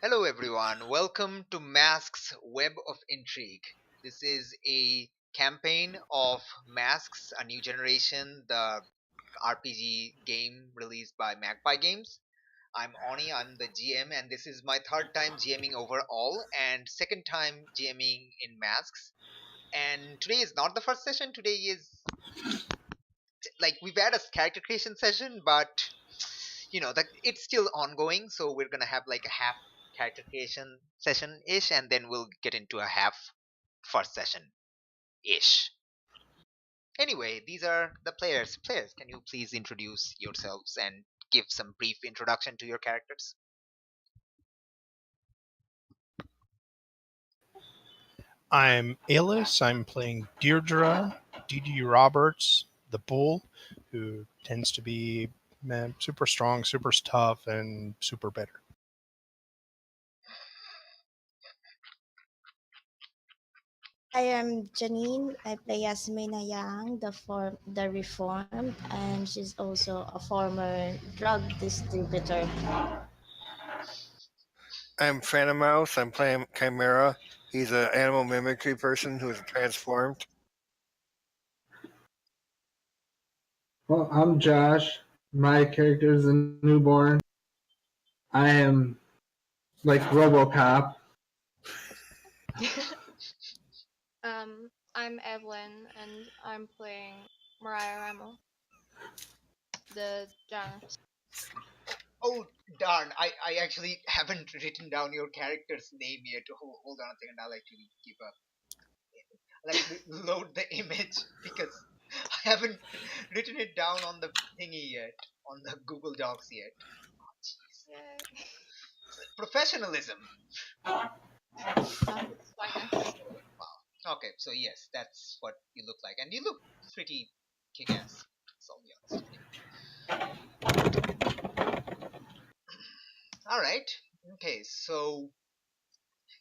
Hello, everyone. Welcome to Masks Web of Intrigue. This is a campaign of Masks, a new generation, the RPG game released by Magpie Games. I'm Oni, I'm the GM, and this is my third time GMing overall and second time GMing in Masks. And today is not the first session, today is like we've had a character creation session, but it's still ongoing, so we're gonna have like a half character creation session ish, and then we'll get into a half first session ish. Anyway, these are the players, can you please introduce yourselves and give some brief introduction to your characters? I'm Alis. I'm playing Deirdre, D.D. Roberts, the bull, who tends to be super strong, super tough, and super bitter. I am Janine. I play Yasmina Yang, the reformed, and she's also a former drug distributor. I'm Phantom Mouse. I'm playing Chimera. He's an animal mimicry person who is transformed. Well, I'm Josh. My character is a newborn. I am like RoboCop. I'm Evelyn, and I'm playing Mariah Ramo, the janitor. Oh darn, I actually haven't written down your character's name yet. Hold on a second, I'll actually give a load the image because I haven't written it down on the thingy yet, on the Google Docs yet. Oh, jeez. Yay. Professionalism. Finest. Wow. Okay, so yes, that's what you look like, and you look pretty kick-ass. So I'll be honest. All right. Okay, so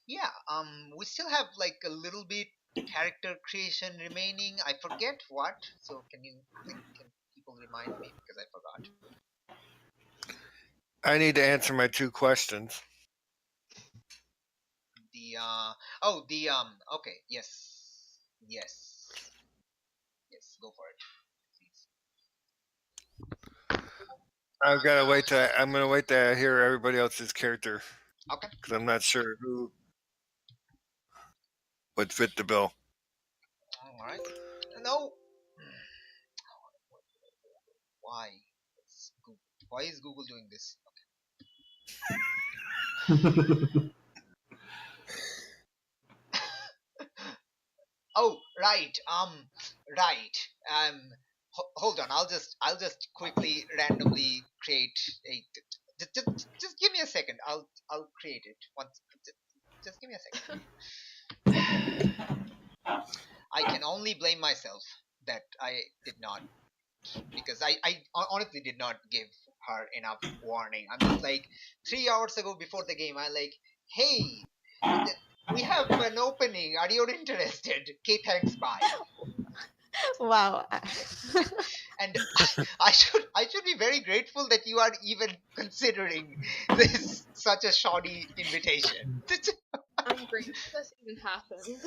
yeah, we still have like a little bit character creation remaining. I forget what. So can people remind me because I forgot. I need to answer my 2 questions. Okay, yes, go for it, please. I'm gonna wait to hear everybody else's character. Okay. Because I'm not sure who would fit the bill. All right. No. Why? Why is Google doing this? Okay. Oh, right. Right. Hold on. I'll just quickly randomly create a. Just give me a second. I'll create it once. Just give me a second. I can only blame myself that I did not, because I honestly did not give her enough warning. I'm just like 3 hours ago before the game. I like, hey, we have an opening. Are you interested? Okay, thanks. Bye. Wow. And I should be very grateful that you are even considering this such a shoddy invitation. I'm grateful this even happened.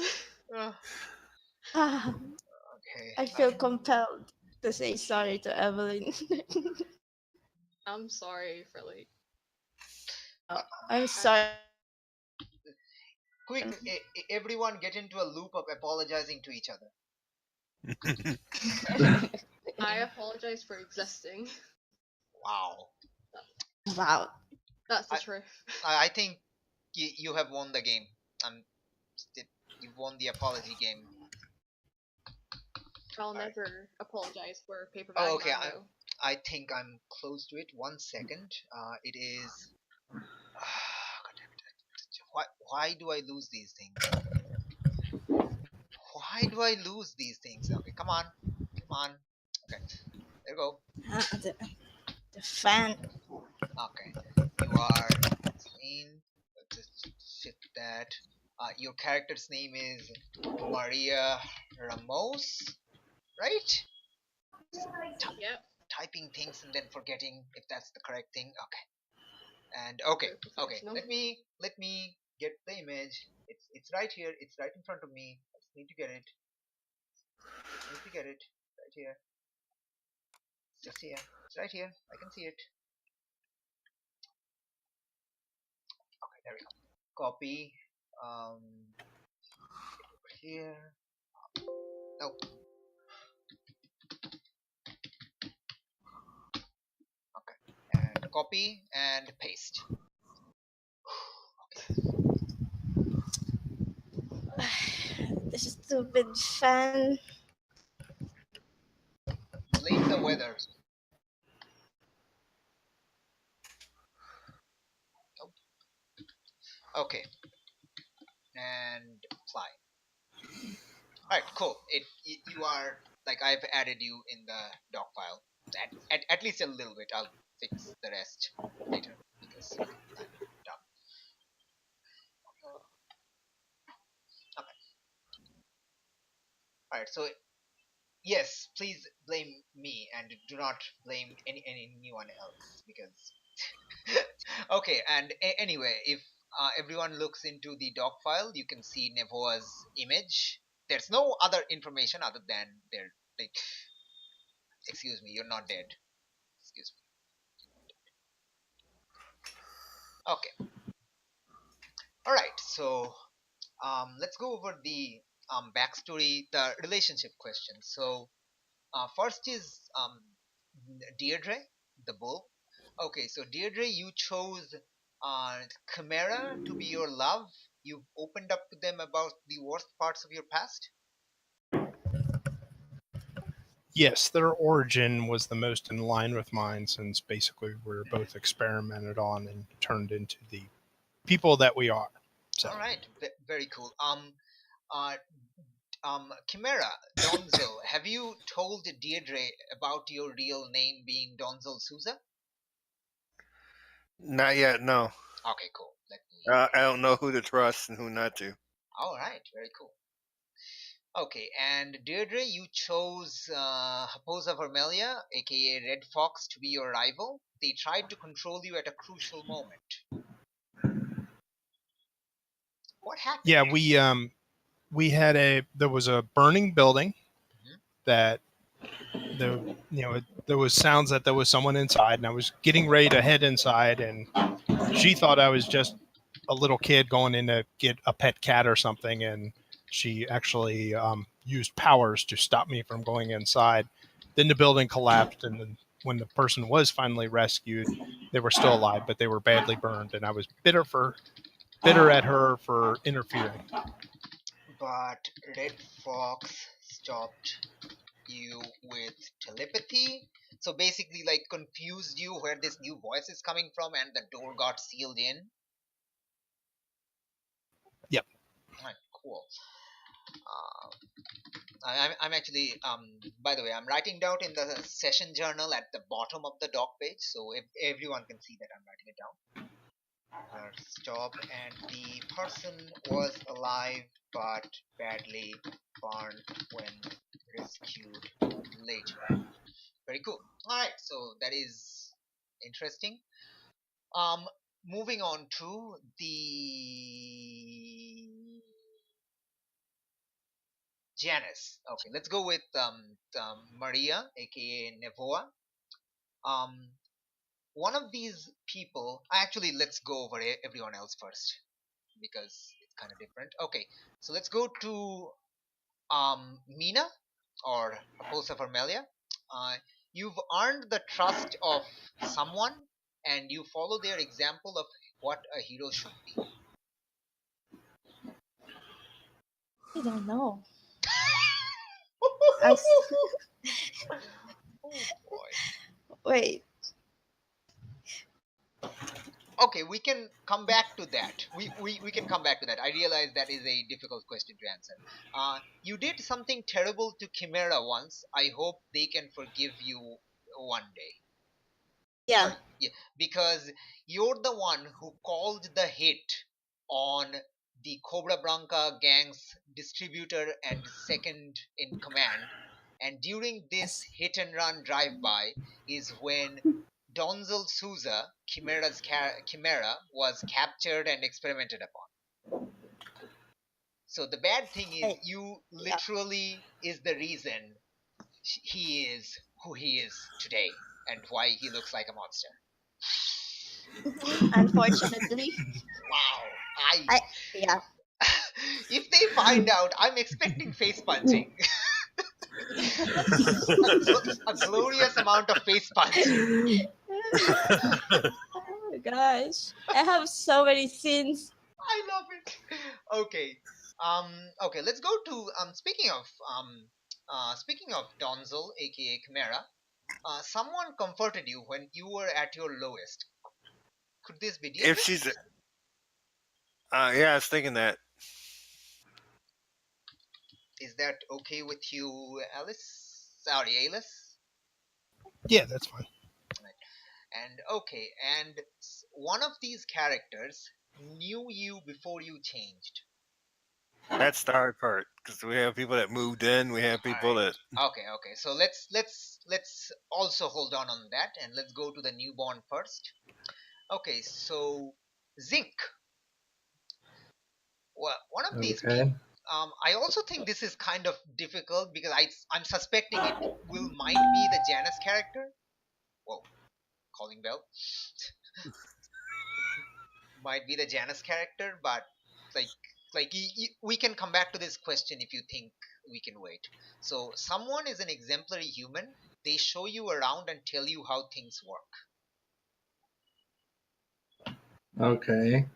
Okay. I feel compelled to say sorry to Evelyn. I'm sorry for like. I'm sorry. Quick, everyone get into a loop of apologizing to each other. I apologize for existing. Wow. Wow. That's the truth. I think you have won the game. You've won the apology game. I'll never apologize for paper bag. Oh, okay. Mango. I think I'm close to it. 1 second. It is. God damn it. Why do I lose these things? Why do I lose these things? Okay, come on. Okay, there you go. The fan. Okay, you are clean. Let's just shift that. Your character's name is Maria Ramos, right? Yep. typing things and then forgetting if that's the correct thing. Okay. And okay. Let me get the image. It's right here. It's right in front of me. I just need to get it. Right here. It's just here. It's right here. I can see it. Okay, there we go. Copy. Over here. Nope. Okay. And copy and paste. This stupid fan. Blame the weather. Nope. Okay. And apply. Alright, cool. You are like I've added you in the doc file. At least a little bit. I'll fix the rest later because I'm done. Okay. Alright, so yes, please blame me and do not blame anyone else because okay. And anyway, if everyone looks into the doc file, you can see Nevoa's image. There's no other information other than they're like, excuse me, you're not dead. Excuse me. Okay. All right. So let's go over the backstory, the relationship question. So first is Deirdre, the bull. Okay, so Deirdre, you chose Chimera to be your love. You've opened up to them about the worst parts of your past. Yes, their origin was the most in line with mine, since basically we were both experimented on and turned into the people that we are. So. All right, very cool. Chimera, Donzel, have you told Deirdre about your real name being Donzel Souza? Not yet, no. Okay, cool. Let me. I don't know who to trust and who not to. All right, very cool. Okay, and Deirdre, you chose Haposa Vermelia, aka Red Fox, to be your rival. They tried to control you at a crucial moment. What happened? Yeah, there was a burning building that there was sounds that there was someone inside, and I was getting ready to head inside, and she thought I was just a little kid going in to get a pet cat or something, and she actually used powers to stop me from going inside. Then the building collapsed, and then when the person was finally rescued, they were still alive, but they were badly burned, and I was bitter at her for interfering. But Red Fox stopped you with telepathy. So basically, like, confused you where this new voice is coming from, and the door got sealed in. Yep. Alright, cool. I'm actually, by the way, I'm writing down in the session journal at the bottom of the doc page, so if everyone can see that I'm writing it down. Stop, and the person was alive but badly burned when rescued later. Very cool. Alright, so that is interesting. Moving on to the Janice. Okay, let's go with Maria, aka Nevoa. One of these people. Actually, let's go over everyone else first because it's kind of different. Okay, so let's go to Mina or Aposa Vermelia. You've earned the trust of someone, and you follow their example of what a hero should be. I don't know. Oh boy. Wait. Okay, we can come back to that. We can come back to that. I realize that is a difficult question to answer. You did something terrible to Chimera once. I hope they can forgive you one day. Yeah. Yeah, because you're the one who called the hit on the Cobra Blanca gang's distributor and second in command, And during this Yes. hit and run drive by is when Donzel Souza, Chimera, was captured and experimented upon. So the bad thing is Hey, you yeah. literally is the reason he is who he is today and why he looks like a monster. Unfortunately, Wow. I yeah. If they find out, I'm expecting face punching. A glorious amount of face punching. Oh my gosh, I have so many scenes. I love it. Okay. Okay, let's go to speaking of Donzel, aka Chimera. Someone comforted you when you were at your lowest. Could this be If Deirdre? she's, yeah, I was thinking that. Is that okay with you, Alice? Sorry, Alice? Yeah, that's fine. And okay, and one of these characters knew you before you changed. That's the hard part because we have people that moved in. We have people Alright. that. Okay. So let's also hold on that, and let's go to the newborn first. Okay, so Zinc. Well, one of these people. Okay. I also think this is kind of difficult because I'm suspecting it might be the Janus character. Whoa, calling bell. Might be the Janus character, but like we can come back to this question if you think we can wait. So someone is an exemplary human. They show you around and tell you how things work. Okay.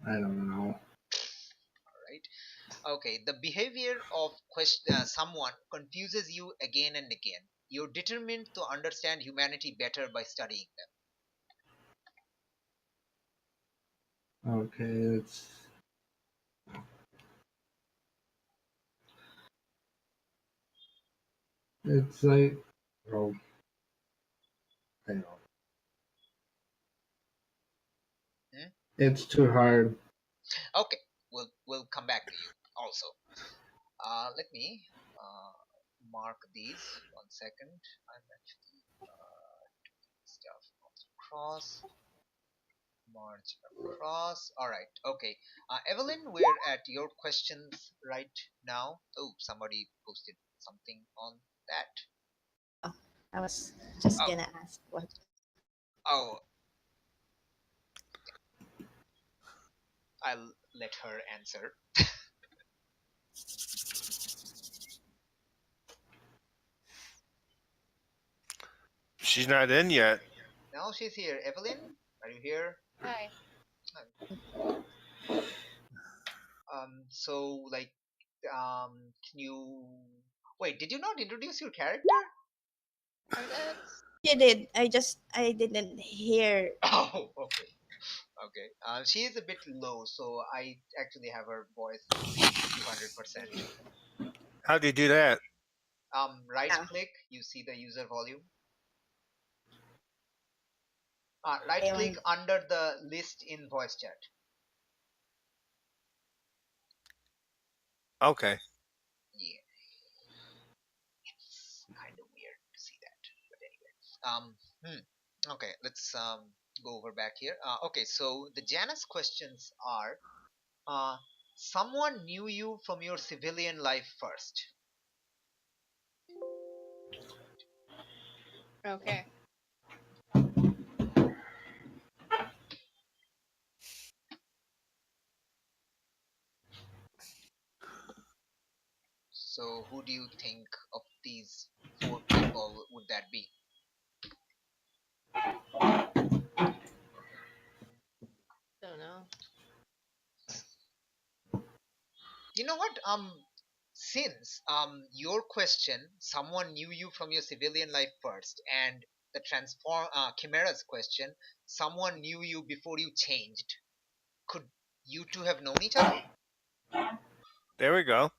I don't know. Right? Okay, the behavior of someone confuses you again and again. You're determined to understand humanity better by studying them. Okay, it's like, oh, I know. Hmm? It's too hard. Okay, we'll come back to you also. Let me mark these 1 second. I'm actually stuff across, march across. All right, okay. Evelyn, we're at your questions right now. Oh, somebody posted something on that. Oh, I was just Oh, gonna ask what. oh, I'll let her answer. She's not in yet. Now she's here. Evelyn, are you here? Hi. So like, can you wait? Did you not introduce your character? I did. You did. I didn't hear. Oh, okay. Okay. She is a bit low, so I actually have her voice 200%. How do you do that? Right Yeah. click, you see the user volume. Right I click want. under the list in voice chat. Okay. Yeah, it's kind of weird to see that, but anyway. Okay, let's go over back here. Okay, so the Janus questions are: someone knew you from your civilian life first. Okay. So who do you think of these 4 people would that be? Don't know. You know what? Since your question, someone knew you from your civilian life first, and the transform Chimera's question, someone knew you before you changed. Could you two have known each other? There we go.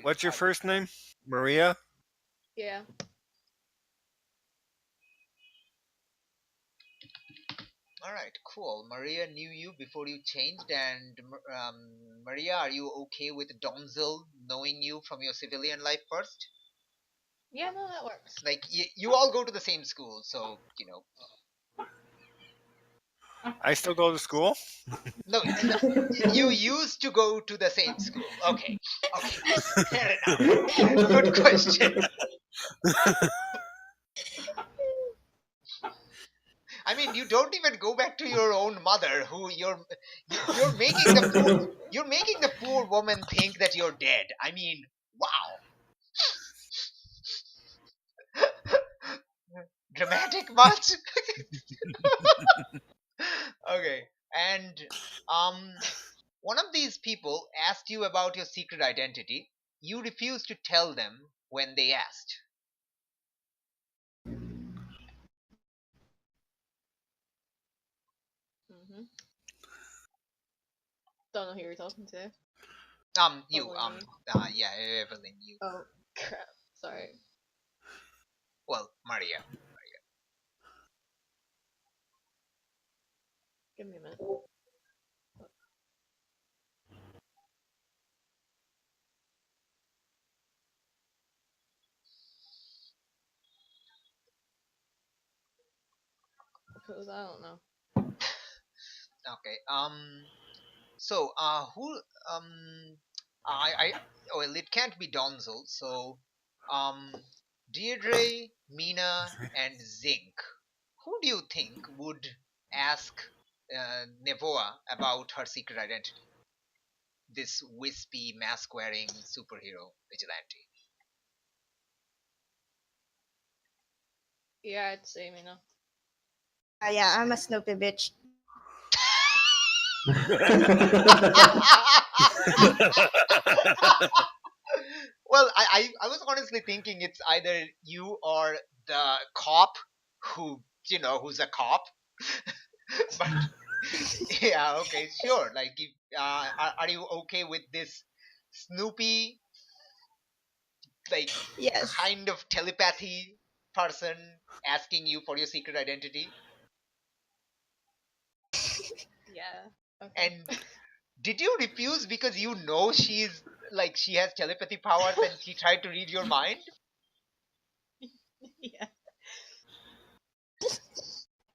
What's your first name? Maria? Yeah. All right, cool. Maria knew you before you changed, and Maria, are you okay with Donzel knowing you from your civilian life first? Yeah, no, that works. Like you all go to the same school, so I still go to school. No, you used to go to the same school. Okay, fair enough. Good question. I mean, you don't even go back to your own mother, who you're making the poor woman think that you're dead. I mean, wow, dramatic much? Okay, and one of these people asked you about your secret identity. You refused to tell them when they asked. Mm-hmm. Don't know who you're talking to. You, Probably me. yeah, Evelyn, you. Oh, crap. Sorry. Well, Maria. Give me a minute. Because I don't know. Okay. So, who, I, well, it can't be Donzel. So, Deirdre, Mina, and Zinc. Who do you think would ask Nevoa about her secret identity? This wispy, mask-wearing superhero vigilante. Yeah, I'd say me no. Yeah, I'm a Snoopy bitch. Well, I was honestly thinking it's either you or the cop who's a cop. But yeah, okay, sure. Like, if, are you okay with this Snoopy, like, Yes. kind of telepathy person asking you for your secret identity? Yeah. Okay. And did you refuse because you know she has telepathy powers and she tried to read your mind? Yeah.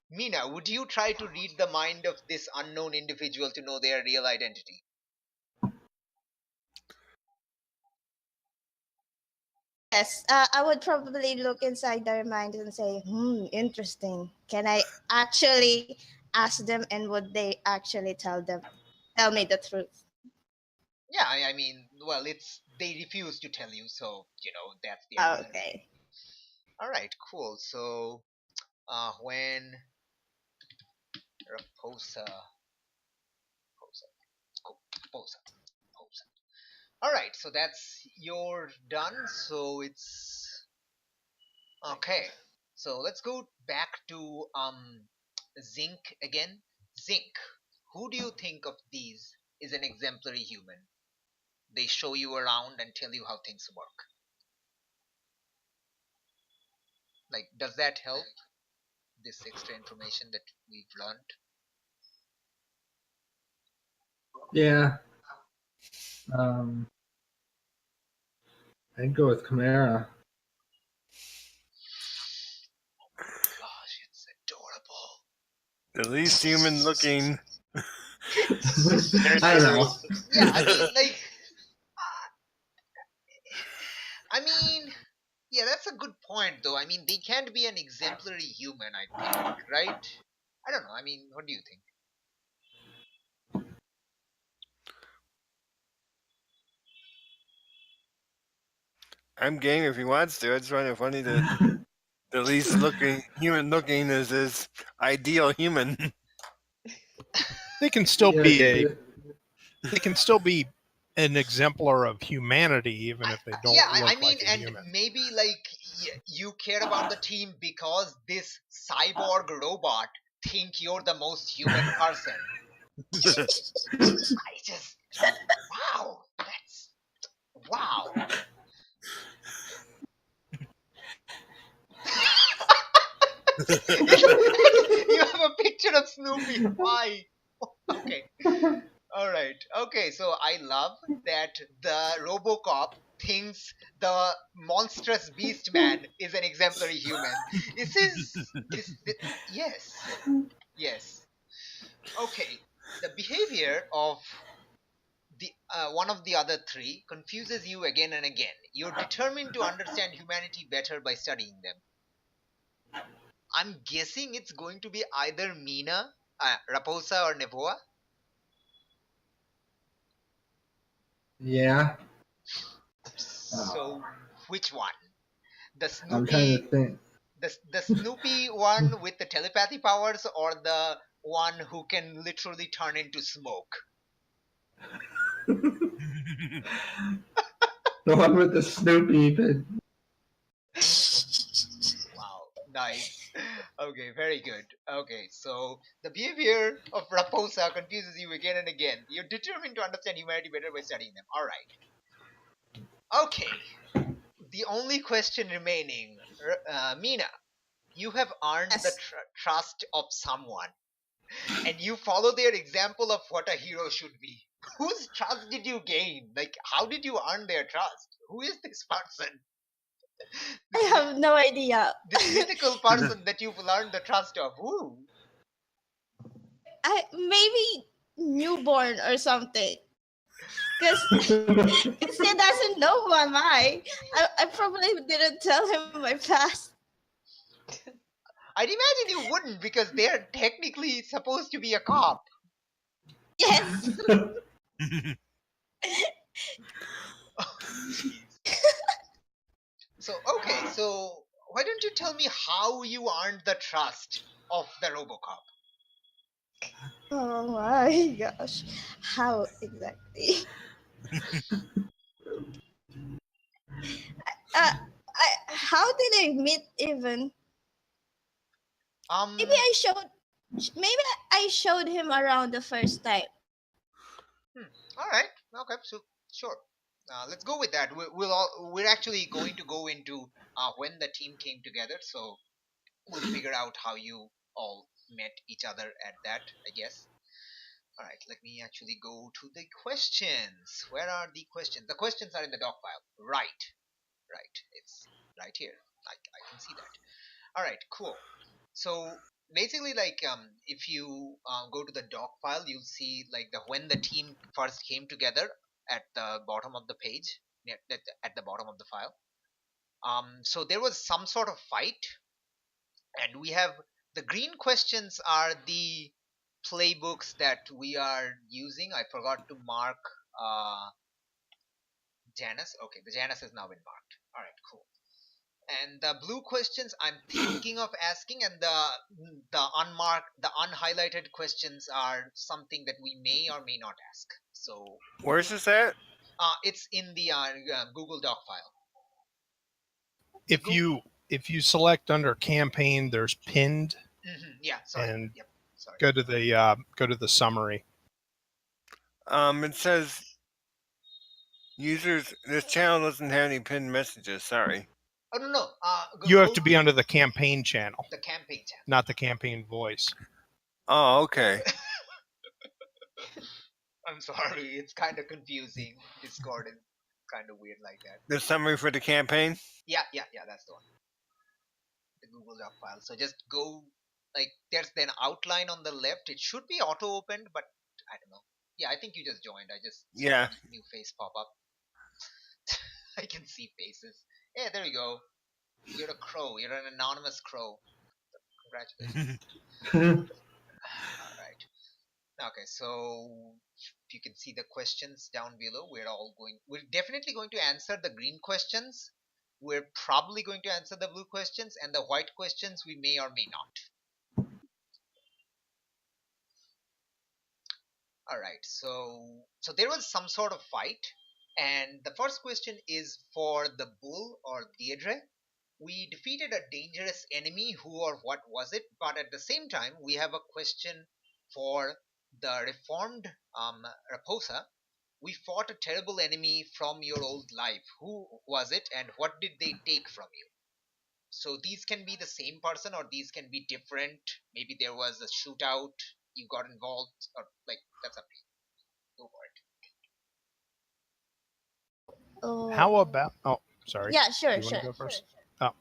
Mina, would you try to read the mind of this unknown individual to know their real identity? Yes, I would probably look inside their minds and say, interesting. Can I actually ask them and would they actually tell me the truth? Yeah, I mean, well, they refuse to tell you, so that's the answer. Okay. All right, cool. So, when Raposa, Posa. All right, so that's you're done. So it's okay. So let's go back to Zinc again. Zinc, who do you think of these is an exemplary human? They show you around and tell you how things work. Like, does that help? This extra information that we've learned. Yeah. I'd go with Chimera. Gosh, it's adorable. The least human looking. I know. Yeah, I mean, yeah, that's a good point, though. I mean, they can't be an exemplary human, I think, right? I don't know. I mean, what do you think? I'm game if he wants to. I just find it funny that the least human looking is his ideal human. They can still Yeah, be they can still be an exemplar of humanity, even if they don't Yeah, look I mean, like a and human. maybe like you care about the team because this cyborg robot think you're the most human person. I just, wow, that's wow. You have a picture instead of Snoopy. Why? Okay. All right. Okay. So I love that the RoboCop thinks the monstrous beast man is an exemplary human. Yes. Yes. Okay. The behavior of the one of the other three confuses you again and again. You're determined to understand humanity better by studying them. I'm guessing it's going to be either Mina, Raposa, or Nevoa. Yeah. So, which one? The I'm trying to Snoopy, think. the Snoopy one with the telepathy powers, or the one who can literally turn into smoke? The one with the Snoopy, but Wow, nice. Okay, very good. Okay, so the behavior of Raposa confuses you again and again. You're determined to understand humanity better by studying them. All right. Okay, the only question remaining, Mina, you have earned the Yes. trust of someone, and you follow their example of what a hero should be. Whose trust did you gain? Like, how did you earn their trust? Who is this person? I This, have no idea. this mythical person that you've learned the trust of. Who? I maybe newborn or something. Because he doesn't know who am I. I probably didn't tell him my past. I'd imagine you wouldn't because they're technically supposed to be a cop. Yes. Jeez. So, okay, so why don't you tell me how you earned the trust of the Robocop? Oh my gosh. How exactly? How did I meet even? Um, Maybe I showed him around the first time. all right, okay, so sure. Let's go with that. We're actually going to go into when the team came together, so we'll figure out how you all met each other at that, I guess. All right, let me actually go to the questions. Where are the questions? The questions are in the doc file. Right, right. It's right here. I can see that. All right, cool. So basically, like, if you go to the doc file, you'll see like the when the team first came together at the bottom of the page, at the bottom of the file. So there was some sort of fight, and we have the green questions are the playbooks that we are using. I forgot to mark Janus. Okay, the Janus has now been marked. All right, cool. And the blue questions I'm thinking of asking, and the unhighlighted questions are something that we may or may not ask. So Where's this at? it's in the Google Doc file. If you select under campaign, there's pinned, Yeah, sorry. and Yep, sorry. go to the summary. It says users. This channel doesn't have any pinned messages. Sorry. Oh no. You have to be under the campaign channel, the campaign channel. not the campaign voice. Oh, okay. I'm sorry, it's kind of confusing. Discord is kind of weird like that. The summary for the campaign. Yeah, that's the one. The Google Doc file. So just go, like, there's an outline on the left. It should be auto opened, but I don't know. Yeah, I think you just joined. I just saw Yeah. a new face pop up. I can see faces. Yeah, there you go. You're a crow. You're an anonymous crow. Congratulations. All right. Okay, so you can see the questions down below. We're definitely going to answer the green questions. We're probably going to answer the blue questions, and the white questions we may or may not. All right, so there was some sort of fight, and the first question is for the bull or Deirdre. We defeated a dangerous enemy. Who or what was it? But at the same time, we have a question for the reformed Raposa. We fought a terrible enemy from your old life. Who was it, and what did they take from you? So these can be the same person or these can be different. Maybe there was a shootout, you got involved, or like that's up to you. Go for it. Oh. How about? Oh, sorry. Yeah, sure, You want sure. to go first? Oh.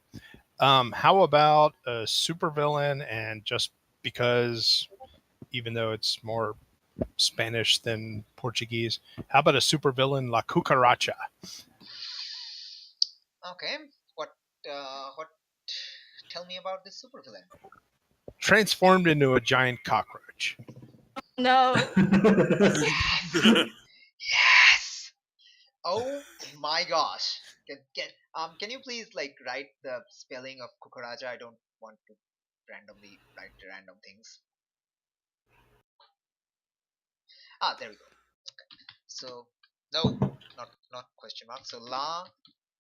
How about a supervillain? And just because, even though it's more Spanish than Portuguese, how about a supervillain, La Cucaracha? Okay. What tell me about this supervillain. Transformed into a giant cockroach. No. Yes. Yes. Oh my gosh. Can you please like write the spelling of cucaracha? I don't want to randomly write random things. There we go. So no, not question mark. So la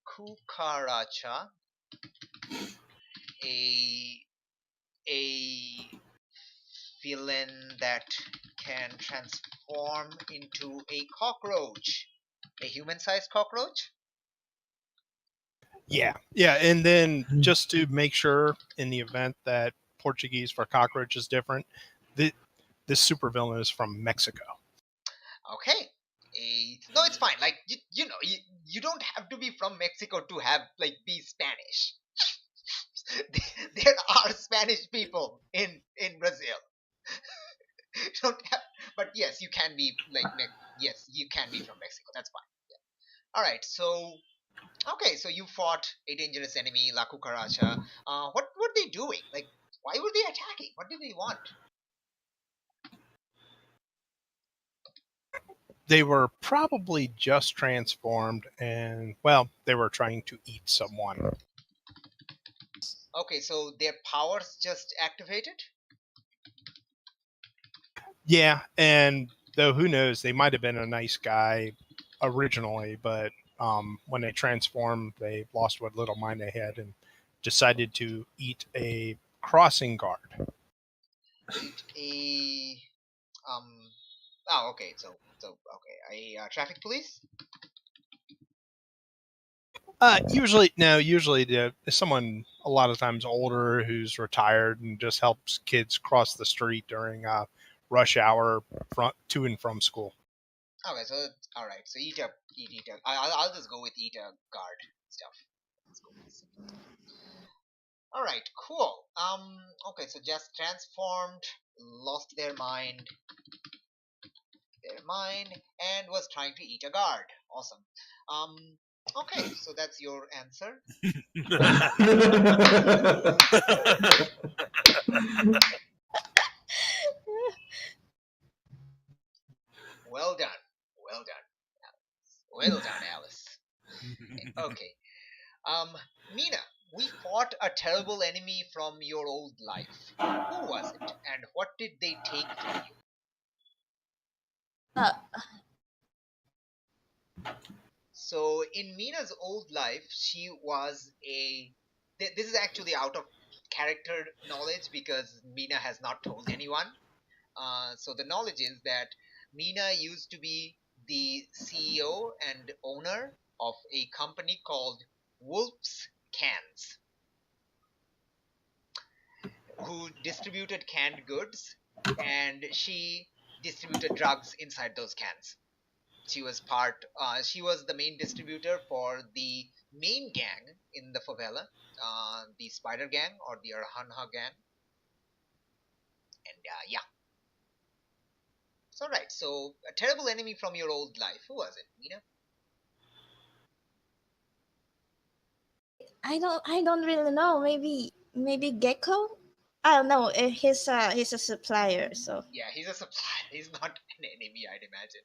cucaracha, a a villain that can transform into a cockroach, a human-sized cockroach. Yeah. And then just to make sure, in the event that Portuguese for cockroach is different, this supervillain is from Mexico. Okay. No, it's fine. Like you don't have to be from Mexico to have like be Spanish. There are Spanish people in Brazil. Don't have, but yes, you can be like yes, you can be from Mexico. That's fine. Yeah. All right. So okay, so you fought a dangerous enemy, La Cucaracha. What were they doing? Like, why were they attacking? What did they want? They were probably just transformed, and well, they were trying to eat someone. Okay, so their powers just activated. Yeah, and though who knows, they might have been a nice guy originally, but when they transformed, they lost what little mind they had and decided to eat a crossing guard. Eat a Oh, okay. So okay, a traffic police. Usually someone a lot of times older who's retired and just helps kids cross the street during rush hour to and from school. Okay, so all right. So eat a. I'll just go with eat a guard stuff. Let's go with this. All right, cool. Okay, so just transformed, lost their mind, and was trying to eat a guard. Awesome. Okay, so that's your answer. Well done. Well done. Well done, Alice. Okay. Mina, we fought a terrible enemy from your old life. Who was it, and what did they take from you? Uh, So, in Mina's old life, she was a. This is actually out of character knowledge because Mina has not told anyone. So, the knowledge is that Mina used to be the CEO and owner of a company called Wolf's Cans, who distributed canned goods, and she distributed drugs inside those cans. She was the main distributor for the main gang in the favela, the Spider Gang or the Arhanha Gang, and yeah. So right, so a terrible enemy from your old life. Who was it, Mina? I don't really know. Maybe Gecko. I don't know. He's a supplier, so Yeah, he's a supplier. He's not an enemy, I'd imagine.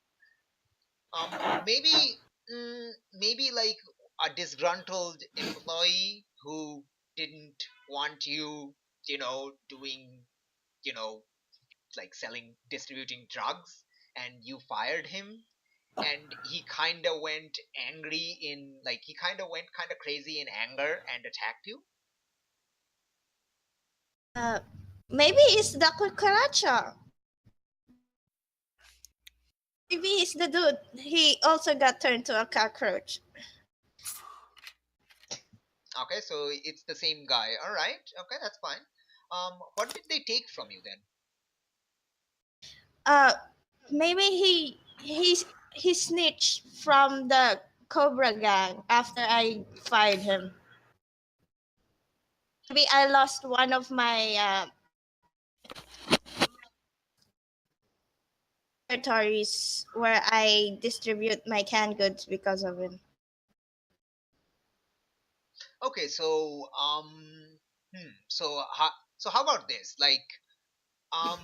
Maybe, maybe like a disgruntled employee who didn't want you, doing, you know, like distributing drugs, and you fired him, and he kind of went angry he kind of went kind of crazy in anger and attacked you. uh, maybe it's the cucaracha. Maybe it's the dude. He also got turned to a cockroach. Okay, so it's the same guy. All right. Okay, that's fine. What did they take from you then? Uh, maybe he snitched from the Cobra gang after I fired him. Maybe I lost one of my territories where I distribute my canned goods because of him. Okay, so so how about this? Um,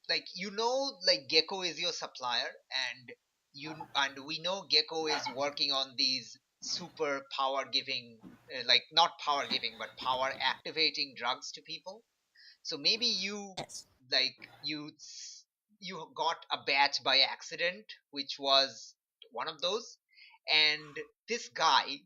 like Gecko is your supplier, and we know Gecko is working on these super power giving, like not power giving, but power activating drugs to people. So maybe Yes. like you got a batch by accident, which was one of those, and this guy,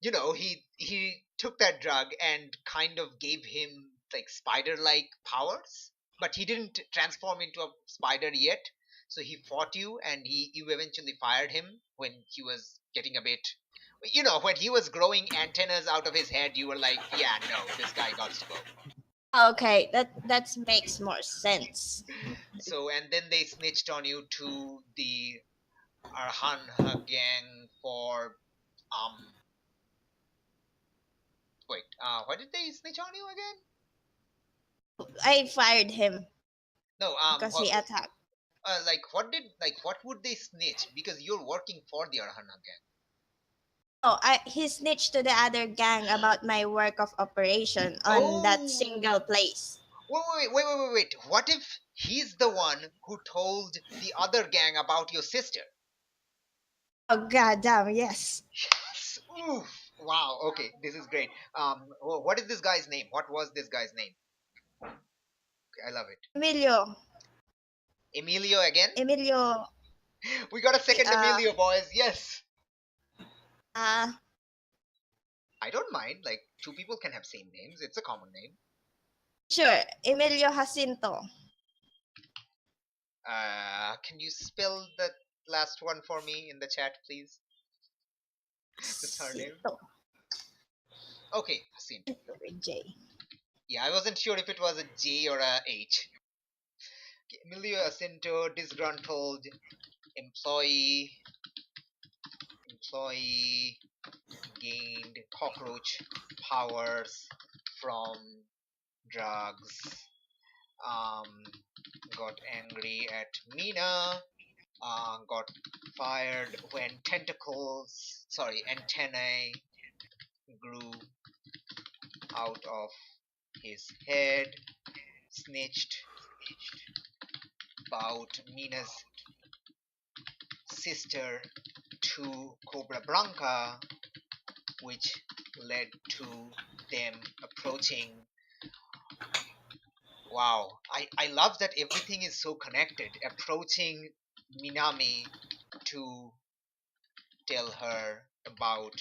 he took that drug and kind of gave him like spider like powers, but he didn't transform into a spider yet. So he fought you, and you eventually fired him when he was getting a bit, when he was growing antennas out of his head. You were like, yeah, no, this guy got to go. Okay, that makes more sense. So, and then they snitched on you to the Arhanha gang for um wait, why did they snitch on you again? I fired him No, because he attacked. what would they snitch? Because you're working for the Arhana gang. Oh, he snitched to the other gang about my work of operation on that single Oh, place. wait. What if he's the one who told the other gang about your sister? Oh god damn, yes. Yes. Oof. Wow. Okay, this is great. What is this guy's name? What was this guy's name? Okay, I love it. Emilio. Emilio again? Emilio We got a second uh Emilio, boys. Yes. uh I don't mind. Like, two people can have same names. It's a common name. sure, Emilio Jacinto. Can you spell the last one for me in the chat, please? The surname. Jacinto. Okay, Jacinto. With J. Yeah, I wasn't sure if it was a J or a H. Okay, Emilio Jacinto, disgruntled employee. Employee gained cockroach powers from drugs. Got angry at Mina. Got fired when antennae grew out of his head. Snitched about Mina's sister to Cobra Blanca, which led to them approaching. Wow, I love that everything is so connected. Approaching Minami to tell her about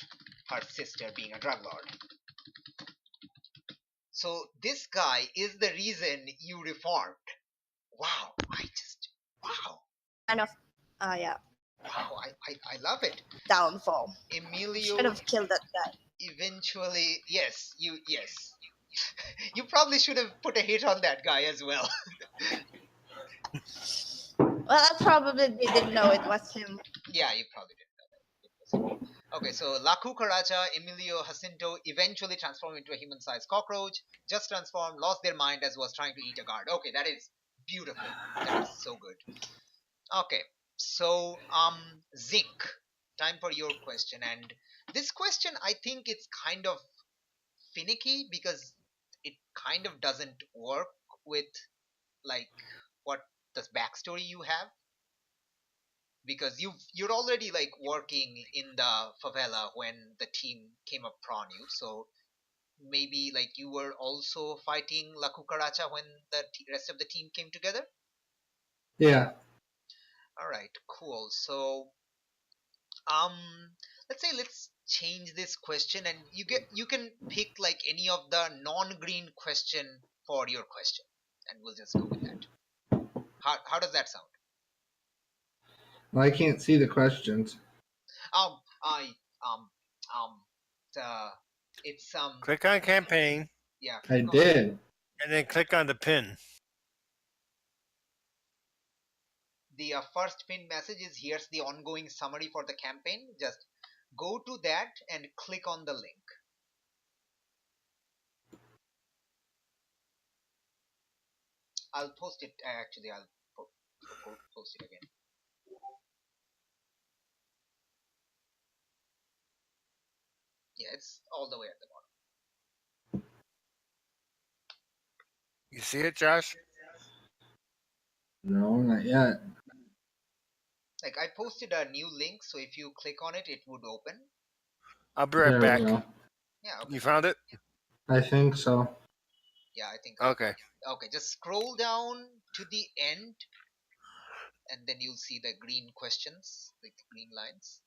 her sister being a drug lord. So this guy is the reason you reformed. Wow, wow, Kind of yeah. wow, I love it. Downfall. Emilio Should have killed that guy. eventually, yes, you probably should have put a hit on that guy as well. Well, I probably didn't know it was him. Yeah, you probably didn't know that. It was him. Okay, so La Cucaracha, Emilio Jacinto eventually transformed into a human-sized cockroach. Just transformed, lost their mind as was trying to eat a guard. Okay, that is beautiful. That is so good. Okay, so Zinc, time for your question. And this question, I think it's kind of finicky because it kind of doesn't work with like what the backstory you have, because you're already like working in the favela when the team came upon you. So maybe like you were also fighting La Cucaracha when the rest of the team came together. Yeah. All right, cool. So um let's change this question, and you can pick like any of the non-green question for your question, and we'll just go with that. How does that sound? Well, I can't see the questions. I um um it's some Click on campaign yeah. I click on- did. and then click on the pin. The first pinned message is here's the ongoing summary for the campaign. Just go to that and click on the link. I'll post it. Actually, I'll post it again. Yeah, it's all the way at the bottom. You see it, Josh? No, not yet. Like I posted a new link, so if you click on it, it would open. I'll be right There back. we go. Yeah, okay. You found it? I think so. Yeah, I think. Okay. Okay, just scroll down to the end, and then you'll see the green questions, like the green lines.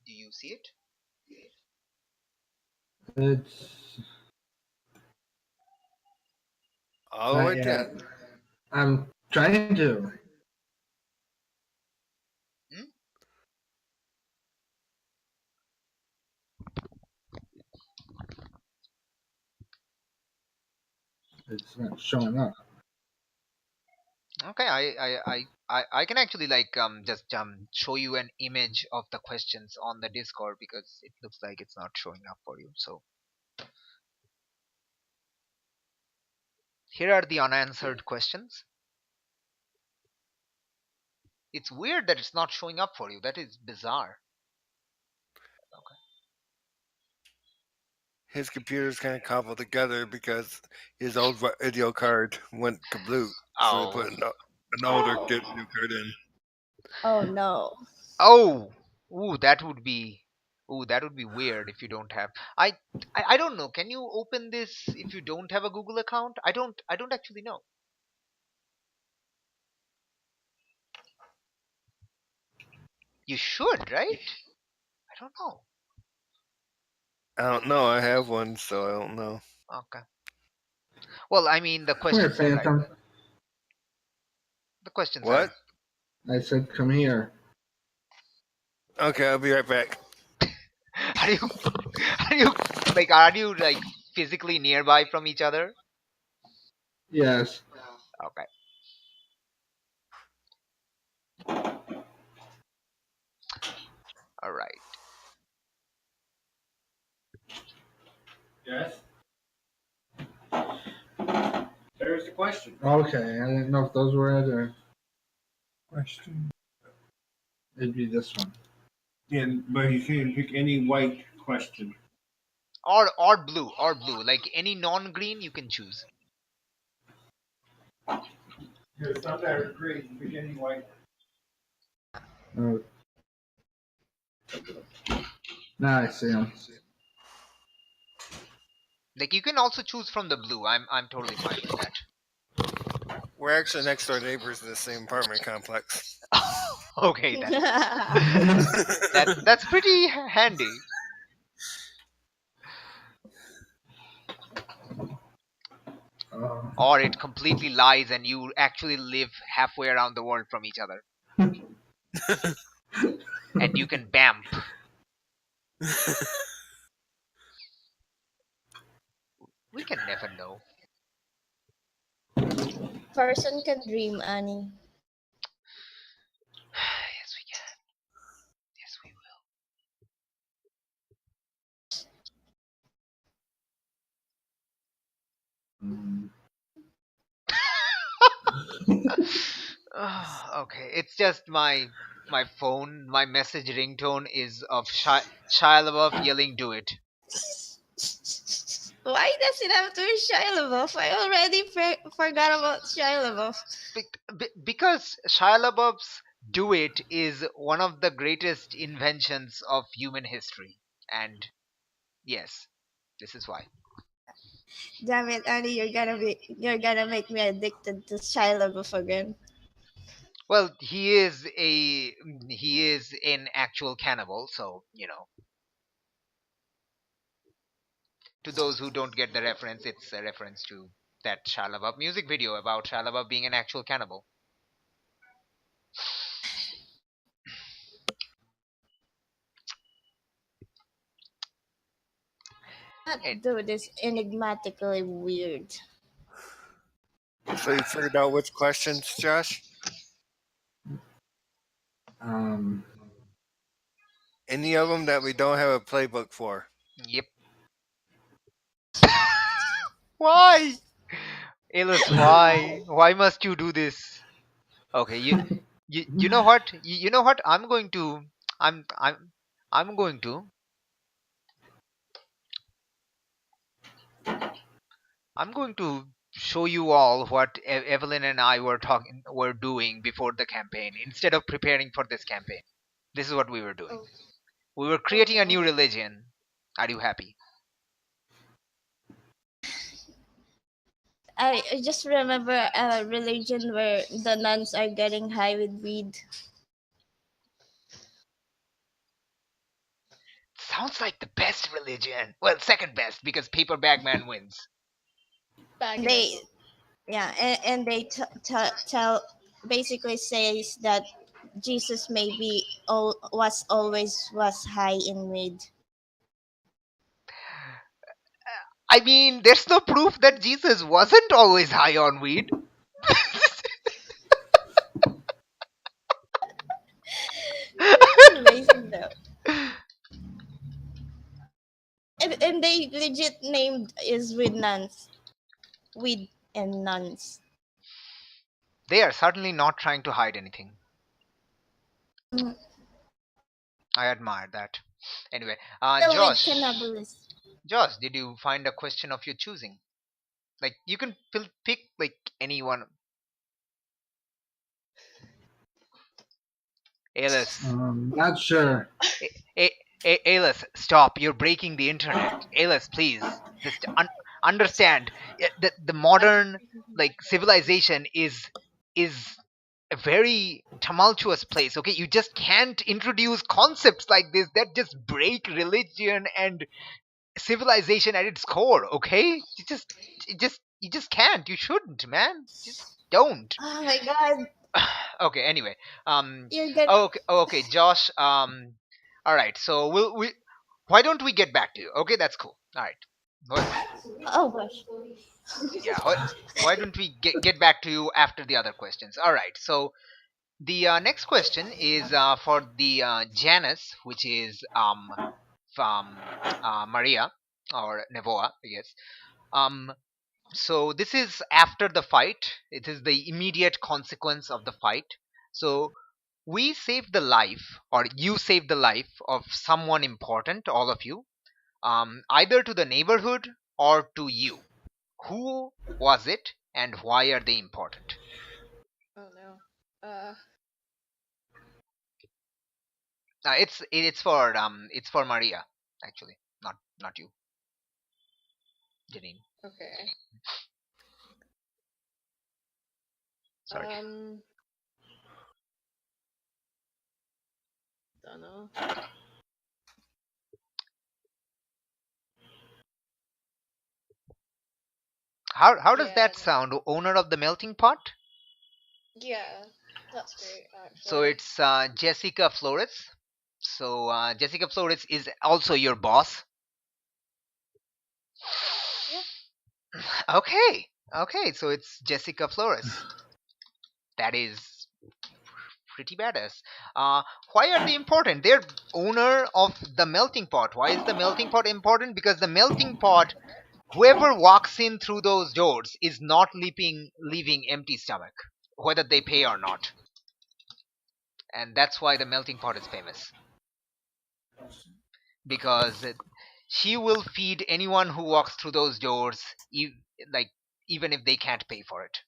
Do you see it? It's All the not way yet. down. I'm trying to. Hmm? It's not showing up. Okay, I can actually like just show you an image of the questions on the Discord because it looks like it's not showing up for you. So here are the unanswered questions. It's weird that it's not showing up for you. That is bizarre. Okay. His computer's kind of cobbled together because his old video card went kablooey. So they put an older video card in. Oh no. Oh, ooh, that would be, weird if you don't have. I don't know. Can you open this if you don't have a Google account? I don't actually know. You should, right? I don't know. I don't know. I have one, so I don't know. Okay. Well, I mean, the Come here, questions are right. Phantom. The questions What? I said, come here. Okay, I'll be right back. Are you, are you like physically nearby from each other? Yes. Okay. All right. Yes. There's the question. Okay, I didn't know if those were other question. It'd be this one. Yeah, but you can pick any white question. Or blue, like any non-green you can choose. There's some that are green. Pick any white. Oh. Now I see them. Like you can also choose from the blue. I'm totally fine with that. We're actually next door neighbors in the same apartment complex. Okay, that's pretty handy. Or it completely lies and you actually live halfway around the world from each other. And you can bamp. We can never know. Person can dream, Annie. Yes, we can. Yes, we will. Okay, it's just my phone. My message ringtone is of Shia LaBeouf yelling, "Do it." Why does it have to be Shia LaBeouf? I already forgot about Shia LaBeouf. Because Shia LaBeouf's "Do It" is one of the greatest inventions of human history, and yes, this is why. Damn it, Annie, you're gonna make me addicted to Shia LaBeouf again. Well, he is an actual cannibal, so to those who don't get the reference, it's a reference to that Shia LaBeouf music video about Shia LaBeouf being an actual cannibal. And Dude is enigmatically weird. So you figured out which questions, Josh? Um, Any of them that we don't have a playbook for? yep. Why? Alice, why? Why must you do this? Okay, you know what? You know what? I'm I'm I'm going to I'm going to show you all what Evelyn and I were doing before the campaign instead of preparing for this campaign. This is what we were doing. Oh, We were creating a new religion. Are you happy? I just remember a religion where the nuns are getting high with weed. Sounds like the best religion. Well, second best because Paper Bag Man wins. bagging They it. yeah, and they tell basically says that Jesus maybe was always was high in weed. I mean, there's no proof that Jesus wasn't always high on weed. That's amazing though. And they legit named is with nuns. Weed and nuns. They are certainly not trying to hide anything. Mm. I admire that. Anyway, Still with cannibalism. Josh, did you find a question of your choosing? Like you can pick like anyone. Alice, not sure. Alice, stop! You're breaking the internet. Alice, please, just understand. The modern like civilization is a very tumultuous place. Okay, you just can't introduce concepts like this that just break religion and civilization at its core. Okay, you just can't. You shouldn't, man. Just don't. Oh my god, Okay. Anyway, you're gonna. okay, Josh. All right. So we why don't we get back to you? Okay, that's cool. All right. What, Oh gosh. yeah. Why don't we get back to you after the other questions? All right. So the next question is for the Janice, which is from Maria or Nevoa, I guess. Um, so this is after the fight. It is the immediate consequence of the fight. So we saved the life, or you saved the life of someone important, all of you, either to the neighborhood or to you. Who was it, and why are they important? Oh no. It's for Maria, actually, not you, Janine. Okay. Sorry. Don't know. How does Yeah, that sound? Owner of the melting pot? Yeah, that's great, actually. So it's Jessica Flores. So Jessica Flores is also your boss. Yeah. Okay. So it's Jessica Flores. That is pretty badass. Why are they important? They're owner of the melting pot. Why is the melting pot important? Because the melting pot, whoever walks in through those doors is not leaving empty stomach, whether they pay or not. And that's why the melting pot is famous. Because she will feed anyone who walks through those doors, like even if they can't pay for it.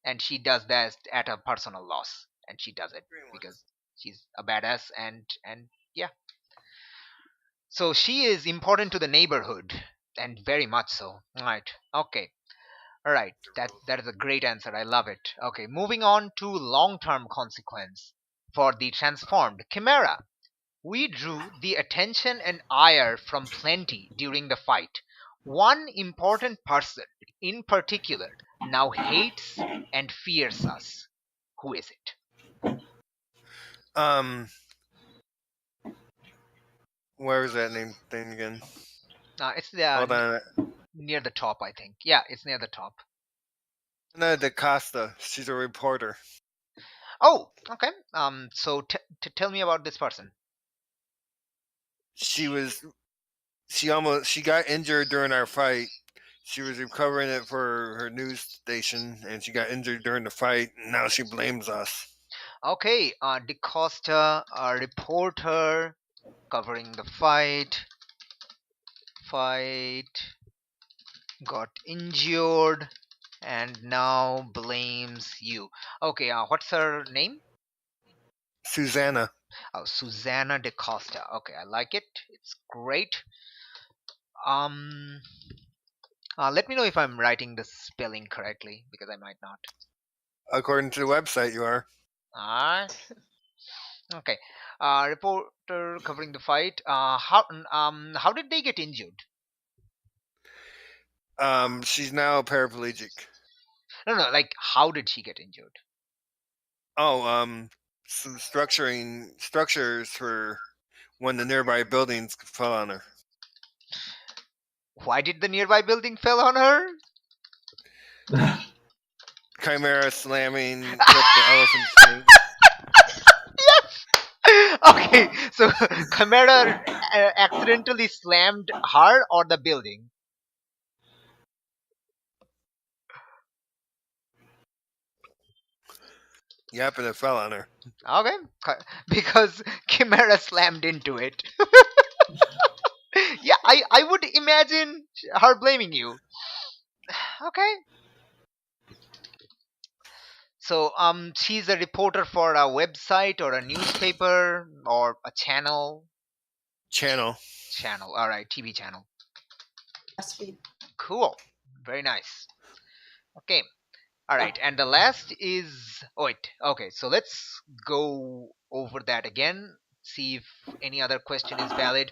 And she does that at a personal loss, and she does it because she's a badass, and yeah. So she is important to the neighborhood, and very much so. Right. Okay. All right. That is a great answer. I love it. Okay. Moving on to long-term consequence for the transformed chimera. We drew the attention and ire from plenty during the fight. One important person in particular now hates and fears us. Who is it? Where was that name thing again? It's Hold on. near the top, I think. Yeah, it's near the top. Ana de Costa. She's a reporter. Oh, okay. So tell me about this person. She got injured during our fight. She was recovering it for her news station, and she got injured during the fight. And now she blames us. Okay, DeCosta, a reporter covering the fight, got injured, and now blames you. Okay, what's her name? Susanna. Oh, Susanna DeCosta. Okay, I like it. It's great. Let me know if I'm writing the spelling correctly, because I might not. According to the website, you are. Okay. Reporter covering the fight. How did they get injured? She's now paraplegic. No, like how did she get injured? Oh, some structures for when the nearby buildings fell on her. Why did the nearby building fell on her? Chimera slamming with the elephant's chain. Okay, so Chimera accidentally slammed her or the building? Yep, and it fell on her. Okay, because Chimera slammed into it. Yeah, I would imagine her blaming you. Okay. So she's a reporter for a website or a newspaper or a channel. Channel. All right, TV channel. BuzzFeed. Cool. Very nice. Okay. All right, and the last is wait. Okay, so let's go over that again. See if any other question is valid.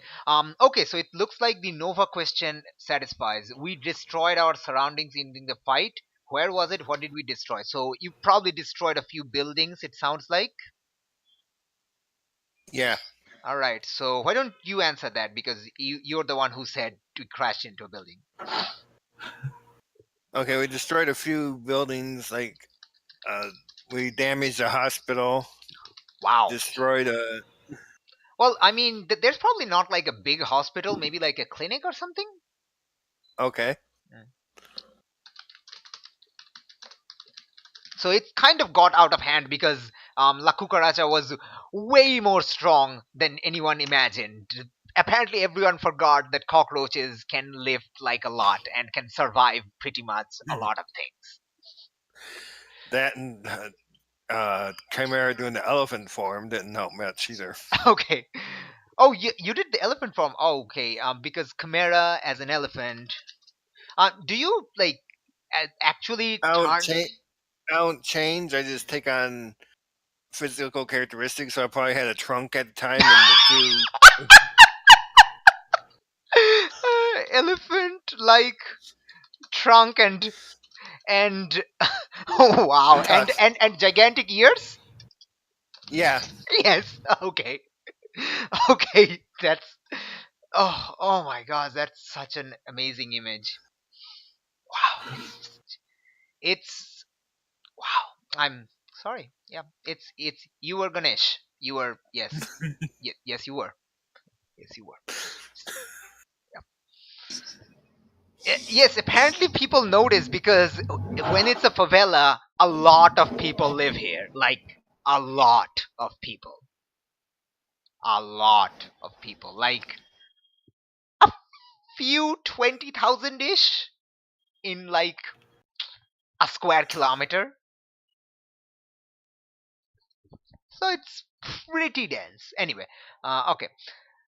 Okay, so it looks like the Nova question satisfies. We destroyed our surroundings in the fight. Where was it? What did we destroy? So you probably destroyed a few buildings, it sounds like. Yeah. All right, so why don't you answer that, because you're the one who said to crash into a building. Okay, we destroyed a few buildings. Like, we damaged a hospital. Wow. Destroyed a. Well, I mean, there's probably not like a big hospital, maybe like a clinic or something. Okay. So it kind of got out of hand because La Cucaracha was way more strong than anyone imagined. Apparently, everyone forgot that cockroaches can lift like a lot and can survive pretty much a lot of things. That and Chimera doing the elephant form didn't help much either. Okay. Oh, you did the elephant form. Oh, okay. Because Chimera as an elephant. Do you like actually I turn? don't change. I just take on physical characteristics. So I probably had a trunk at the time, and the two. Elephant like trunk and oh wow, and gigantic ears. Yeah. Yes. Okay. Okay. That's oh my god, that's such an amazing image. Wow. It's wow. I'm sorry. Yeah. It's you were Ganesh. You were yes. Yes you were. Yes you were. Yes, apparently people notice because when it's a favela, a lot of people live here. Like a lot of people. A lot of people. Like a few 20,000 ish in like a square kilometer. So it's pretty dense. Anyway, okay.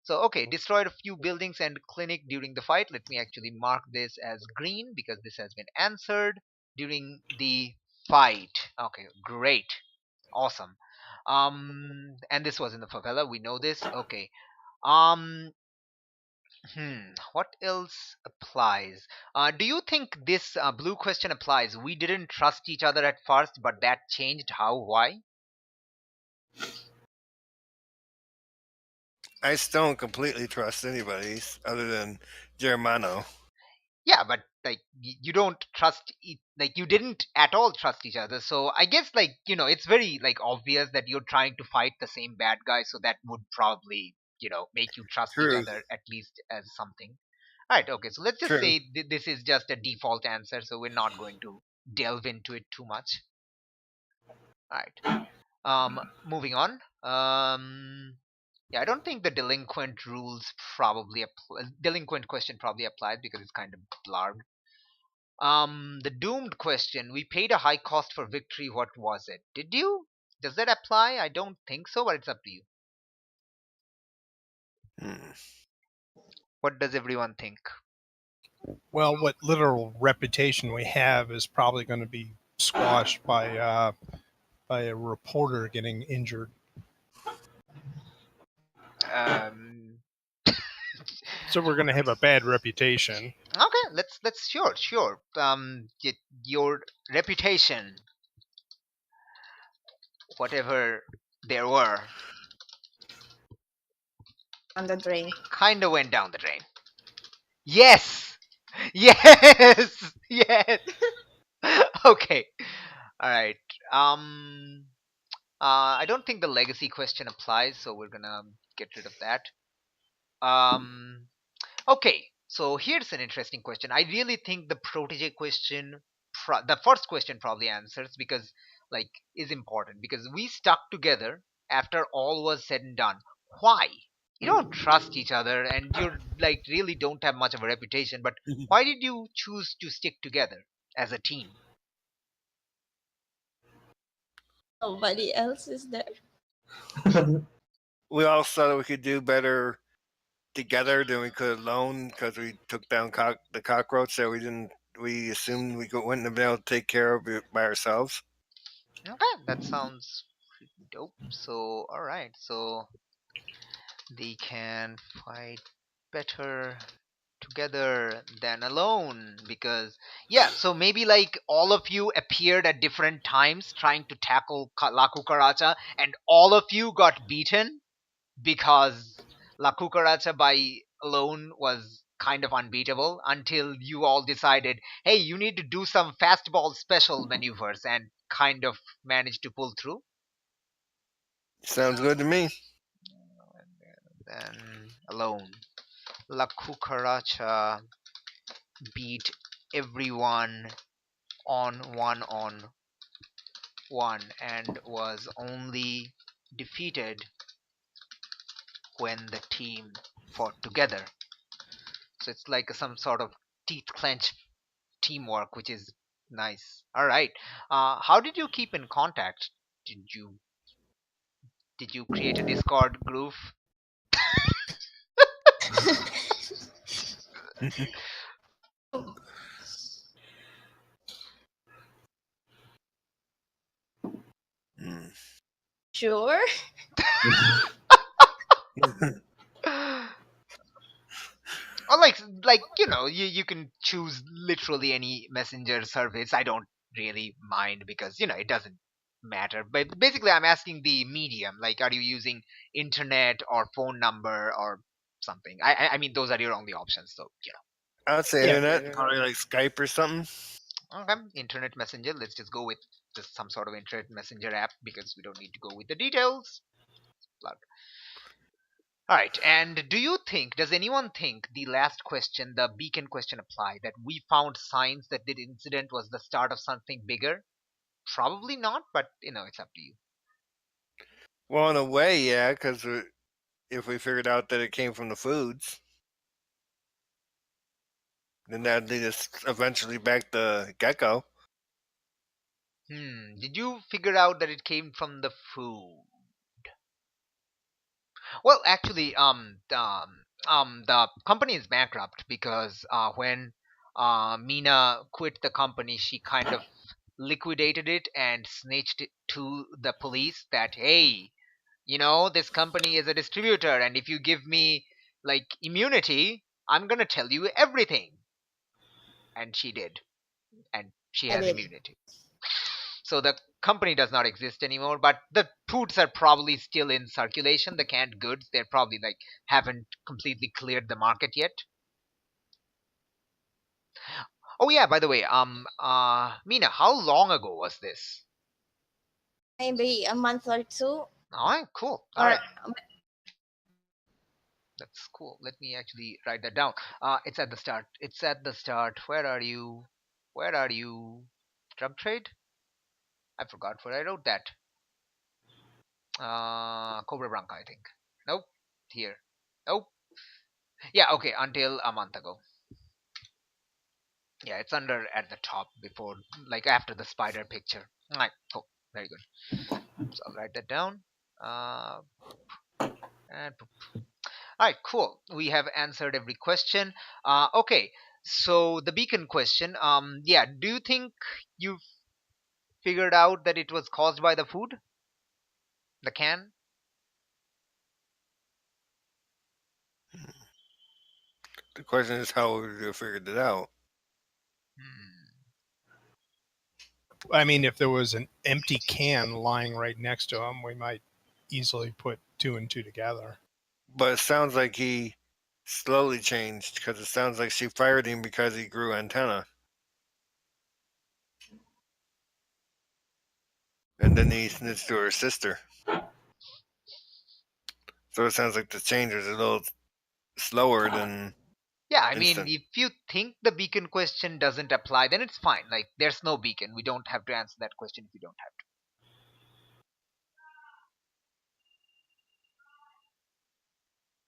So, okay, destroyed a few buildings and clinic during the fight. Let me actually mark this as green because this has been answered during the fight. Okay, great. Awesome. And this was in the favela. We know this. Okay. Um, what else applies? Do you think this blue question applies? We didn't trust each other at first, but that changed. How? Why? I still don't completely trust anybody other than Germano. Yeah, but like you don't trust like you didn't at all trust each other. So I guess like it's very like obvious that you're trying to fight the same bad guy, so that would probably make you trust each True. other at least as something. All right, okay, so let's just True. say this is just a default answer, so we're not going to delve into it too much. All right, moving on. Yeah, I don't think the delinquent rules probably delinquent question probably applies because it's kind of blarg. The doomed question. We paid a high cost for victory. What was it? Did you? Does that apply? I don't think so, but it's up to you. Hmm. What does everyone think? Well, what literal reputation we have is probably going to be squashed by a reporter getting injured. Um, So we're going to have a bad reputation. okay, let's sure. Your reputation, whatever there were, On the drain. kind of went down the drain. Yes, yes, yes. Okay, all right. Um, I don't think the legacy question applies, so we're gonna get rid of that. Um, okay, so here's an interesting question. I really think the protege question, the first question probably answers because like is important because we stuck together after all was said and done. Why? You don't trust each other, and you like really don't have much of a reputation. But why did you choose to stick together as a team? Nobody else is there. We all thought we could do better together than we could alone because we took down the cockroach that we didn't. We assumed wouldn't have been able to take care of it by ourselves. Okay, that sounds pretty dope. So, all right, so they can fight better together than alone because yeah, so maybe like all of you appeared at different times trying to tackle La Cucaracha and all of you got beaten because La Cucaracha by alone was kind of unbeatable until you all decided, hey, you need to do some fastball special maneuvers and kind of managed to pull through. Sounds good to me. Then alone, La Cucaracha beat everyone on one and was only defeated when the team fought together. So it's like some sort of teeth clench teamwork, which is nice. All right. How did you keep in contact? Did you create a Discord group? Hmm. Sure. Or like you can choose literally any messenger service. I don't really mind because it doesn't matter, but basically I'm asking the medium, like are you using internet or phone number or something. I mean those are your only options, so I'd say Yeah. internet, probably like Skype or something. okay, internet messenger. Let's just go with just some sort of internet messenger app because we don't need to go with the details. Plug. All right, and does anyone think the last question, the beacon question, apply? That we found signs that the incident was the start of something bigger? Probably not, but it's up to you. Well, in a way, yeah, because if we figured out that it came from the foods, then that'd lead us eventually back to Gecko. Did you figure out that it came from the food? Well, actually, the company is bankrupt because when Mina quit the company, she kind of liquidated it and snitched it to the police that hey, this company is a distributor, and if you give me like immunity, I'm gonna tell you everything. And she did, and she I has did. immunity. So the company does not exist anymore, but the foods are probably still in circulation. The canned goods, they're probably like haven't completely cleared the market yet. Oh yeah, by the way, Mina, how long ago was this? Maybe a month or two. All right, cool. All Or right, that's cool. Let me actually write that down. It's at the start. It's at the start. Where are you? Where are you? Drug trade? I forgot where I wrote that. Cobra Blanca, I think. Nope. Here. Nope. Yeah, okay, until a month ago. Yeah, it's under at the top before, like after the spider picture. Alright, cool. Very good. So I'll write that down. And alright, cool. We have answered every question. Okay, so the beacon question. Yeah, do you think you've figured out that it was caused by the food? The can? The question is how would you have figured it out? Hmm. I mean, if there was an empty can lying right next to him, we might easily put two and two together. But it sounds like he slowly changed because it sounds like she fired him because he grew antenna. And then he snitched to her sister. So it sounds like the change was a little slower than Yeah, I mean, instant. if you think the beacon question doesn't apply, then it's fine. Like, there's no beacon. We don't have to answer that question if you don't have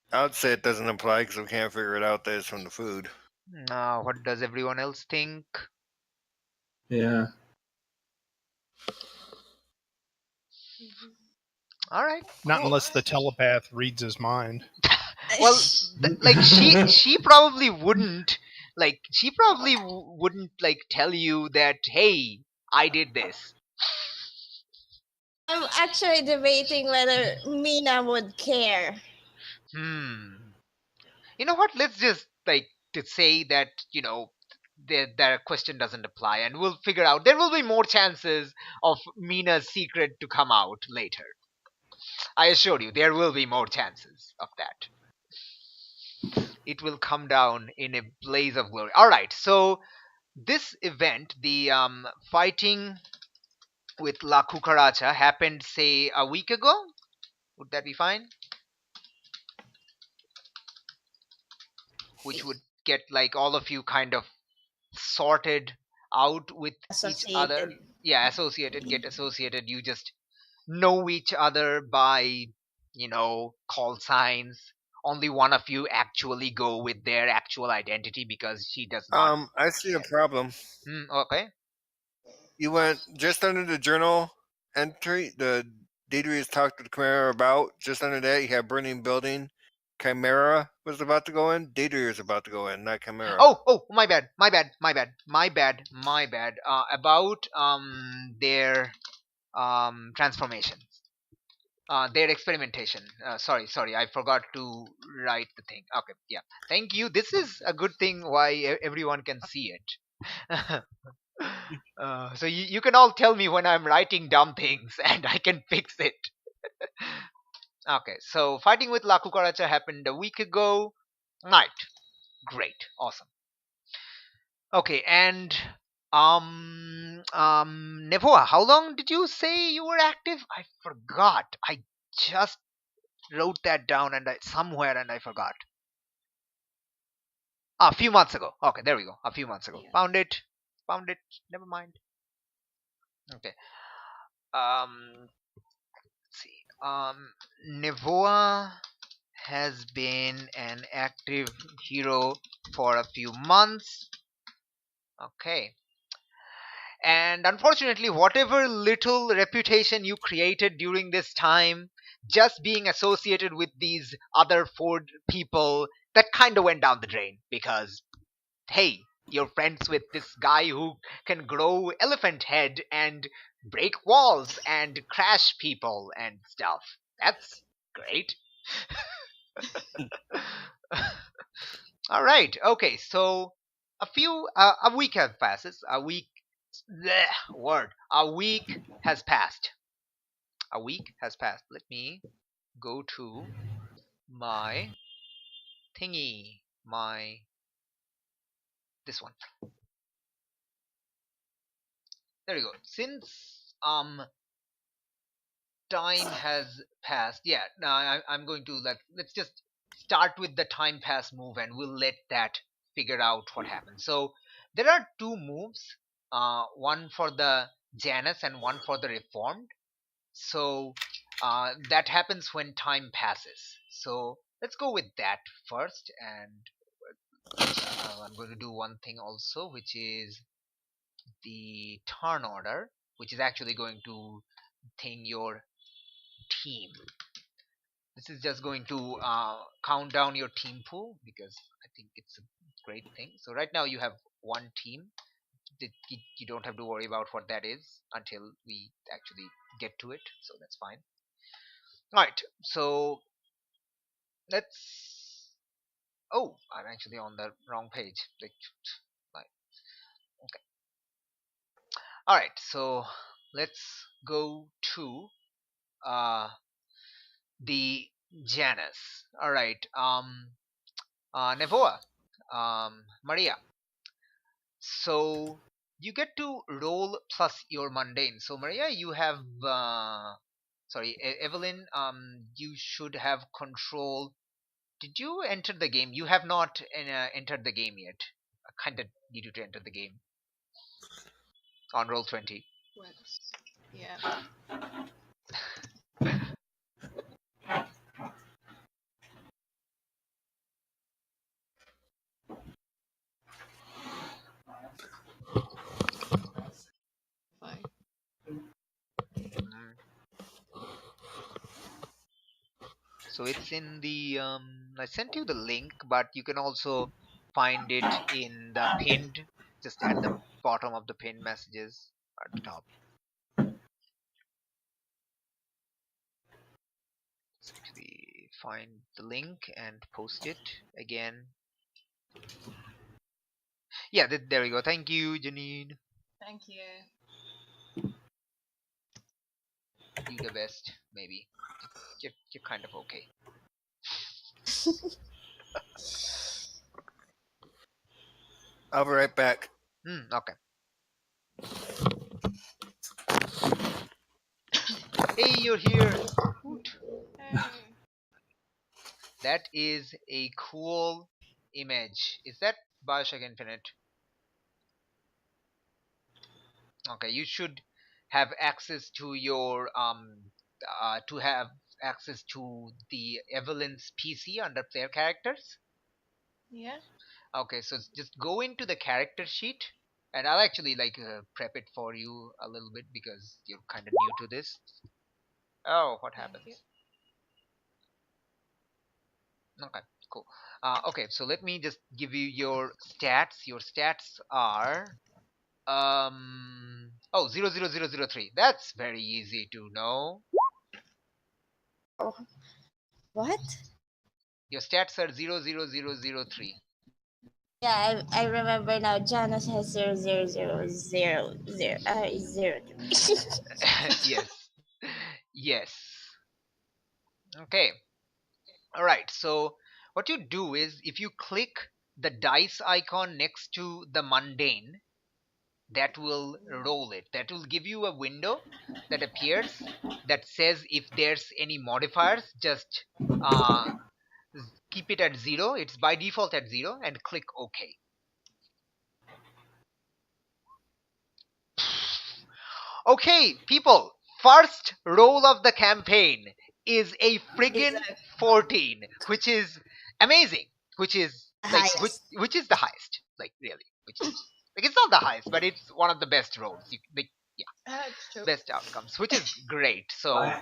I would say it doesn't apply because we can't figure it out that it's from the food. to. Now, what does everyone else think? Yeah. All right, Not cool. unless the telepath reads his mind. Well, like she probably wouldn't. Like, she probably wouldn't like tell you that, hey, I did this. I'm actually debating whether Mina would care. You know what? Let's just like to say that that question doesn't apply, and we'll figure out. There will be more chances of Mina's secret to come out later. I assure you, there will be more chances of that. It will come down in a blaze of glory. All right, so this event, the fighting with La Cucaracha, happened say a week ago. Would that be fine? Which would get like all of you kind of sorted out with each other. Associated. Yeah, get associated. You just know each other by call signs. Only one of you actually go with their actual identity because she does not. I see a problem. Okay. You went just under the journal entry. The Deidre's talked to the Chimera about. Just under that, you have burning building. Chimera was about to go in. Deidre is about to go in, not Chimera. Oh, my bad. About their transformations. Their experimentation. Sorry, I forgot to write the thing. Okay, yeah. Thank you. This is a good thing why everyone can see it. So you can all tell me when I'm writing dumb things and I can fix it. Okay, so fighting with La Cucaracha happened a week ago. Right. Great. Awesome. Okay, and Nevoa, how long did you say you were active? I forgot. I just wrote that down somewhere and I forgot. A few months ago. Okay, there we go. A few months ago. Yeah. Found it. Never mind. Okay. Let's see. Nevoa has been an active hero for a few months. Okay. And unfortunately, whatever little reputation you created during this time, just being associated with these other four people, that kind of went down the drain because, hey, you're friends with this guy who can grow elephant head and break walls and crash people and stuff. That's great. All right. Okay. So a week has passes. A week. Word. A week has passed. A week has passed. Let me go to my thingy. My this one. there you go. Since time has passed, yeah. Now I'm going to let's just start with the time pass move, and we'll let that figure out what happens. So there are two moves, one for the Janus and one for the Reformed. So that happens when time passes. So let's go with that first, and I'm going to do one thing also, which is the turn order, which is actually going to thing your team. This is just going to count down your team pool, because I think it's a great thing. So right now you have one team. You don't have to worry about what that is until we actually get to it, so that's fine. All right, so let's. Oh, I'm actually on the wrong page. Okay. All right, so let's go to the Janus. All right, Nevoa, Maria. So you get to roll plus your mundane. So Maria, you have sorry, Evelyn, you should have control. Did you enter the game? You have not entered the game yet. I kind of need you to enter the game on roll 20. Yeah. Fine. Mm. So it's in the I sent you the link, but you can also find it in the pinned, just at the bottom of the pinned messages at the top. Let's actually find the link and post it again. Yeah, there we go. Thank you, Janine. Thank you. Do the best, maybe. You're kind of okay. I'll be right back. Okay. Hey, you're here. Woot. Hey. That is a cool image. Is that Bioshock Infinite? Okay, you should have access to your to have access to the Evelyn's PC under player characters. Yeah. Okay, so just go into the character sheet, and I'll actually prep it for you a little bit because you're kind of new to this. Oh, what Thank happens? you. Okay, cool. Okay, so let me just give you your stats. Your stats are 00003. That's very easy to know. Oh, what? Your stats are 00003. Yeah, I remember now. Janus has 00000 Yes. Yes. Okay. All right. So what you do is if you click the dice icon next to the mundane, that will roll it. That will give you a window that appears that says if there's any modifiers, just uh, keep it at 0. It's by default at 0, and click OK. Okay, people, first roll of the campaign is a friggin' 14, which is amazing. Which is highest. which is the highest, really. Which is it's not the highest, but it's one of the best rolls. It's true. Best outcomes, which is great. So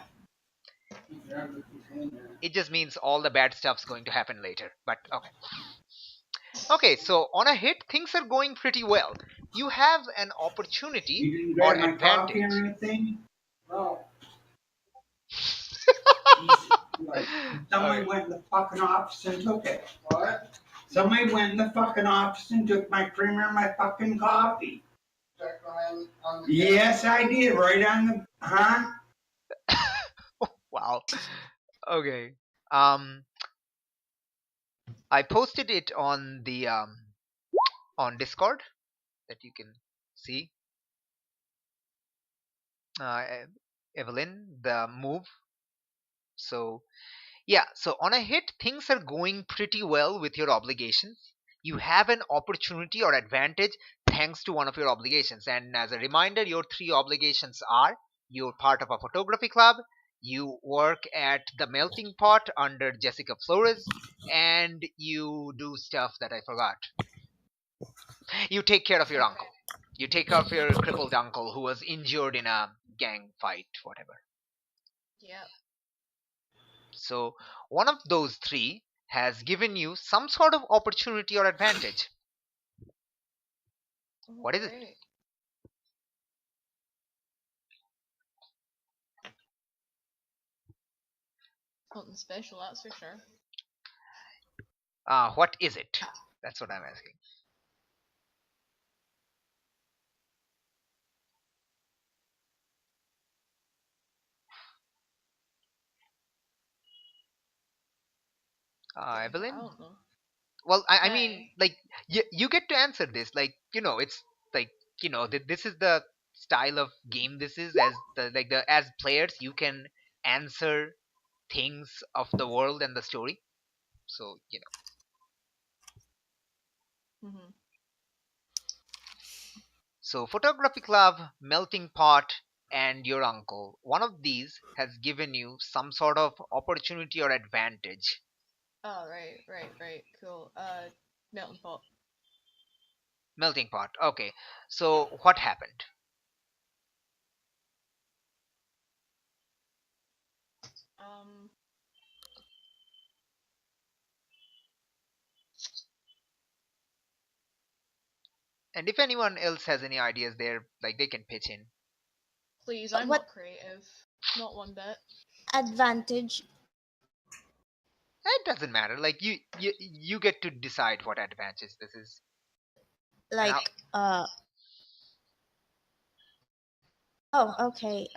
it just means all the bad stuff's going to happen later. But okay. Okay, so on a hit, things are going pretty well. You have an opportunity You didn't or grab my coffee advantage. or anything? No. Like, somebody Okay. went in the fucking office and took it. What? Somebody went in the fucking office and took my creamer and my fucking coffee. Check on the Yes, I did. Right on the, huh? Wow. Okay. I posted it on the on Discord that you can see. Evelyn, the move. So yeah, so on a hit, things are going pretty well with your obligations. You have an opportunity or advantage thanks to one of your obligations. And as a reminder, your three obligations are: you're part of a photography club, you work at the melting pot under Jessica Flores, and you do stuff that I forgot. You take care of your uncle. You take care of your crippled uncle who was injured in a gang fight, whatever. Yep. So one of those three has given you some sort of opportunity or advantage. What is it? Great. Something special, that's for sure. What is it? That's what I'm asking. I Evelyn? don't know. Well, I mean, Hey. like, you get to answer this. Like, it's like, this is the style of game this is. As players, you can answer things of the world and the story. So, Mm-hmm. So, photography club, melting pot, and your uncle. One of these has given you some sort of opportunity or advantage. Oh, right. Cool. Melting pot. Melting pot. Okay. So, what happened? Um, And if anyone else has any ideas there, like they can pitch in. please, I'm What not creative. Not one bit. advantage? It doesn't matter. Like you get to decide what advantage this is. And Like, oh, okay.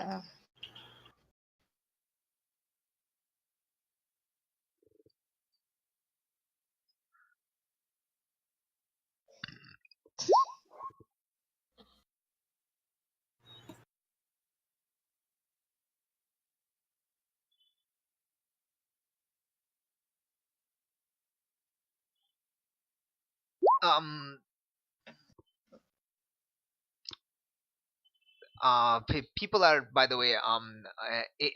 um people are, by the way,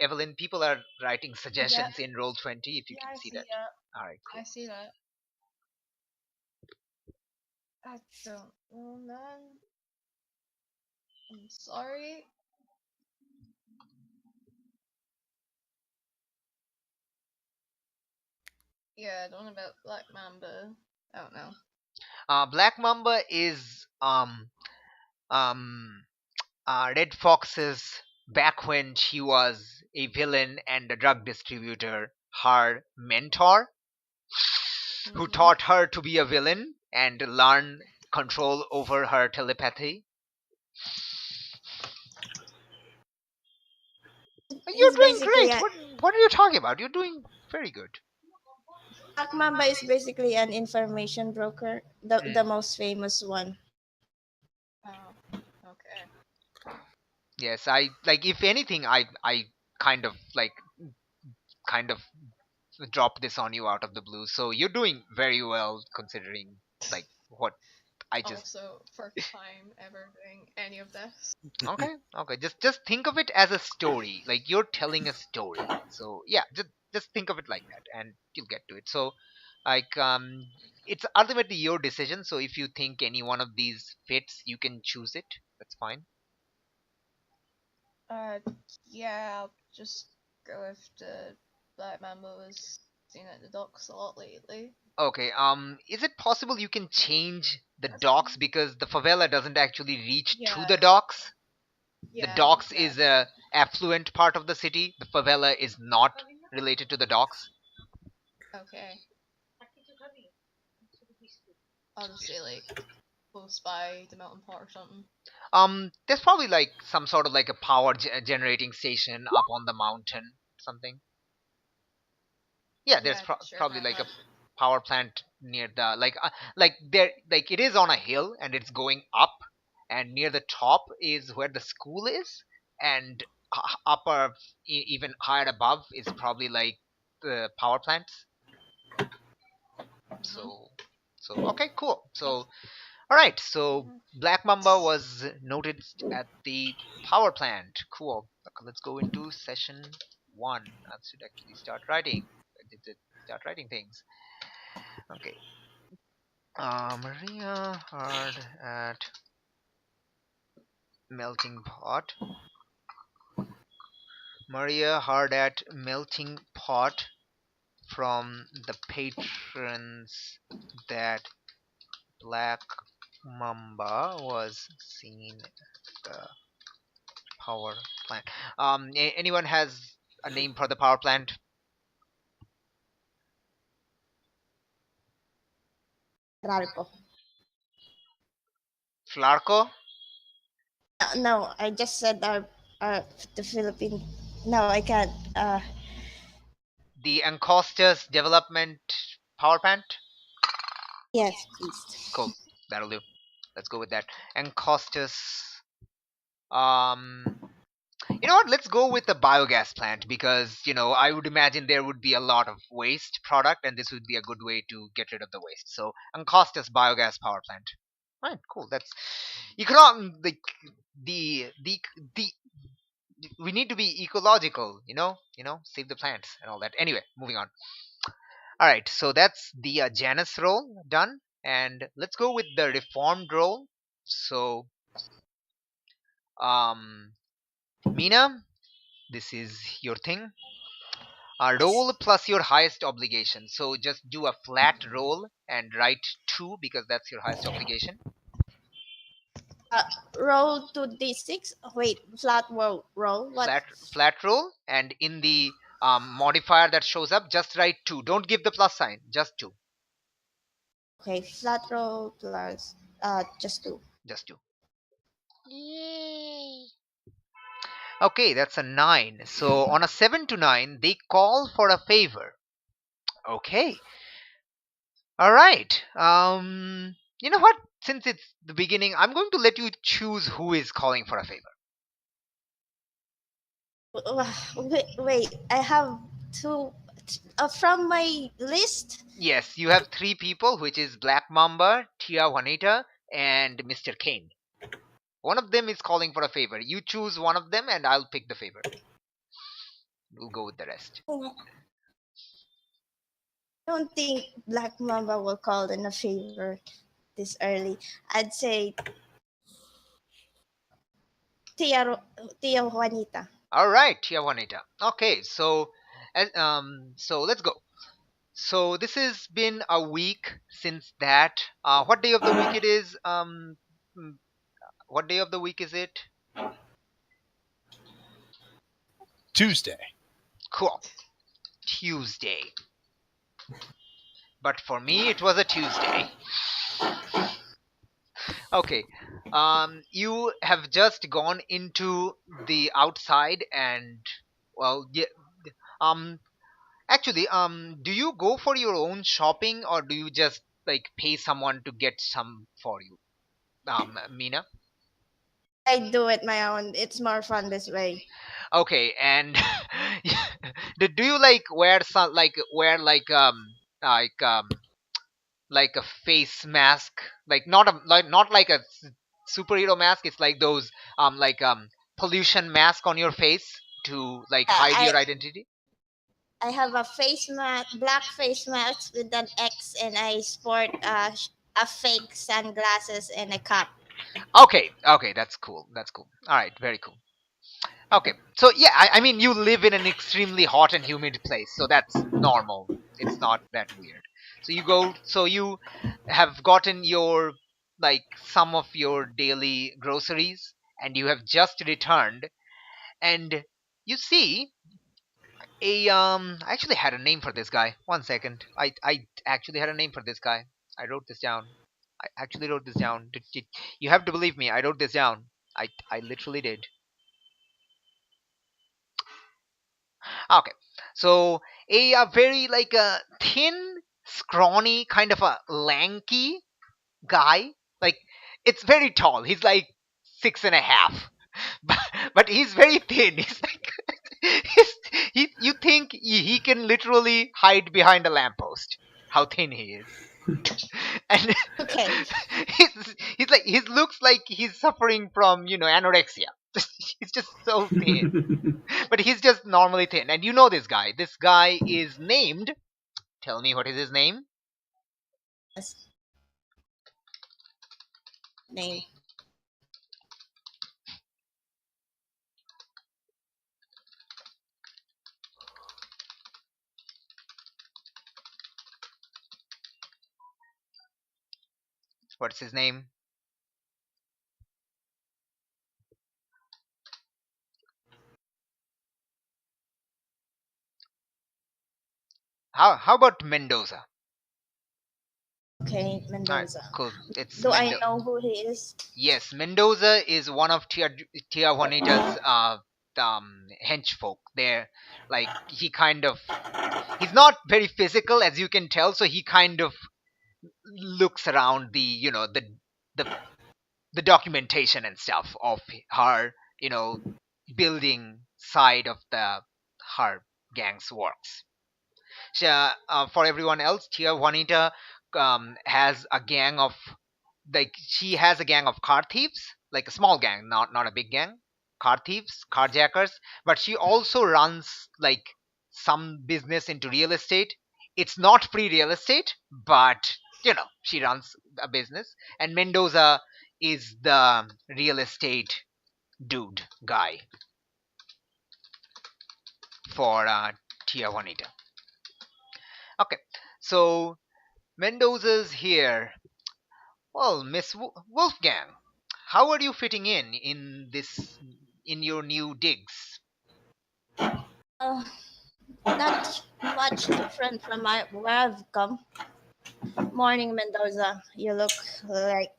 Evelyn, people are writing suggestions in Roll20 if you Yeah, can I see see that. that. All right, cool. I see that. I don't know, man. I'm sorry. Yeah, I don't know about Black Mamba. I don't know. Black Mamba is um Red Fox's, back when she was a villain and a drug distributor, her mentor, who Mm-hmm. taught her to be a villain and learn control over her telepathy. You're He's doing basically great. a What are you talking about? You're doing very good. Black Mamba is basically an information broker, the Mm, most famous one. Oh, okay. yes, I like. If anything, I kind of like kind of drop this on you out of the blue. So you're doing very well considering like what I just. Also, first time ever doing any of this. Okay. Just think of it as a story. Like you're telling a story. So yeah, just think of it like that, and you'll get to it. So, like it's ultimately your decision. So if you think any one of these fits, you can choose it. That's fine. Uh, yeah, I'll just go with the Black Mamba was seen at the docks a lot lately. Okay. Is it possible you can change the That's docks, fine. because the favela doesn't actually reach to Yeah, the docks? The yeah, docks yeah. is a affluent part of the city. The favela is not related to the docks. Okay. I'll just say like close by the mountain pot or something. There's probably like some sort of like a power generating station up on the mountain, something. Yeah, there's Yeah, sure, probably why like a not? power plant near the like there, like it is on a hill and it's going up, and near the top is where the school is, and upper, even higher above, is probably like the power plants. So, okay, cool. So, all right. So Black Mamba was noted at the power plant. Cool. Okay, let's go into session 1. I should actually start writing. I did start writing things. Okay. Maria hard at melting pot. Maria hard at melting pot from the patrons that Black Mamba was seen at the power plant. Anyone has a name for the power plant? Ralco. Flarco? No, I just said the Philippine. No, I can't. The Ancostas development power plant? Yes, please. Cool. That'll do. Let's go with that. Ancostas. You know what? Let's go with the biogas plant because, I would imagine there would be a lot of waste product and this would be a good way to get rid of the waste. So, Ancostas biogas power plant. Right, cool. That's the we need to be ecological, save the plants and all that. Anyway, moving on. All right, so that's the Janus role done, and let's go with the reformed role. So, Mina, this is your thing. Roll plus your highest obligation. So just do a flat roll and write 2 because that's your highest obligation. Roll 2d6. Wait, flat roll. What? Flat roll, and in the modifier that shows up, just write 2. Don't give the plus sign, just 2. Okay, flat roll plus just 2. Just 2. Yay. Okay, that's a 9. So on a 7 to 9, they call for a favor. Okay. All right. You know what? Since it's the beginning, I'm going to let you choose who is calling for a favor. Wait, I have 2 from my list. Yes, you have 3 people, which is Black Mamba, Tia Juanita, and Mr. Kane. One of them is calling for a favor. You choose one of them, and I'll pick the favor. We'll go with the rest. I don't think Black Mamba will call in a favor this early. I'd say Tia Juanita. All right, Tia Juanita. Okay, so let's go. So this has been a week since that. What day of the week it is? What day of the week is it? Tuesday. Cool. Tuesday. But for me, it was a Tuesday. Okay. You have just gone into the outside and, well, yeah. Actually, do you go for your own shopping or do you just like pay someone to get some for you, Mina? I do it my own. It's more fun this way. Okay, and do you like wear some like like a face mask, like not like a superhero mask? It's like those pollution mask on your face to like hide your identity. I have a face mask, black face mask with an X, and I sport a fake sunglasses and a cap. Okay, that's cool. All right, very cool. Okay, so yeah, I mean, you live in an extremely hot and humid place, so that's normal. It's not that weird. So you have gotten your like some of your daily groceries, and you have just returned, and you see I actually had a name for this guy. One second, I actually had a name for this guy. I wrote this down. I actually wrote this down. You have to believe me. I wrote this down. I literally did. Okay, so a very like a thin, scrawny, kind of a lanky guy. Like it's very tall. He's like 6.5, but he's very thin. He's like you think he can literally hide behind a lamppost. How thin he is. And Okay. he's like he looks like he's suffering from anorexia. He's just so thin, but he's just normally thin. And you know this guy. This guy is named. Tell me what is his name? Yes. Name. What's his name? How about Mendoza? Okay, Alright, Mendoza. cool. It's Do I know who he is? Yes, Mendoza is one of Tia Juanita's henchfolk. They're like he's not very physical as you can tell, so he kind of looks around the the documentation and stuff of her building side of the her gang's works. For everyone else, Tia Juanita has a gang of she has a gang of car thieves, like a small gang, not a big gang, car thieves, carjackers. But she also runs like some business into real estate. It's not free real estate, but she runs a business. And Mendoza is the real estate dude guy for Tia Juanita. Okay, so Mendoza's here. Well, Miss Wolfgang, how are you fitting in your new digs? Uh, Not much different from where I've come. Morning, Mendoza. You look like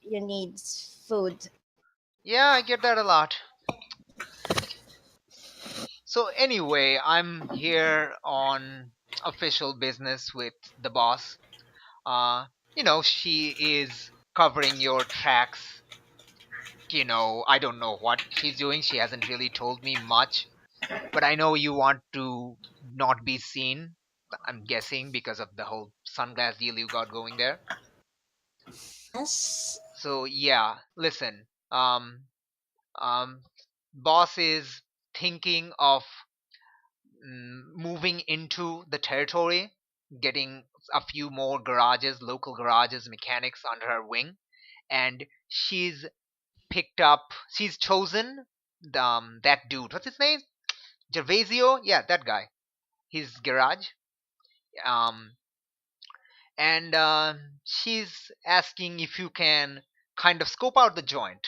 you need food. Yeah, I get that a lot. So anyway, I'm here on official business with the boss. She is covering your tracks. I don't know what she's doing. She hasn't really told me much. But I know you want to not be seen. I'm guessing because of the whole sunglass deal you got going there. Yes. So yeah, listen. Um, boss is thinking of moving into the territory, getting a few more garages, local garages, mechanics under her wing, and she's chosen that dude. What's his name? Gervasio? Yeah, that guy. His garage. Um, and she's asking if you can kind of scope out the joint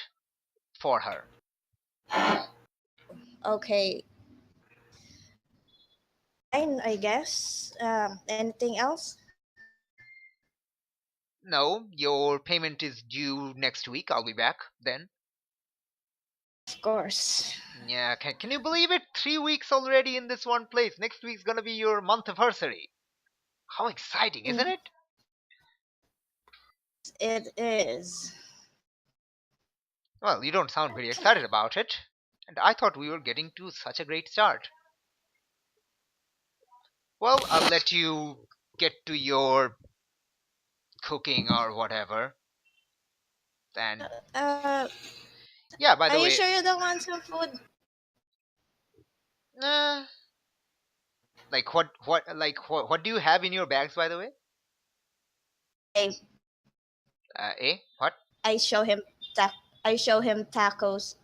for her. Okay. Fine, I guess. Anything else? No, your payment is due next week. I'll be back then. Of course. Yeah, can you believe it? 3 weeks already in this one place. Next week's gonna be your month anniversary. How exciting, isn't it? It is. Well, you don't sound very excited about it. And I thought we were getting to such a great start. Well, I'll let you get to your cooking or whatever. And Uh, yeah, by the are you way, sure you don't want some food? like what do you have in your bags, by the way? Hey, What? I show him I show him tacos.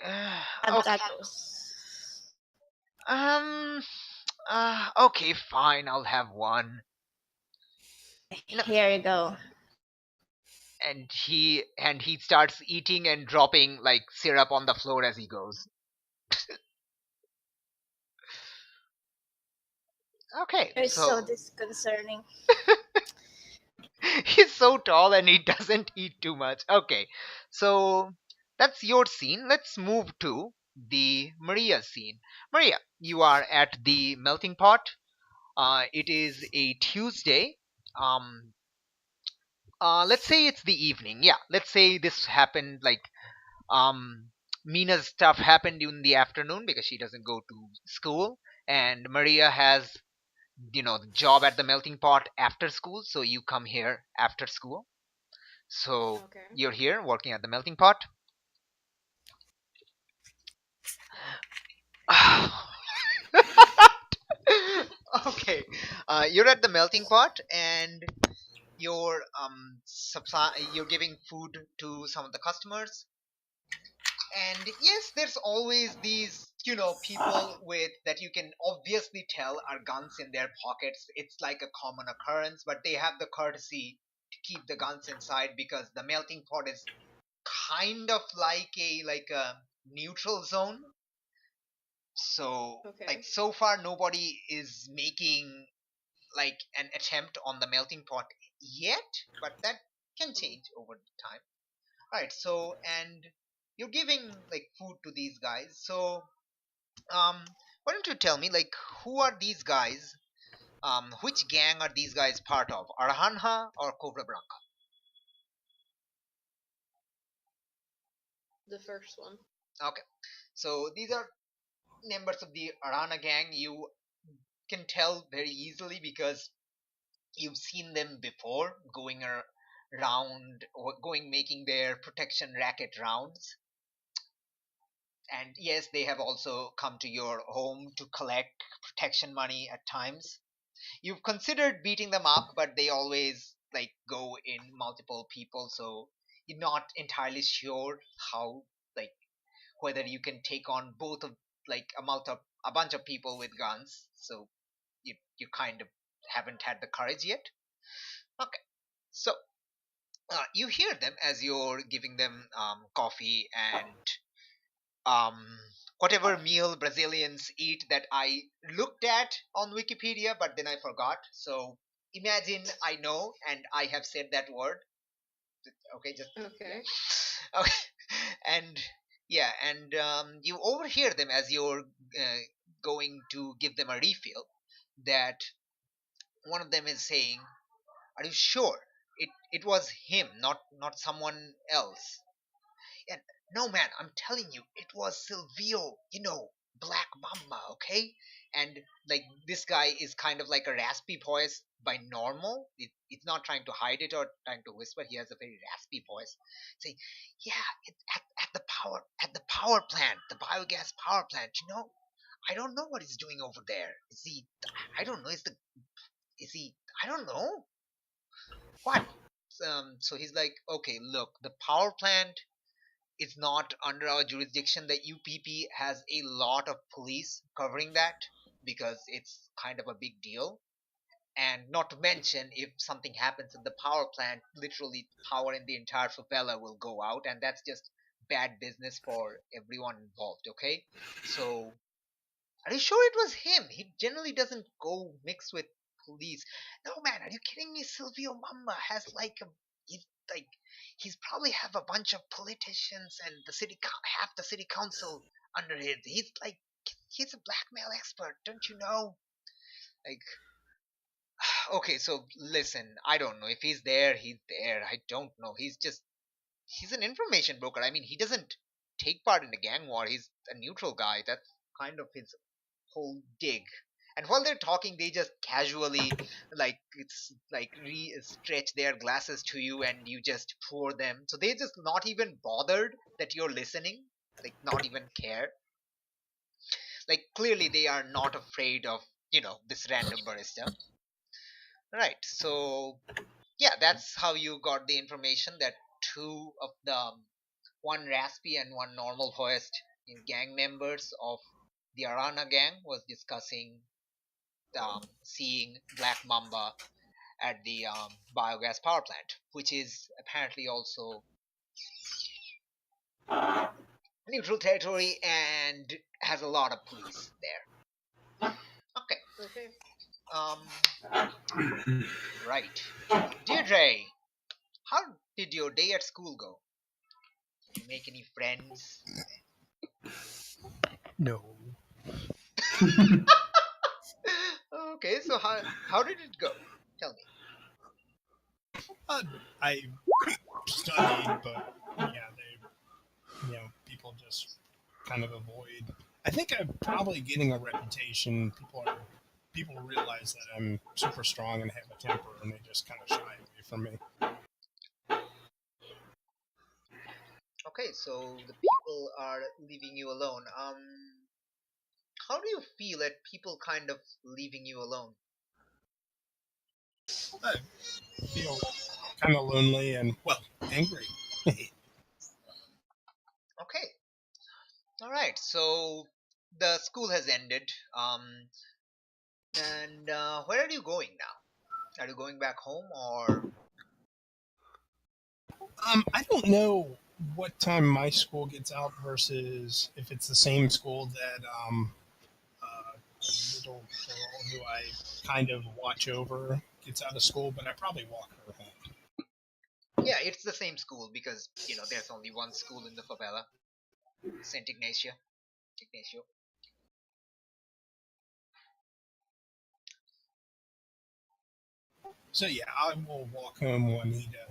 And Okay. tacos. Okay, fine. I'll have one. Here you go. And he starts eating and dropping like syrup on the floor as he goes. Okay, It's so disconcerting. he's so tall and he doesn't eat too much. Okay, so that's your scene. Let's move to the Maria scene. Maria, you are at the melting pot. It is a Tuesday. Let's say it's the evening. Yeah, let's say this happened like Mina's stuff happened in the afternoon because she doesn't go to school, and Maria has the job at the melting pot after school, so you come here after school. So Okay. you're here working at the melting pot. Okay, you're at the melting pot, and you're giving food to some of the customers. And yes, there's always these people with that you can obviously tell are guns in their pockets. It's like a common occurrence, but they have the courtesy to keep the guns inside because the melting pot is kind of like a neutral zone. So Okay. like so far nobody is making like an attempt on the melting pot yet, but that can change over time. All right, so and you're giving like food to these guys. So um why don't you tell me like who are these guys? Which gang are these guys part of? Arhanha or Cobra Blanca? The first one. Okay. So these are members of the Arana gang. You can tell very easily because you've seen them before around or going making their protection racket rounds. And yes, they have also come to your home to collect protection money at times. You've considered beating them up, but they always like go in multiple people, so you're not entirely sure how like whether you can take on both of like a bunch of people with guns. So you kind of haven't had the courage yet. Okay, so you hear them as you're giving them coffee and um, whatever meal Brazilians eat that I looked at on Wikipedia, but then I forgot. So imagine I know and I have said that word. Okay, just Okay. okay, and yeah, and you overhear them as you're going to give them a refill. That one of them is saying, "Are you sure it was him, not someone else?" And no, man, I'm telling you, it was Silvio, Black Mamba, okay? And like this guy is kind of like a raspy voice by normal. It's not trying to hide it or trying to whisper. He has a very raspy voice, saying, "Yeah, at the power plant, the biogas power plant. I don't know what he's doing over there. Is he? I don't know. Is he? I don't know what." So he's like, "Okay, look, the power plant it's not under our jurisdiction. The UPP has a lot of police covering that because it's kind of a big deal. And not to mention, if something happens at the power plant, literally power in the entire favela will go out, and that's just bad business for everyone involved, okay? So, are you sure it was him? He generally doesn't go mix with police. No, man, are you kidding me? Silvio Mamba has he's like, he's probably have a bunch of politicians and half the city council under him. He's a blackmail expert, don't you know? Like, okay, so listen, I don't know if he's there. He's there. I don't know. He's an information broker. I mean, he doesn't take part in the gang war. He's a neutral guy. That's kind of his whole dig. And while they're talking, they just casually, like it's like stretch their glasses to you, and you just pour them. So they just not even bothered that you're listening, like not even care. Like clearly they are not afraid of this random barista. Right. So yeah, that's how you got the information that two of the one raspy and one normal voiced gang members of the Arana gang was discussing seeing Black Mamba at the biogas power plant, which is apparently also neutral territory and has a lot of police there. Okay. Okay. Right. Deirdre, how did your day at school go? Did you make any friends? No. Okay, so how did it go? Tell me. I studied, but yeah, they, kind of avoid. I think I'm probably getting a reputation. People realize that I'm super strong and have a temper, and they just kind of shy away from me. Okay, so the people are leaving you alone. How do you feel at people kind of leaving you alone? I feel kind of lonely and, well, angry. Okay, all right. So the school has ended. And where are you going now? Are you going back home or? I don't know what time my school gets out versus if it's the same school that the little girl who I kind of watch over gets out of school, but I probably walk her home. Yeah, it's the same school because there's only one school in the favela, Saint Ignacio. Ignacio. So yeah, I will walk home Juanita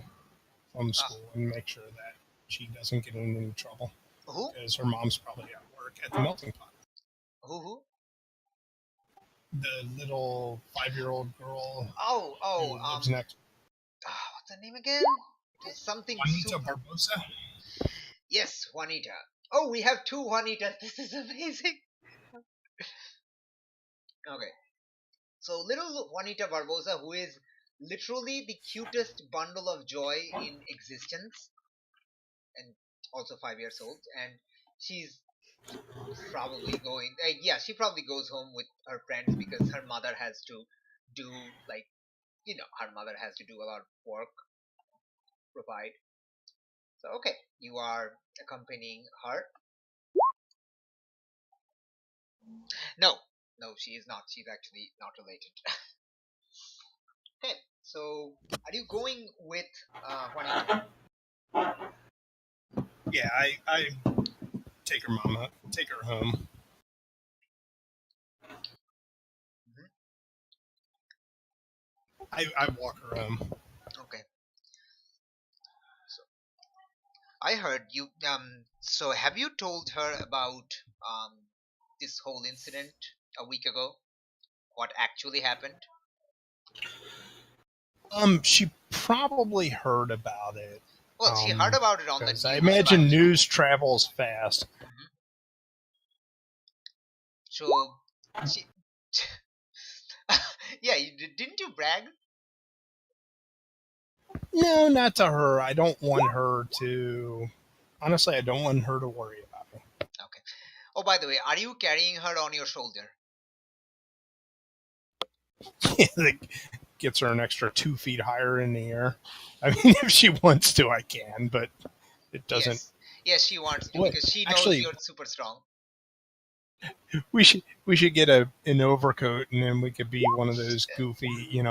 from Uh, school and make sure that she doesn't get in any trouble who? because her mom's probably at work at the melting pot. Who? The little 5-year-old girl Oh, who lives next. what's her name again? It was something Juanita super. Barbosa. Yes, Juanita. Oh, we have two Juanitas. This is amazing. Okay. So little Juanita Barbosa, who is literally the cutest bundle of joy in existence, and also 5 years old, and she's probably going. Yeah, she probably goes home with her friends because her mother has to do like her mother has to do a lot of work, provide. So okay, you are accompanying her. No, no, she is not. She's actually not related. Okay, so are you going with Juanita? Yeah, I take her mama, take her home. Mhm. I walk her home. Okay. So I heard you. So have you told her about this whole incident a week ago? What actually happened? She probably heard about it. Well, she heard about it on the Because I news, but imagine news travels fast. Mhm. So she. Yeah, didn't you brag? No, not to her. I don't want her to. Honestly, I don't want her to worry about me. Okay. Oh, by the way, are you carrying her on your shoulder? That gets her an extra 2 feet higher in the air. I mean, if she wants to, I can, but it doesn't. Yes. Yes, she wants to Wait, because she knows actually, you're super strong. we should get an overcoat, and then we could be one of those goofy,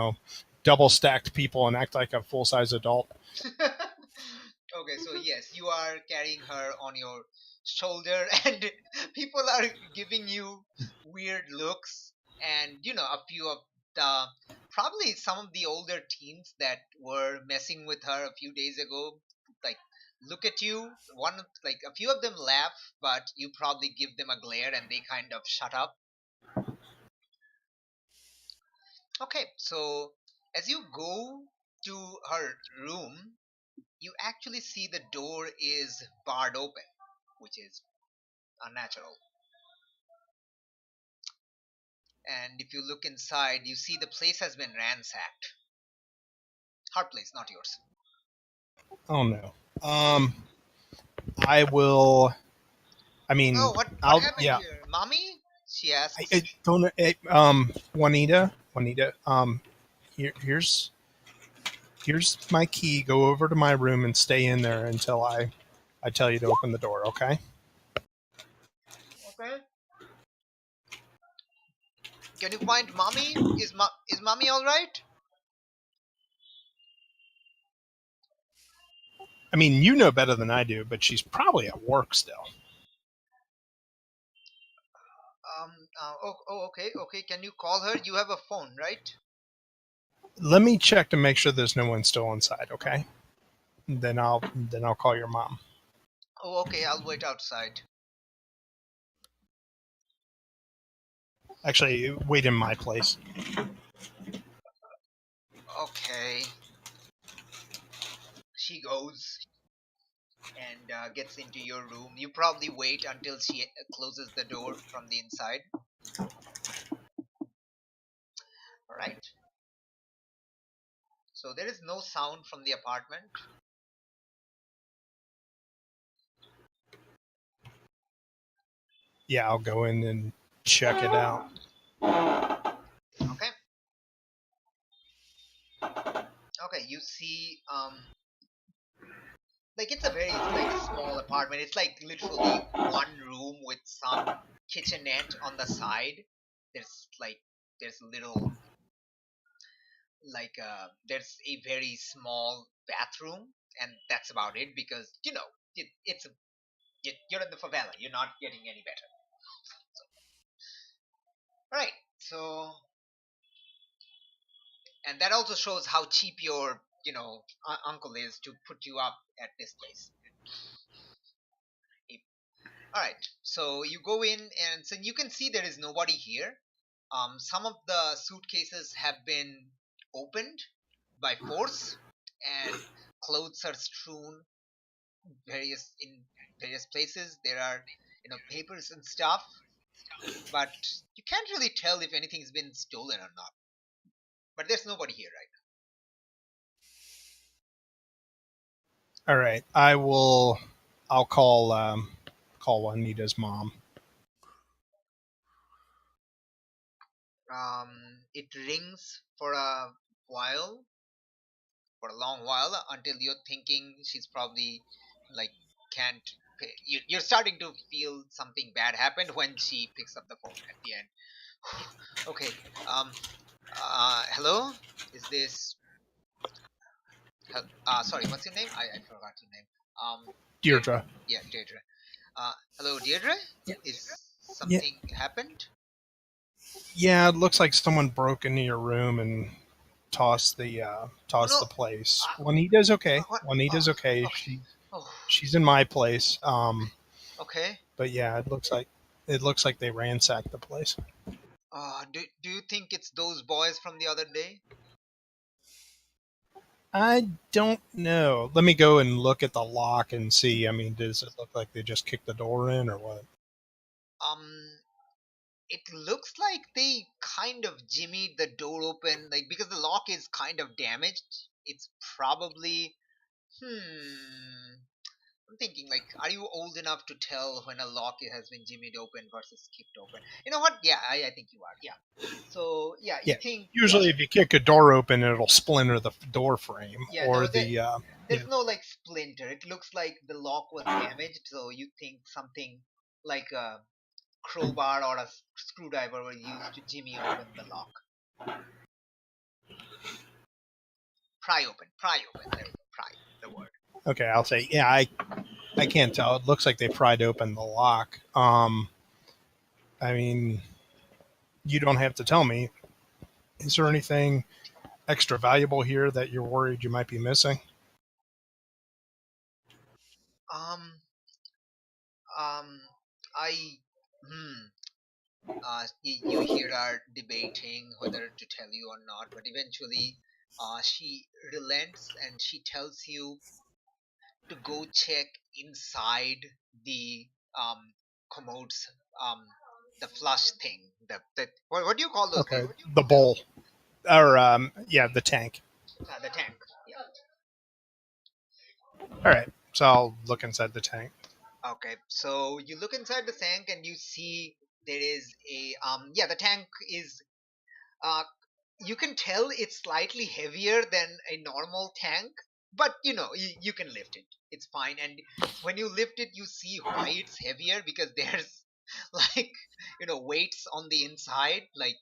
double stacked people and act like a full size adult. Okay, so yes, you are carrying her on your shoulder, and people are giving you weird looks, and a few of the probably some of the older teens that were messing with her a few days ago, like look at you. Like a few of them laugh, but you probably give them a glare, and they kind of shut up. Okay, so as you go to her room, you actually see the door is barred open, which is unnatural. And if you look inside, you see the place has been ransacked. Her place, not yours. Oh no. I will. I mean, Oh, what I'll. happened Yeah. here, mommy? She asks. I don't. Juanita. Here's my key. Go over to my room and stay in there until I tell you to open the door. Okay. Okay. Can you find mommy? Is mommy all right? I mean, you know better than I do, but she's probably at work still. Okay. Can you call her? You have a phone, right? Let me check to make sure there's no one still inside. Okay. Then I'll call your mom. Oh, okay. I'll wait outside. Actually, wait in my place. Okay. She goes and gets into your room. You probably wait until she closes the door from the inside. All right. So there is no sound from the apartment. Yeah, I'll go in and check it out. Okay. Okay, you see like it's a very like small apartment. It's like literally one room with some kitchenette on the side. There's a little there's a very small bathroom, and that's about it because you're in the favela. You're not getting any better. All right. So and that also shows how cheap your uncle is to put you up at this place. All right, so you go in and so you can see there is nobody here. Some of the suitcases have been opened by force, and clothes are strewn in various places. There are papers and stuff, but you can't really tell if anything's been stolen or not. But there's nobody here right All right, I'll call Juanita's mom. now. It rings for a while, for a long while, until you're thinking she's probably like can't pay. You're starting to feel something bad happened when she picks up the phone at the end. Okay. Hello, is this sorry, what's your name? I forgot your name. Deirdre. Yeah, Deirdre. Hello, Deirdre. Yeah. Is Yeah. something happened? Yeah, it looks like someone broke into your room and tossed the no. the place. Juanita's okay. What? Juanita's Oh, okay. okay. Oh, She's in my place. okay. But yeah, it looks like they ransacked the place. Do you think it's those boys from the other day? I don't know. Let me go and look at the lock and see. I mean, does it look like they just kicked the door in or what? It looks like they kind of jimmied the door open, like because the lock is kind of damaged. It's probably I'm thinking like, are you old enough to tell when a lock has been jimmied open versus kicked open? You know what? Yeah, I think you are. Yeah. So yeah, you Yeah. think Usually, if you kick a door open, it'll splinter the door frame yeah, or no, the. there's no like splinter. It looks like the lock was damaged, so you think something like a crowbar or a screwdriver were used to jimmy open the lock. Pry open. There we go. Pry, the word. Okay, I'll say yeah. I can't tell. It looks like they pried open the lock. I mean, you don't have to tell me. Is there anything extra valuable here that you're worried you might be missing? Um, I, you here are debating whether to tell you or not, but eventually, she relents and she tells you to go check inside the commodes, um, the flush thing. The what do you call those Okay, things? the bowl, or yeah, the tank. The tank. Yeah. All right, so I'll look inside the tank. Okay, so you look inside the tank and you see there is a yeah, the tank is uh you can tell it's slightly heavier than a normal tank, but you can lift it. It's fine. And when you lift it, you see why it's heavier because there's like weights on the inside, like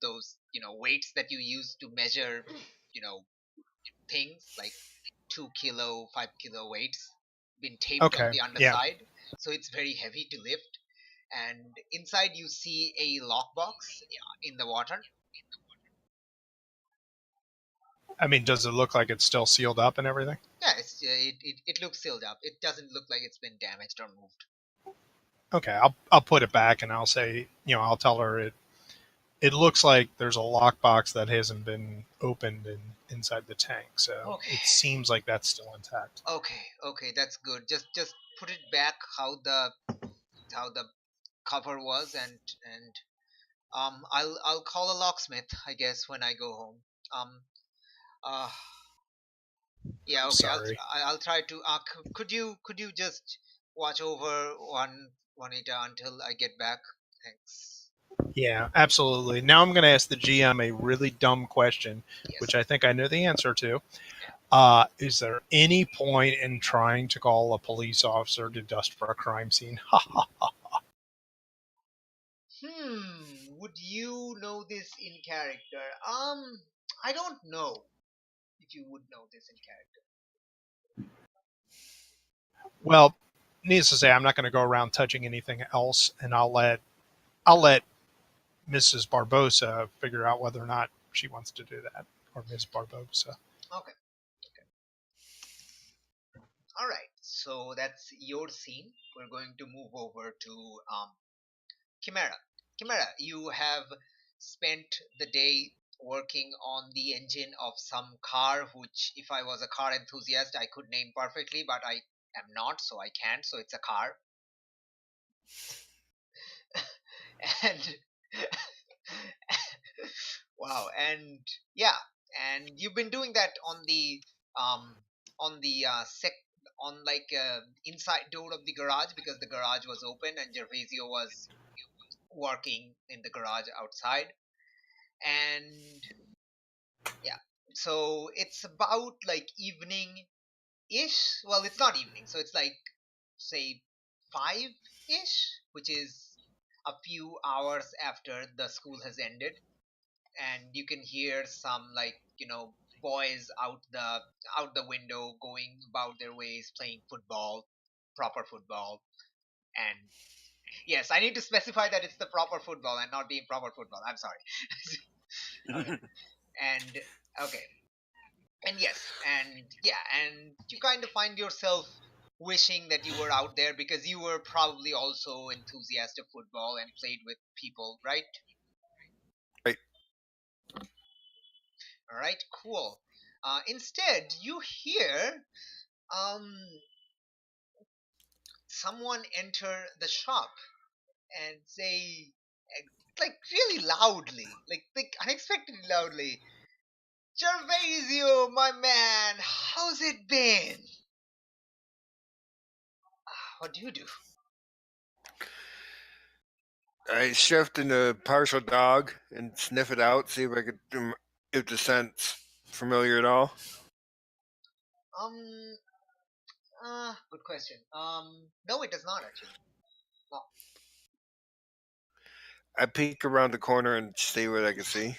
those weights that you use to measure you know things like 2 kilo, 5 kilo weights been taped on Okay, the yeah. underside, so it's very heavy to lift. And inside you see a lockbox in the water. I mean, does it look like it's still sealed up and everything? Yeah, it looks sealed up. It doesn't look like it's been damaged or moved. Okay, I'll put it back and I'll say, I'll tell her it looks like there's a lockbox that hasn't been opened inside the tank, so Okay. it seems like that's still intact. Okay, that's good. Just put it back how the cover was, and I'll call a locksmith, I guess, when I go home. Um. Uh. Yeah. Okay. Sorry. I'll try to. Could you just watch over Juanita until I get back? Thanks. Yeah, absolutely. Now I'm going to ask the GM a really dumb question, Yes. which I think I know the answer to. Is there any point in trying to call a police officer to dust for a crime scene? Would you know this in character? I don't know if you would know this in character. Well, needless to say, I'm not going to go around touching anything else, and I'll let Mrs. Barbosa figure out whether or not she wants to do that, or Ms. Barbosa. Okay. All right. So that's your scene. We're going to move over to Chimera. Chimera, you have spent the day working on the engine of some car, which, if I was a car enthusiast, I could name perfectly, but I am not, so I can't. So it's a car. And wow, and yeah, and you've been doing that um on the on like inside door of the garage, because the garage was open and Gervasio was working in the garage outside. And yeah, so it's about like evening ish. Well, it's not evening, so it's like, say, 5 ish, which is a few hours after the school has ended. And you can hear some, like, boys out the window going about their ways, playing football, proper football. And yes, I need to specify that it's the proper football and not the improper football. I'm sorry. Okay. And okay. And yes, and yeah, and you kind of find yourself wishing that you were out there, because you were probably also enthusiastic of football and played with people, right? Right. All right, cool. Instead, you hear um someone enter the shop and say, eh, like, really loudly, like unexpectedly loudly, "Gervasio, my man, how's it been?" What do you do? I shift into partial dog and sniff it out, see if I could, if the scent's familiar at all. Um, Good question. No, it does not actually. No. I peek around the corner and see what I can see.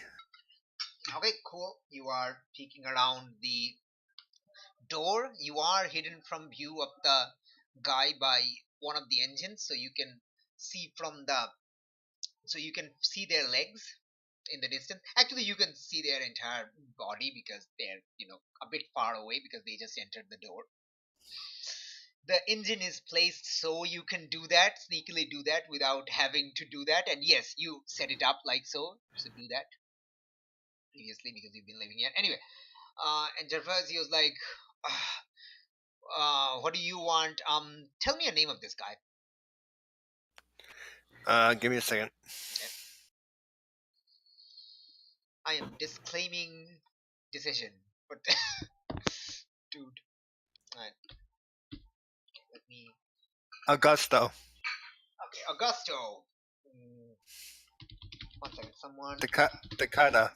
Okay, cool. You are peeking around the door. You are hidden from view of the guy by one of the engines, so you can see their legs in the distance. Actually, you can see their entire body, because they're a bit far away, because they just entered the door. The engine is placed so you can sneakily do that without having to do that. And yes, you set it up like so do that previously, because you've been living here anyway. And Gervasio's like, what do you want? Tell me a name of this guy. Give me a second. I am disclaiming decision, but dude, alright, let me. Augusto. Okay, Augusto. One second, someone. Takata.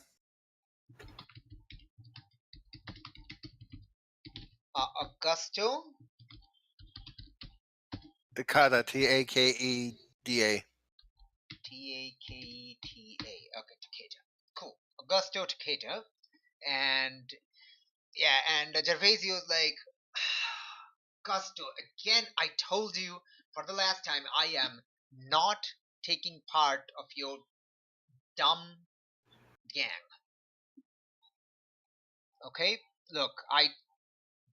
Augusto. Takata. Takeda. Taketa. Okay, Takeda. Cool. Augusto Takeda. And yeah, and Gervasio's like, Augusto, again, I told you for the last time, I am not taking part of your dumb gang. Okay? Look,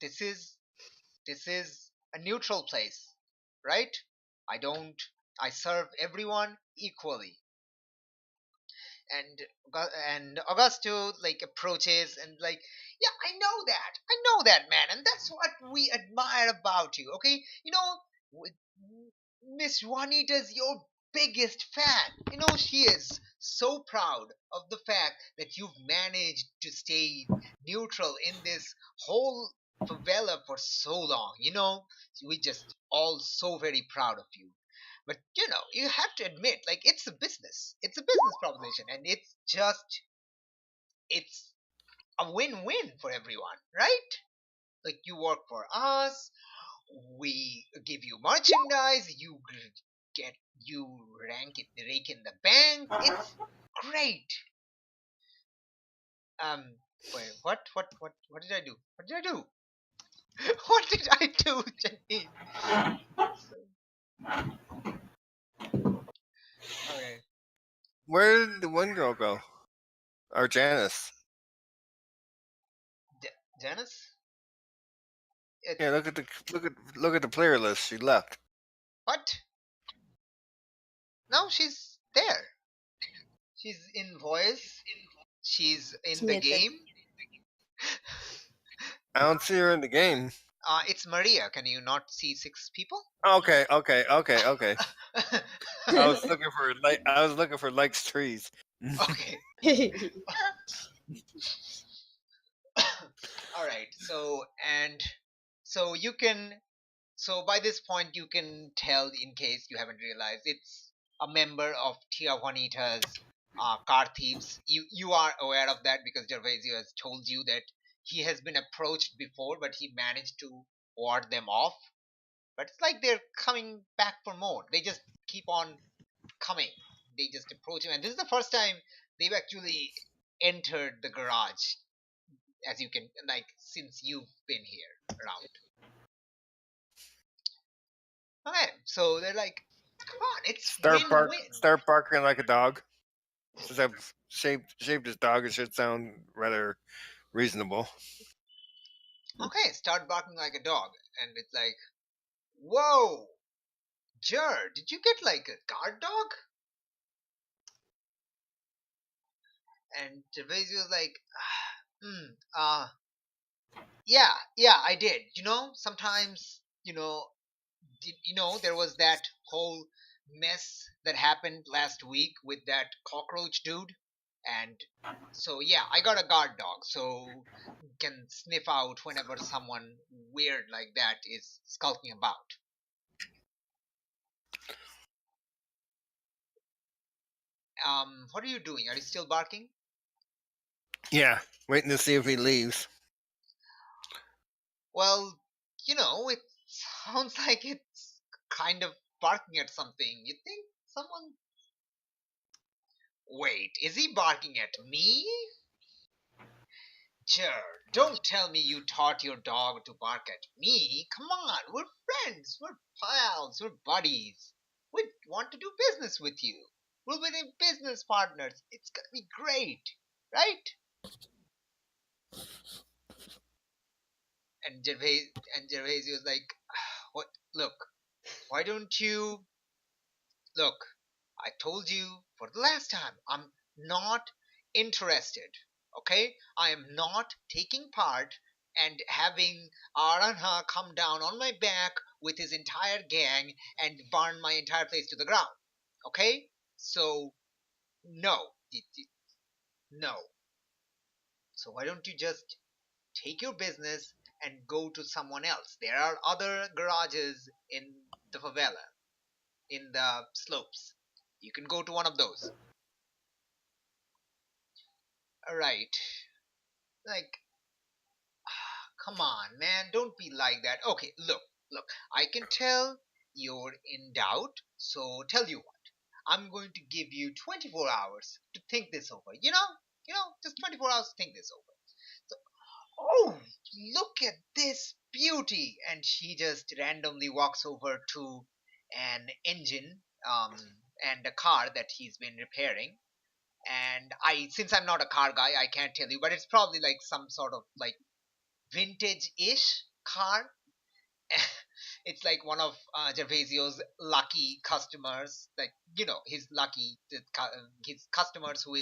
this is a neutral place, right? I don't I serve everyone equally. and Augusto like approaches and like, yeah, I know that man, and that's what we admire about you. Okay, Miss Juanita's your biggest fan. She is so proud of the fact that you've managed to stay neutral in this whole favela for so long. We just all so very proud of you. But you have to admit, like, it's a business. It's a business proposition, and it's a win-win for everyone, right? Like, you work for us, we give you merchandise, you rake in the bank. It's great. Wait, what did I do? What did I do? What did I do, Janine? Okay. Where did the one girl go? Or Janice? Janice? Yeah, look at the player list. She left. What? No, she's there. She's in voice. She's It's in the muted. game. I don't see her in the game. It's Maria. Can you not see 6 people? Okay. I was looking for likes trees. Okay. All right. So you can so by this point you can tell, in case you haven't realized, it's a member of Tia Juanita's car thieves. You are aware of that because Gervasio has told you that he has been approached before, but he managed to ward them off. But it's like they're coming back for more. They just keep on coming. They just approach him, and this is the first time they've actually entered the garage, as you can, like, since you've been here around. Okay, so they're like, come on, it's win-win. Start barking like a dog. Since I've shaped his dog, it should sound rather reasonable. Okay, start barking like a dog, and it's like, whoa, Jer, did you get like a guard dog? And Gervasio's like, yeah, I did. Sometimes, there was that whole mess that happened last week with that cockroach dude. And so, yeah, I got a guard dog, so can sniff out whenever someone weird like that is skulking about. What are you doing? Are you still barking? Yeah, waiting to see if he leaves. Well, it sounds like it's kind of barking at something. You think someone... Wait, is he barking at me? Sure, don't tell me you taught your dog to bark at me. Come on, we're friends, we're pals, we're buddies. We want to do business with you. We'll be business partners. It's gonna be great, right? And Gervasio was like, "What? Look, why don't you look? I told you for the last time, I'm not interested. Okay, I am not taking part and having Aranha come down on my back with his entire gang and burn my entire place to the ground. Okay, so no, no. So why don't you just take your business and go to someone else? There are other garages in the favela, in the slopes. You can go to one of those. Alright. Like, come on, man. Don't be like that. Okay, look. I can tell you're in doubt, so tell you what. I'm going to give you 24 hours to think this over. Just 24 hours to think this over. So, oh, look at this beauty. And she just randomly walks over to an engine and a car that he's been repairing. And since I'm not a car guy, I can't tell you, but it's probably like some sort of like vintage-ish car. It's like one of Gervasio's lucky customers. Like, his lucky his customers who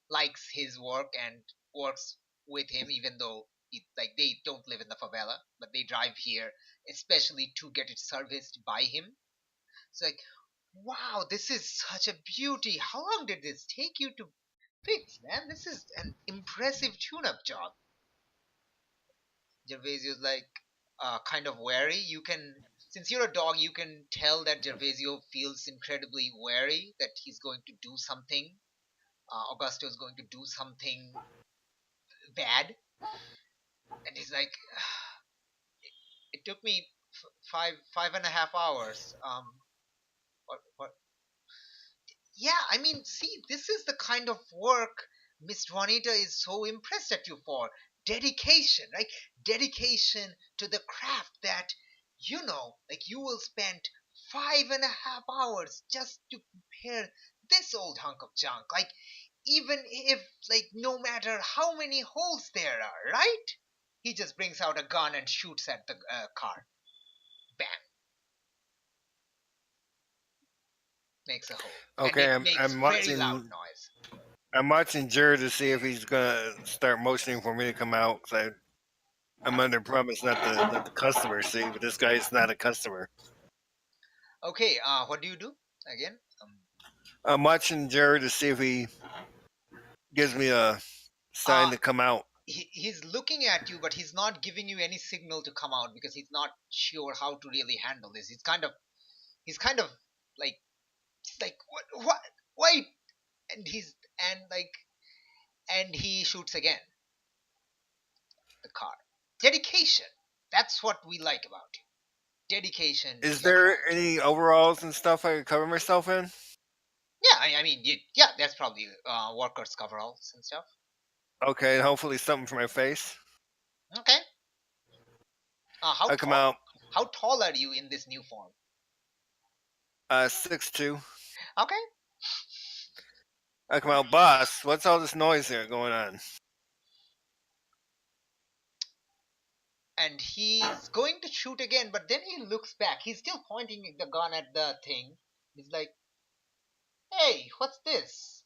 likes his work and works with him, even though like they don't live in the favela, but they drive here especially to get it serviced by him. It's like, wow, this is such a beauty. How long did this take you to fix, man? This is an impressive tune-up job. Gervasio's like kind of wary. Since you're a dog, you can tell that Gervasio feels incredibly wary that he's going to do something. Augusto is going to do something bad, and he's like, "It took me 5.5 hours. What? Yeah, I mean, see, this is the kind of work Miss Juanita is so impressed at you for. Dedication, right? Dedication to the craft that, like you will spend 5.5 hours just to prepare this old hunk of junk. Like, even if, like, no matter how many holes there are, right? He just brings out a gun and shoots at the car. Bam. Makes a hole. And Okay, it makes I'm very loud watching. noise. I'm watching Jared to see if he's gonna start motioning for me to come out. Cause I'm under promise not to let the customer see, but this guy's not a customer. Okay, what do you do again? I'm watching Jared to see if he gives me a sign to come out. He's looking at you, but he's not giving you any signal to come out because he's not sure how to really handle this. He's kind of like, he's like, what, wait, and and he shoots again. The car. Dedication. That's what we like about you. Dedication to Is your there craft. any overalls and stuff I could cover myself in? Yeah, I mean, yeah, that's probably workers' coveralls and stuff. Okay, and hopefully something for my face. Okay. How I come tall? out How tall are you in this new form? 6'2". Okay. I come out, boss. What's all this noise here going on? And he's going to shoot again, but then he looks back. He's still pointing the gun at the thing. He's like, "Hey, what's this?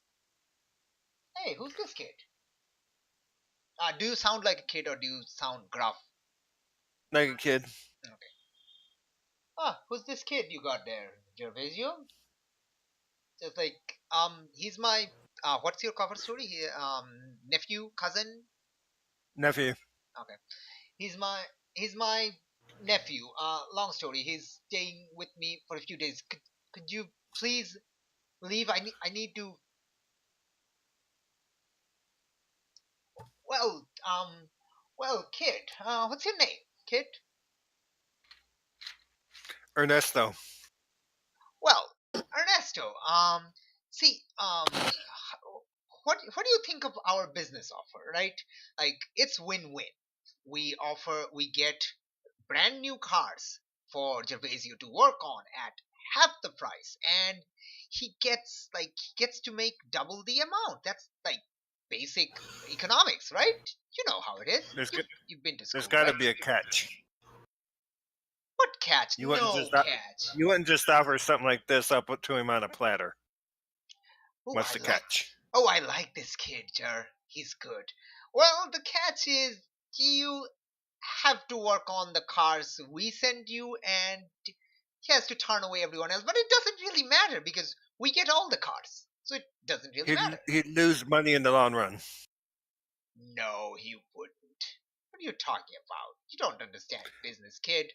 Hey, who's this kid? Do you sound like a kid or do you sound gruff?" Like a kid. Okay. Who's this kid you got there, Gervasio? Just like, he's my, what's your cover story? Nephew, cousin? Nephew. Okay. He's my nephew. Long story. He's staying with me for a few days. Could you please leave? I need to. Well, kid. What's your name, kid? Ernesto. Well, Ernesto. See, what do you think of our business offer? Right? Like, it's win-win. We get brand new cars for Gervasio to work on at half the price, and he gets to make double the amount. That's like basic economics, right? You know how it is. There's You've been to there's school, got to right? be a catch. What catch? You wouldn't No just catch. you wouldn't just offer something like this up to him on a platter. Oh, What's the catch? I like this kid, Jer. He's good. Well, the catch is you have to work on the cars we send you, and he has to turn away everyone else. But it doesn't really matter because we get all the cars, so it doesn't really matter. He'd lose money in the long run. No, he wouldn't. What are you talking about? You don't understand business, kid.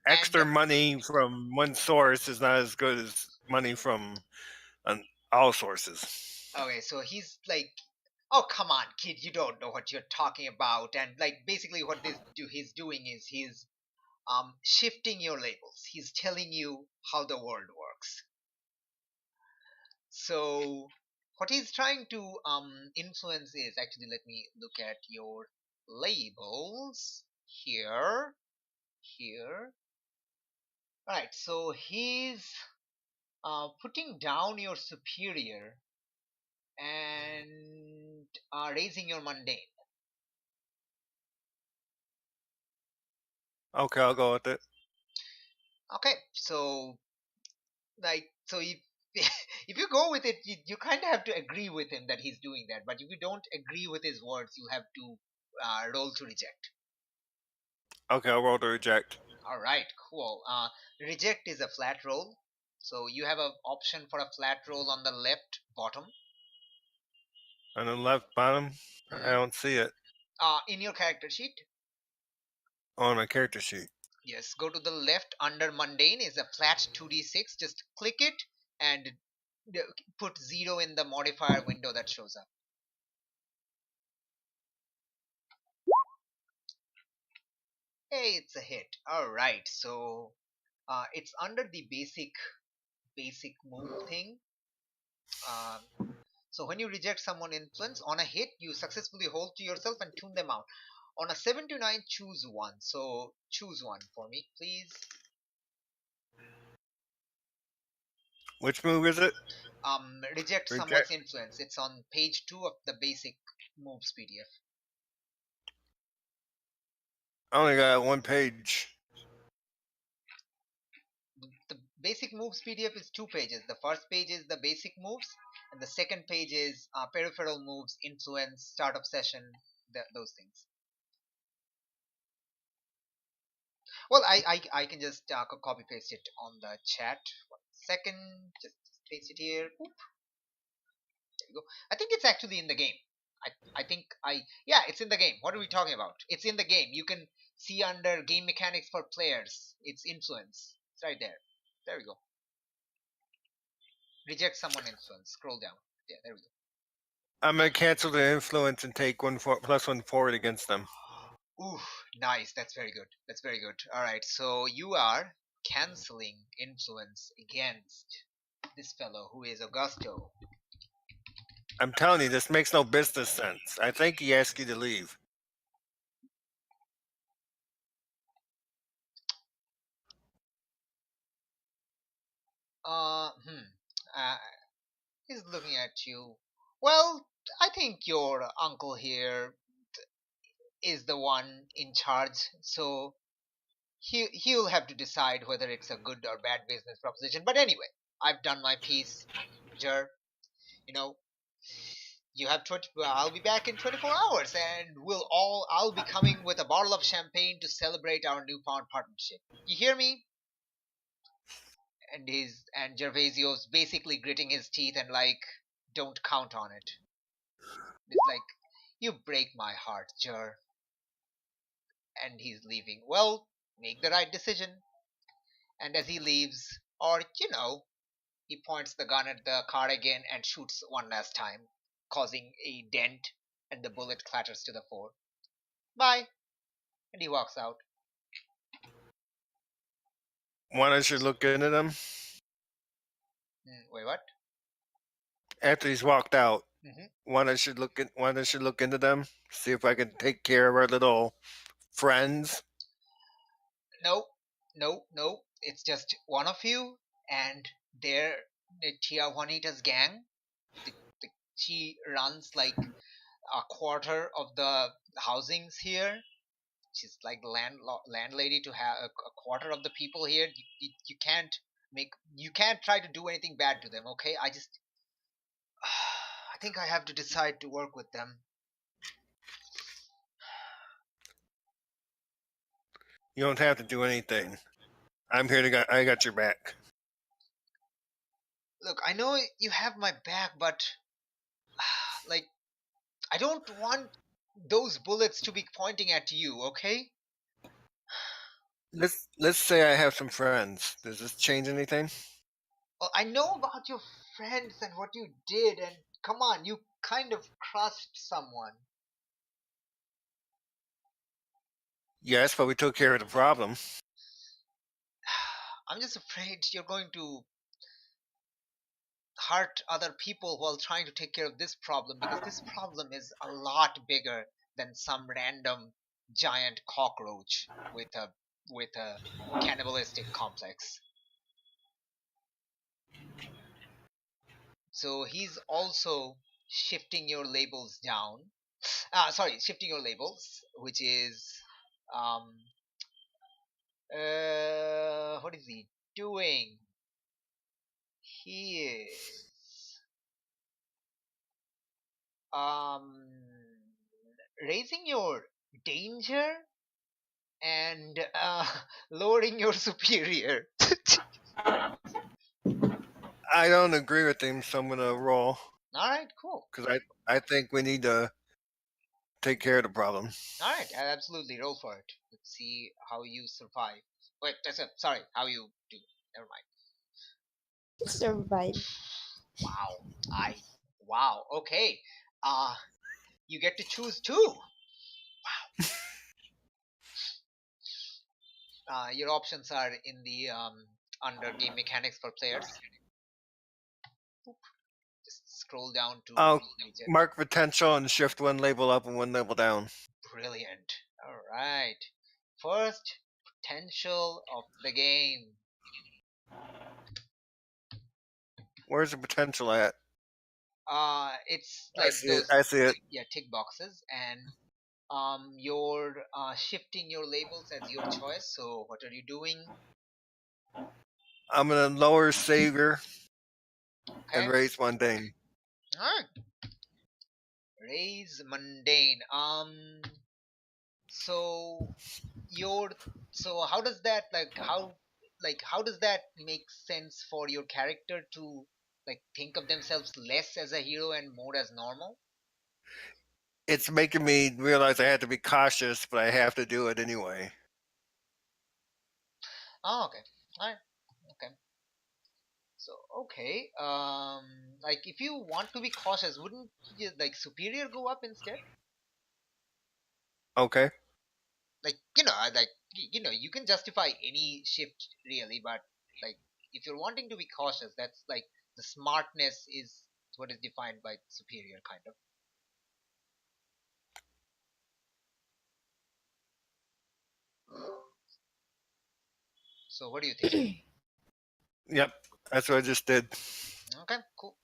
Extra And money from one source is not as good as money from all sources. okay, so he's like, "Oh, come on, kid, you don't know what you're talking about." And like, basically, what he's doing is he's shifting your labels. He's telling you how the world works. So what he's trying to influence is, actually, let me look at your labels here. Right, so he's putting down your superior and raising your mundane. Okay, I'll go with it. Okay, so so if if you go with it, you kind of have to agree with him that he's doing that. But if you don't agree with his words, you have to roll to reject. Okay, I'll roll to reject. All right, cool. Reject is a flat roll, so you have an option for a flat roll on the left bottom. On the left bottom, I don't see it In your character sheet. on my character sheet. Yes, go to the left under mundane is a flat 2d6. Just click it and put 0 in the modifier window that shows up. Hey, it's a hit. All right, so it's under the basic move thing. So when you reject someone influence on a hit, you successfully hold to yourself and tune them out. On a 7 to 9, choose one. So choose one for me, please. Which move is it? Reject someone's Reject. influence. It's on page 2 of the basic moves PDF. I only got one page. The basic moves PDF is 2 pages. The first page is the basic moves, and the second page is peripheral moves, influence, start of session, those things. Well, I can just copy paste it on the chat. 1 second, just paste it here. Oop. There you go. I think it's actually in the game. Yeah, it's in the game. What are we talking about? It's in the game. You can see under game mechanics for players. It's influence. It's right there. There we go. Reject someone influence. Scroll down. Yeah, there we go. I'm gonna cancel the influence and take plus 1 forward against them. Ooh, nice. That's very good. That's very good. All right. So you are canceling influence against this fellow who is Augusto. I'm telling you, this makes no business sense. I think he asked you to leave. Uh, hmm. Uh, he's looking at you. Well, I think your uncle here is the one in charge, so he'll have to decide whether it's a good or bad business proposition. But anyway, I've done my piece, Jer. You know, you have 20. I'll be back in 24 hours, and I'll be coming with a bottle of champagne to celebrate our newfound partnership. You hear me? And Gervasio's basically gritting his teeth and like, don't count on it. It's like, you break my heart, Jer. And he's leaving. Well, make the right decision. And as he leaves, or he points the gun at the car again and shoots one last time, causing a dent, and the bullet clatters to the floor. Bye. And he walks out. One, I should look into them. Wait, what? After he's walked out, Mhm. One, I should look into them. See if I can take care of our little friends. No, no, no. It's just one of you and their Tia Juanita's gang. She runs like a quarter of the housings here. She's like landlady to have a quarter of the people here. You can't try to do anything bad to them. Okay, I think I have to decide to work with them. You don't have to do anything. I'm here to. I got your back. Look, I know you have my back, but like, I don't want those bullets to be pointing at you. Okay? Let's say I have some friends. Does this change anything? Well, I know about your friends and what you did, and come on, you kind of crushed someone. Yes, but we took care of the problem. I'm just afraid you're going to hurt other people while trying to take care of this problem, because this problem is a lot bigger than some random giant cockroach with a cannibalistic complex. So he's also shifting your labels down. Shifting your labels, which is um, What is he doing? He is raising your danger and lowering your superior. I don't agree with him, so I'm gonna roll All right, cool. because I think we need to take care of the problem. All right, absolutely, roll for it. Let's see how you survive. Wait, sorry, how you do. Never mind. Survive. Wow. Okay. You get to choose two. Your options are in the under game mechanics for players. Just scroll down to I'll read it. mark potential and shift one label up and one label down. Brilliant. All right. First potential of the game. Where's the potential at? It's I like see those it. I see it. tick boxes, and you're shifting your labels as your choice. So what are you doing? I'm gonna lower savior Okay. and raise mundane. All right. Raise mundane. So your how does that how does that make sense for your character to think of themselves less as a hero and more as normal? It's making me realize I have to be cautious, but I have to do it anyway. Oh, okay. All right. Okay. So okay. If you want to be cautious, wouldn't superior go up instead? Okay. You can justify any shift really, but like if you're wanting to be cautious, that's like the smartness is what is defined by superior kind of. So what do you think? Yep. That's what I just did. Okay, cool.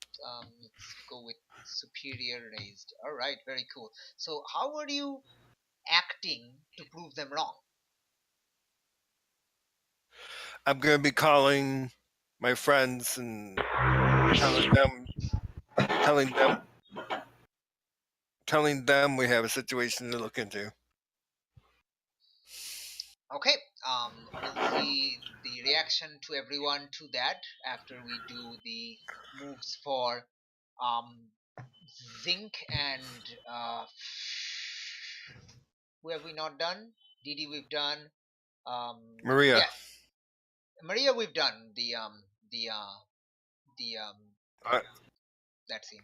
Let's go with superior raised. All right, very cool. So how are you acting to prove them wrong? I'm gonna be calling my friends and telling them we have a situation to look into. Okay, we'll see the reaction to everyone to that after we do the moves for um, Zinc and who have we not done? Didi we've done. Maria. Yeah, Maria we've done the the Uh, that scene.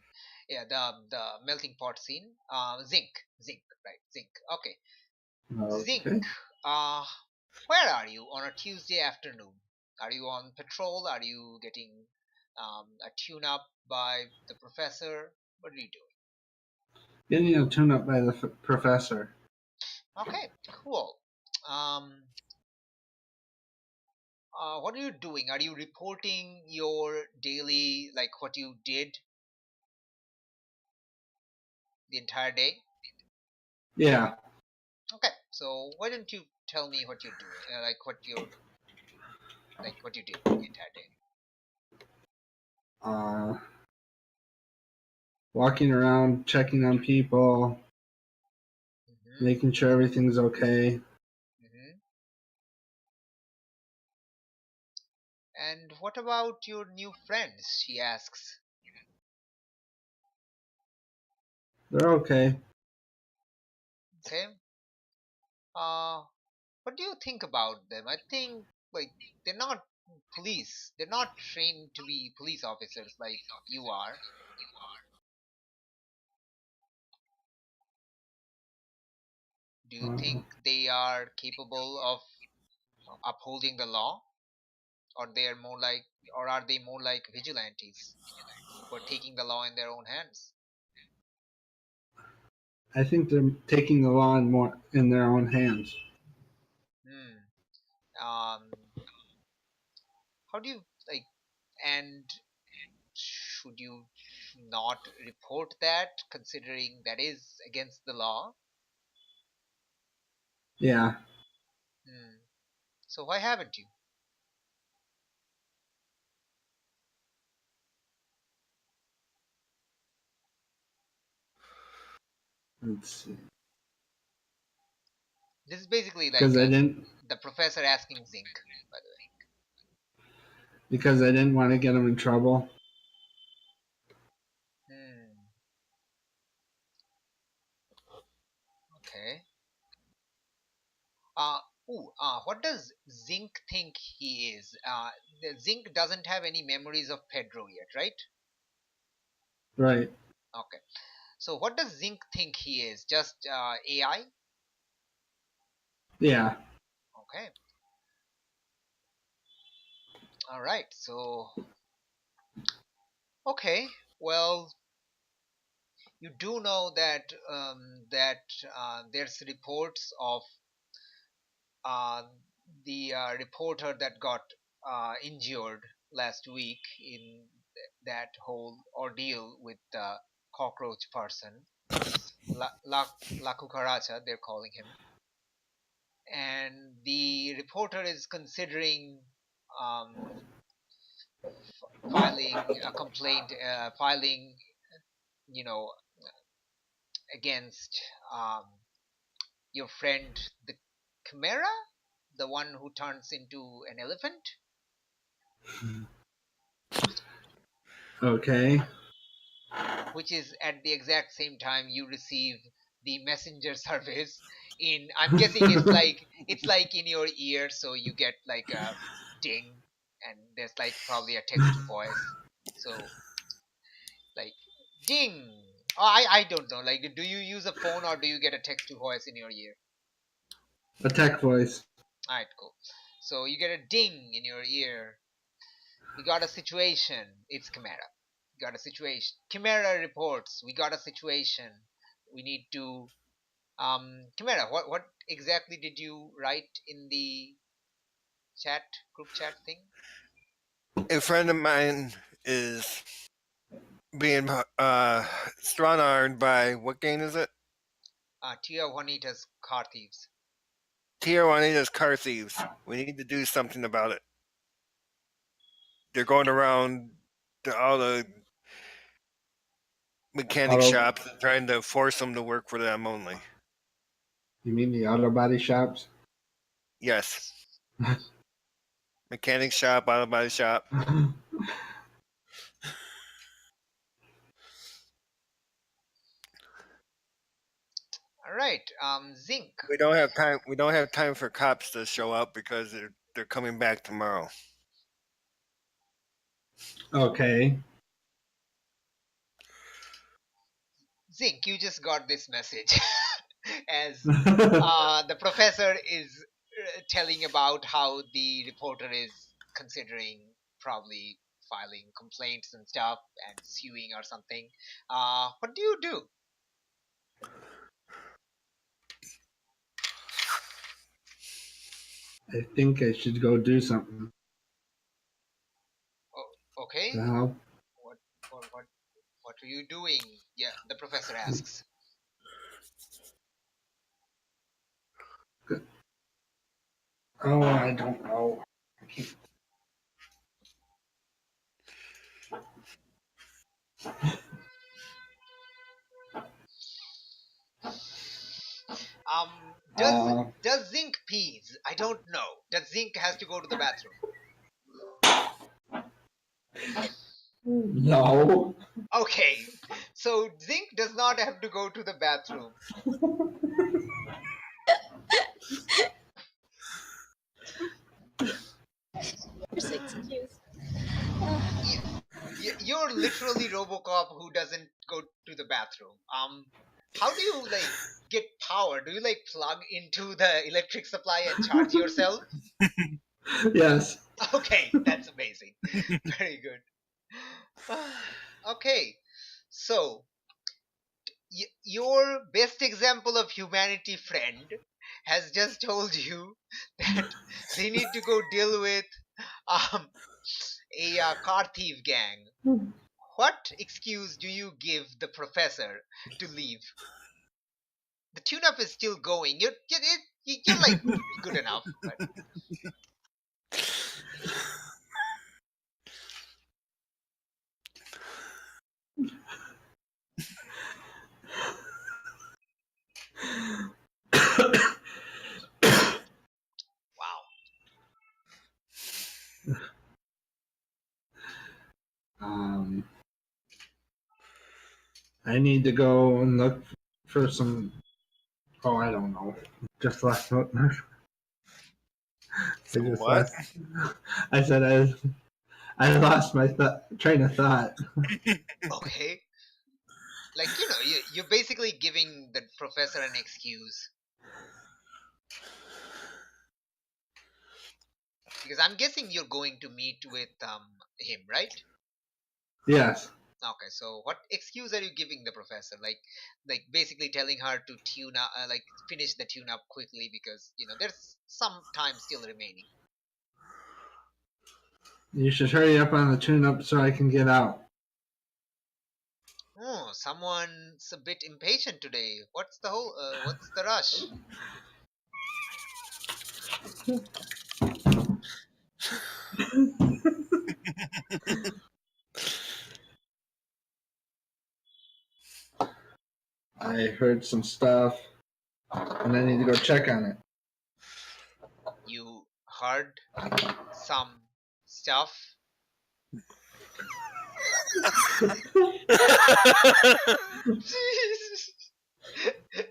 Yeah, the melting pot scene. Zinc, right? Zinc. Okay, Zinc. Okay. Uh, where are you on a Tuesday afternoon? Are you on patrol? Are you getting a tune up by the professor? What are you doing? Getting a tune up by the professor. Okay, cool. Um, what are you doing? Are you reporting your daily, what you did the entire day? Yeah. Okay, so why don't you tell me what you're doing? What you did the entire day? Uh, walking around, checking on people, Mm-hmm, making sure everything's okay. mm-hmm. And what about your new friends? She asks. They're okay. Okay. Uh, what do you think about them? I think they're not police. They're not trained to be police officers like you are. Do you Uh, think they are capable of upholding the law, or they are more like, or are they more like vigilantes who are taking the law in their own hands? I think they're taking the law more in their own hands. Hmm. How do you and should you not report that, considering that is against the law? Yeah. Hmm. So why haven't you? Let's see. This is basically like Because I didn't. the professor asking Zinc, by the way. Because I didn't want to get him in trouble. Okay. What does Zinc think he is? The Zinc doesn't have any memories of Pedro yet, right? Right. Okay. So what does Zinc think he is? Just AI? Yeah. Okay. All right. So, okay. Well, you do know that there's reports of uh, the reporter that got injured last week in that whole ordeal with the cockroach person, La Cucaracha, they're calling him. And the reporter is considering um, filing a complaint, you know, against your friend, the Chimera, the one who turns into an elephant. Okay. Which is at the exact same time you receive the messenger service. In, I'm guessing it's like in your ear, so you get like a ding, and there's like probably a text to voice. So like ding. Oh, I don't know. Like, do you use a phone or do you get a text to voice in your ear? A tech voice. All right, cool. So you get a ding in your ear. We got a situation. It's Chimera. We got a situation. Chimera reports. We got a situation. We need to. Chimera, what exactly did you write in the group chat thing? A friend of mine is being strong armed by what gang is it? Tia Juanita's car thieves. Tia Juanita's car thieves. We need to do something about it. They're going around to all the mechanic shops and trying to force them to work for them only. You mean the auto body shops? Yes. Mechanic shop, auto body shop. All right, Zinc. We don't have time. We don't have time for cops to show up because they're coming back tomorrow. Okay. Zinc, you just got this message as the professor is telling about how the reporter is considering probably filing complaints and stuff and suing or something. What do you do? I think I should go do something. Okay. The hell? What are you doing? Yeah, the professor asks. Oh, I don't know. I can't. Does Zinc pees? I don't know. Does Zinc has to go to the bathroom? No. Okay, so Zinc does not have to go to the bathroom. Excuse. You're literally RoboCop who doesn't go to the bathroom. How do you like get power? Do you like plug into the electric supply and charge yourself? Yes. Okay, that's amazing. Very good. Okay, so your best example of humanity friend has just told you that they need to go deal with um, a car thief gang. What excuse do you give the professor to leave? The tune-up is still going. You're like good enough, but wow. Um, I need to go and look for some. Oh, I don't know. Just last. What? I said I lost my train of thought. Okay. Like, you're basically giving the professor an excuse. Because I'm guessing you're going to meet with him, right? Yes. Okay, so what excuse are you giving the professor? Like basically telling her to tune up, like finish the tune up quickly because there's some time still remaining. You should hurry up on the tune-up so I can get out. Oh, someone's a bit impatient today. What's the rush? I heard some stuff, and I need to go check on it. You heard some stuff?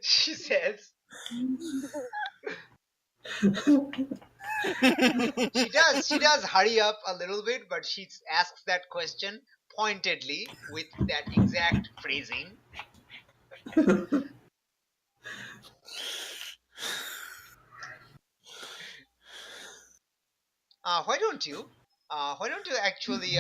She says. She does hurry up a little bit, but she asks that question pointedly with that exact phrasing. Why don't you actually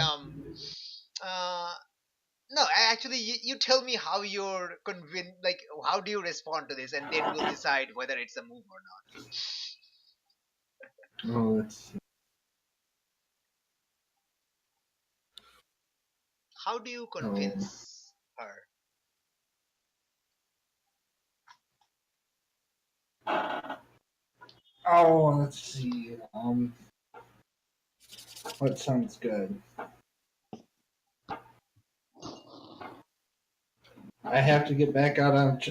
no, actually you tell me how you're convinced, like how do you respond to this, and then we'll decide whether it's a move or not. Oh, let's see. How do you convince her? Oh, let's see. What sounds good? I have to get back out on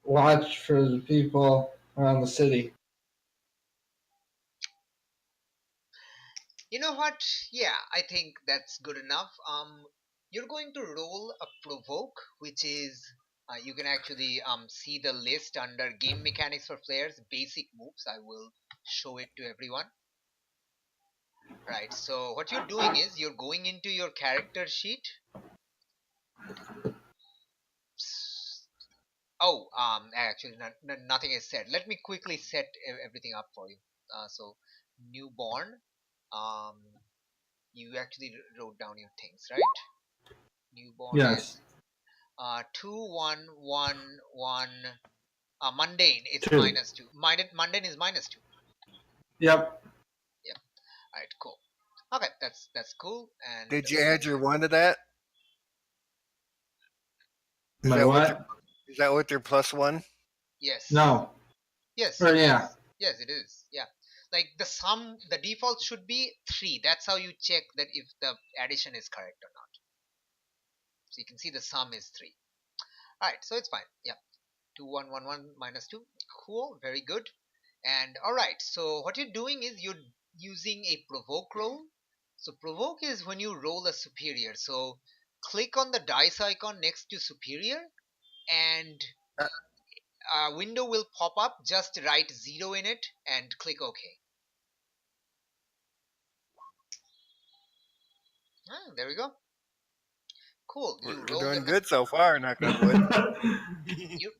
watch for the people around the city. You know what? Yeah, I think that's good enough. You're going to roll a provoke, which is you can actually see the list under game mechanics for players, basic moves. I will show it to everyone. Right. So what you're doing is you're going into your character sheet. Oh, actually, nothing is said. Let me quickly set everything up for you. So newborn. Um, you actually wrote down your things, right? Newborn Yes. is 2111. Mundane is Two. -2. Mundane is -2. Yep. Yep. All right. Cool. Okay, that's cool. And Did you add your one to that? Is My that what? Is that what your +1? yes. No. Yes. Or It yeah. is. Yes, it is. Yeah. Like the default should be 3. That's how you check that if the addition is correct or not. So you can see the sum is 3. All right. So it's fine. Yeah. 2111 -2. Cool. Very good. And all right. So what you're doing is you're using a provoke roll. So provoke is when you roll a superior. So click on the dice icon next to superior, and a window will pop up. Just write 0 in it and click OK. There we go. Cool. You We're rolled doing a good so far, knock on wood.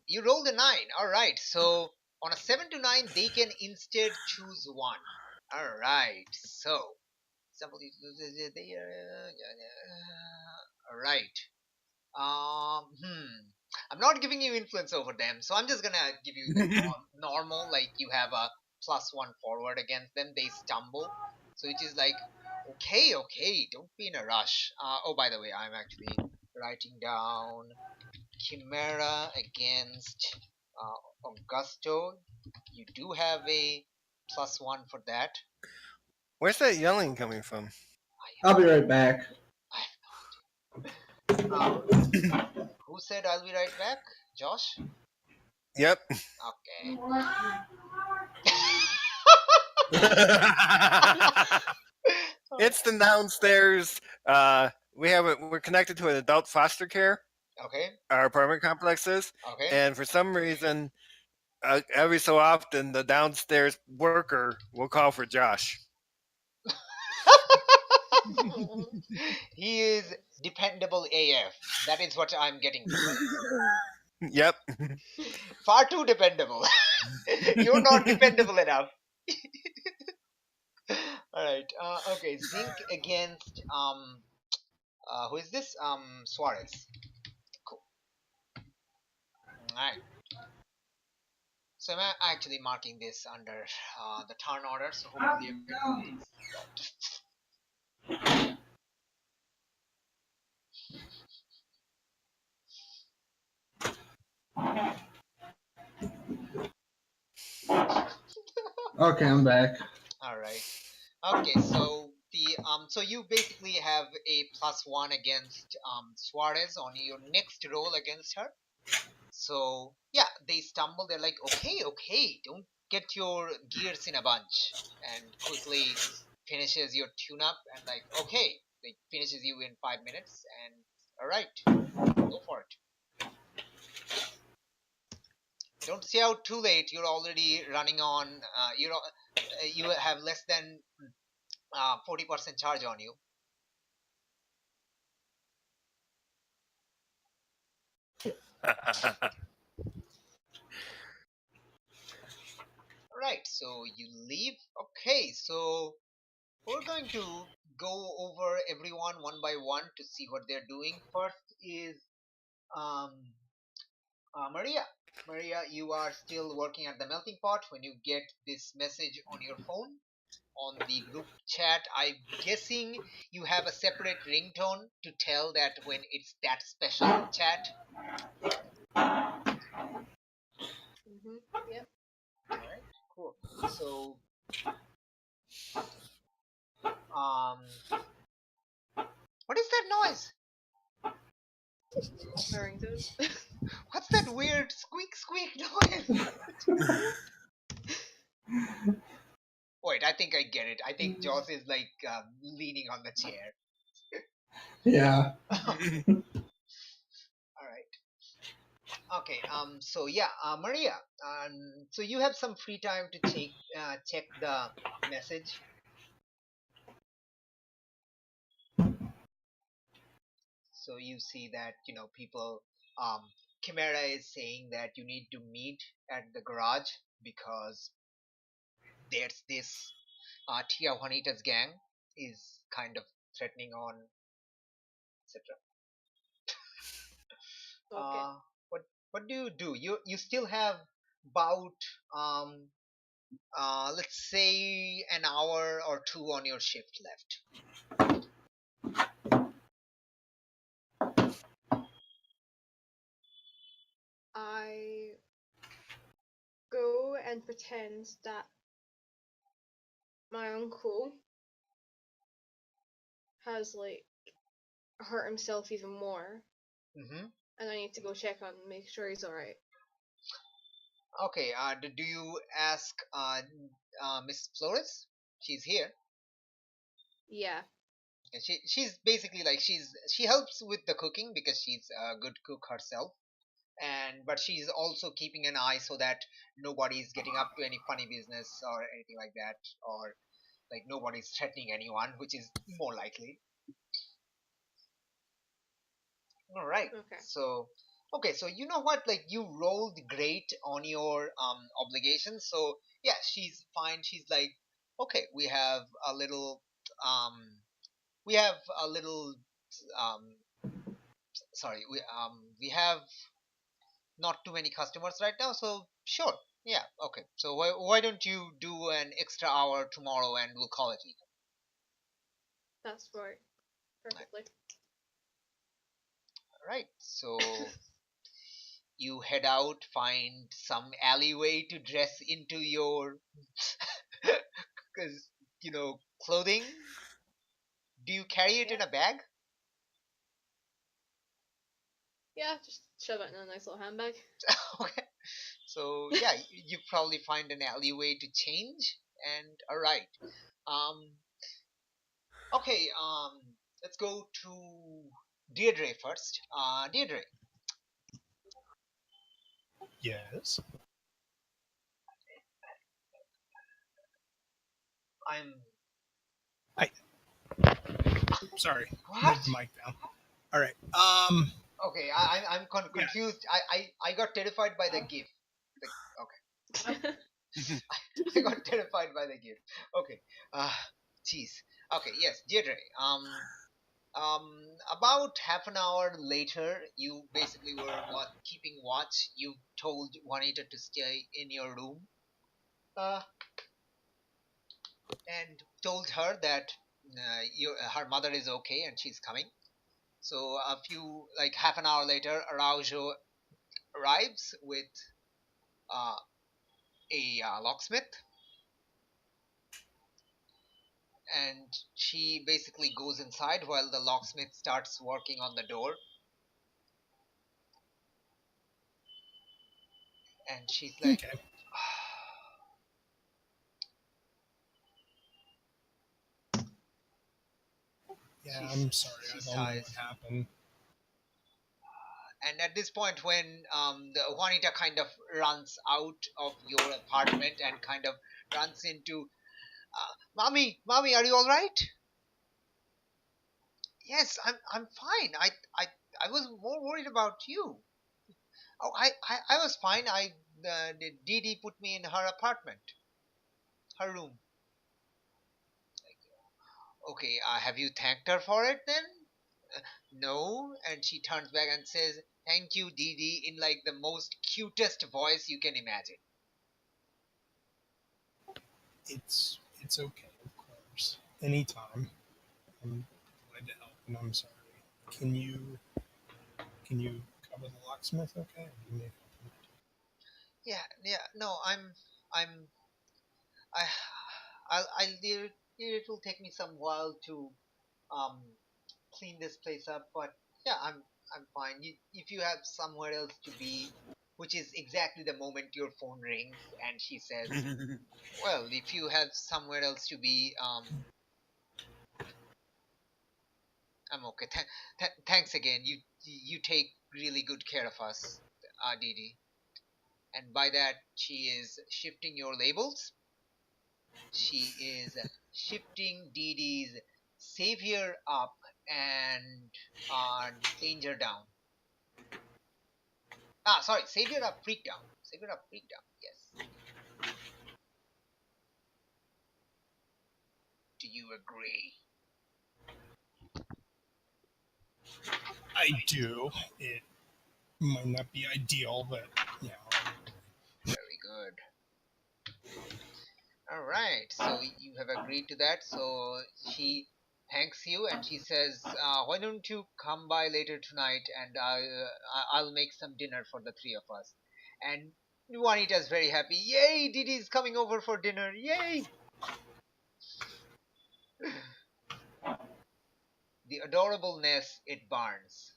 you rolled a 9. All right. So on a 7 to 9, they can instead choose 1. All right. So somebody. All right. I'm not giving you influence over them, so I'm just gonna give you the normal. Like you have a +1 forward against them. They stumble, so it is like, okay, don't be in a rush. Oh, by the way, I'm actually writing down Chimera against Augusto, you do have a +1 for that. Where's that yelling coming from? I'll be right back. Who said I'll be right back? Josh? Yep. Okay. It's the downstairs. We're connected to an adult foster care. Okay. Our apartment complex is, Okay. and for some reason, every so often, the downstairs worker will call for Josh. He is dependable AF. That is what I'm getting from. Yep. Far too dependable. You're not dependable enough. Alright. Okay. Zinc against who is this? Suarez. Cool. Alright. So I'm actually marking this under the turn order, so hopefully everything takes Okay, I'm back. All right. Okay, so so you basically have a +1 against Suarez on your next roll against her. So yeah, they stumble. They're like, okay, don't get your gears in a bunch, and quickly finishes your tune-up and like, okay, like finishes you in 5 minutes, and all right, go for it. Don't stay out too late. You're already running on. You have less than 40% charge on you. Right, so you leave. Okay, so we're going to go over everyone one by one to see what they're doing. First is um, Maria. Maria, you are still working at the melting pot when you get this message on your phone on the group chat. I'm guessing you have a separate ringtone to tell that when it's that special chat. Mm-hmm. Yep. Alright, cool. So what is that noise? Harrington. What's that weird squeak noise? Wait, I think I get it. I think Joss is like leaning on the chair. Yeah. All right. Okay. So yeah, Maria. So you have some free time to check the message. So you see that people. Chimera is saying that you need to meet at the garage because there's this Tia Juanita's gang is kind of threatening on, etc. Okay. What do you do? You still have about um let's say an hour or two on your shift left. I go and pretend that my uncle has like hurt himself even more, Mm-hmm. and I need to go check on him, make sure he's alright. Okay. Do you ask Miss Flores? She's here. Yeah. And she's basically like she helps with the cooking because she's a good cook herself. But she's also keeping an eye so that nobody's getting up to any funny business or anything like that, or like nobody's threatening anyone, which is more likely. All right. Okay. So okay, so you know what, like you rolled great on your obligations, so yeah, she's fine. She's like, okay, a little um we have a little um sorry, we have not too many customers right now, so sure. Yeah, okay. So why don't you do an extra hour tomorrow and we'll call it even. That's right. Perfectly. All right. So you head out, find some alleyway to dress into your, because clothing. Do you carry it in a bag? Yeah, just shove it in a nice little handbag. Okay. So yeah, you probably find an alleyway to change, and all right. Um. Okay. Let's go to Deirdre first. Deirdre, Yes. I'm. Sorry. What? Move the mic down. All right. Okay, I'm confused. I got terrified by the gift. Okay. I got terrified by the gift. Okay. Jeez. Okay. Yes, Deirdre. About half an hour later, you basically were keeping watch. You told Juanita to stay in your room, uh, and told her that her mother is okay and she's coming. So half an hour later, Araujo arrives with uh, a locksmith, and she basically goes inside while the locksmith starts working on the door. And she's like, Okay. Yeah, I'm sorry. she I don't know what sighs. happened. And at this point, when the Juanita kind of runs out of your apartment and kind of runs into, mommy, are you all right? Yes, I'm fine. I was more worried about you. Oh, I was fine. Dee Dee put me in her apartment, her room. Okay, have you thanked her for it then? No. And she turns back and says, thank you, Dee Dee, in like the most cutest voice you can imagine. It's okay, of course. Anytime. I'm glad to help, and I'm sorry. Can you cover the locksmith? Okay. You may Yeah. No, I'm, I, it will take me some while to, um, clean this place up, but yeah, I'm fine. If you have somewhere else to be, which is exactly the moment your phone rings and she says, well, if you have somewhere else to be, I'm okay. Thanks again. You take really good care of us, Dee Dee. And by that, she is shifting your labels. She is shifting Dee Dee's savior up and danger down. Sorry, savior up, freak down. Savior up, freak down. Yes. Do you agree? I do. It might not be ideal, but yeah. Very good. All right. So you have agreed to that. So she thanks you and she says, "Why don't you come by later tonight and I'll make some dinner for the three of us." And Juanita's very happy. Yay! Didi's coming over for dinner. Yay! The adorableness it burns.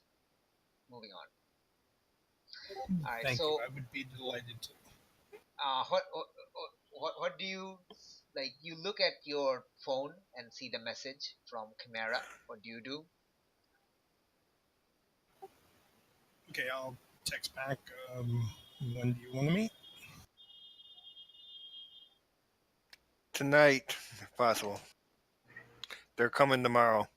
Moving on. All right. Thank you. So I would be delighted to. what do you like? You look at your phone and see the message from Chimera. What do you do? Okay, I'll text back. When do you want to meet? Tonight, if possible. They're coming tomorrow.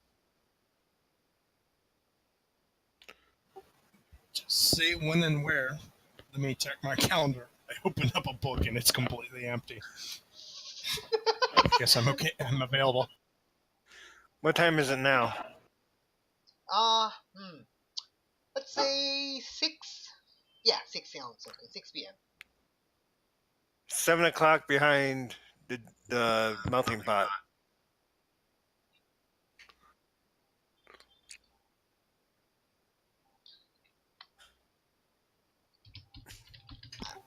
Just say when and where. Let me check my calendar. I opened up a book and it's completely empty. Guess I'm okay. I'm available. What time is it now? Uh, hmm. Let's say 6. Yeah, 6 sounds okay. 6 p.m. 7 o'clock behind the melting pot.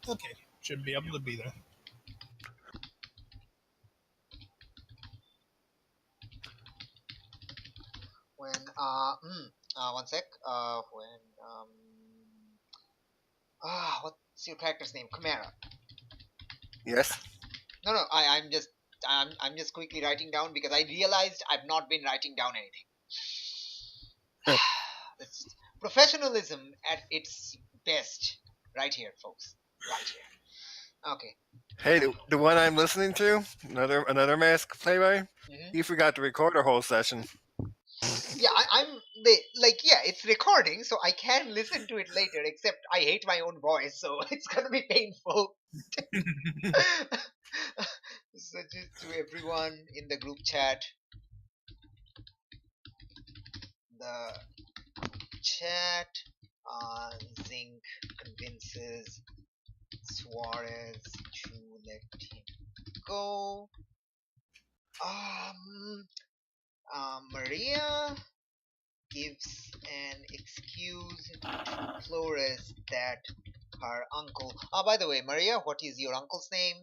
Okay, should be able to be there. When one sec. When what's your character's name? Chimera. Yes. No, no. I'm just quickly writing down because I realized I've not been writing down anything. It's professionalism at its best, right here, folks. Right here. Okay. Hey, the one I'm listening to, another mask play-by, Hmm. he forgot to record our whole session. Yeah, yeah, it's recording, so I can listen to it later. Except I hate my own voice, so it's gonna be painful. So just to everyone in the group chat, the chat, Zinc convinces Suarez to let him go. Maria gives an excuse to Flores that her uncle. By the way, Maria, what is your uncle's name?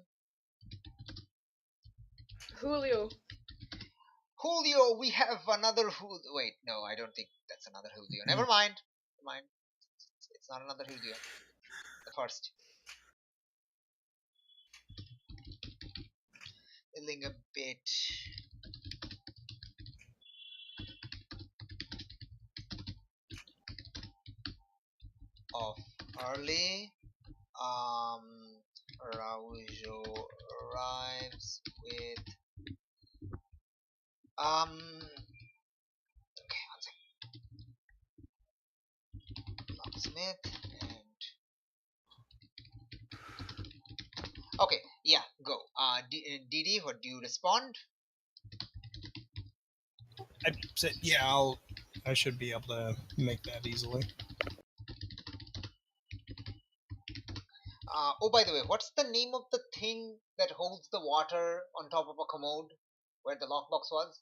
Julio. Julio. We have another Julio. Wait, no, I don't think that's another Julio. Never mind. Never mind. It's not another Julio. The first. Feeling a bit of early. Araujo arrives with okay, one second. Locksmith and okay, yeah, go. Didi, what do you respond? I said, yeah, I should be able to make that easily. Oh, by the way, what's the name of the thing that holds the water on top of a commode where the lockbox was?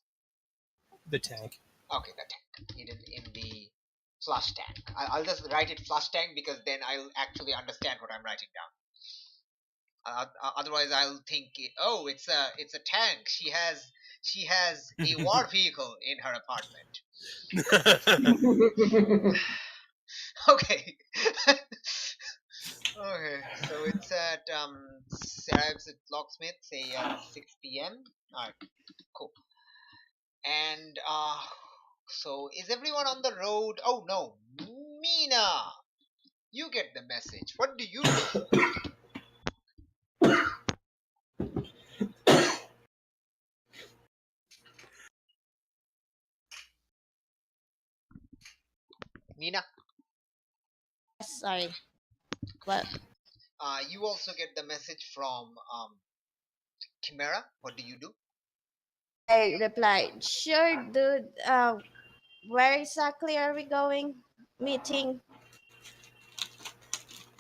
The tank. Okay, the tank hidden in the flush tank. I'll just write it flush tank because then I'll actually understand what I'm writing down. Otherwise, I'll think, oh, it's a tank. She has a war vehicle in her apartment. Okay. Okay, so it's at arrives at Locksmith, say at 6 p.m. Alright, cool. And so is everyone on the road? Oh no, Mina, you get the message. What do you do? Mina, Sorry. What? you also get the message from Chimera. What do you do? I replied, sure, dude. Where exactly are we going? Meeting.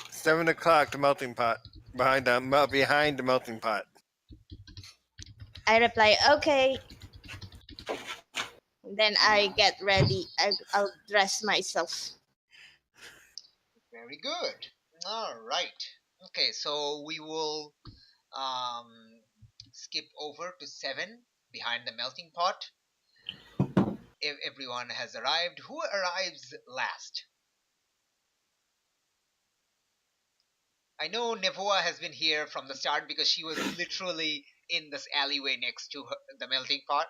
7 o'clock, the melting pot. Behind the melting pot. I reply, okay. Then I get ready. I'll dress myself. Very good. All right. Okay, so we will um, skip over to 7 behind the melting pot. If everyone has arrived, who arrives last? I know Nevoa has been here from the start because she was literally in this alleyway next to the melting pot.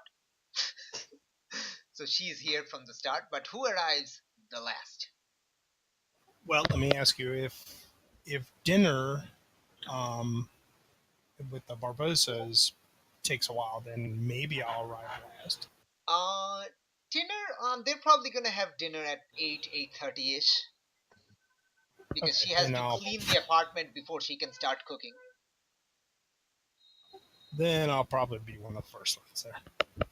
So she's here from the start, but who arrives the last? Well, let me ask you if dinner um, with the Barbosas takes a while, then maybe I'll arrive last. Uh, dinner. They're probably gonna have dinner at 8:30 ish because Okay, she has then to clean the apartment before she can start cooking. I'll probably be one of the first ones there.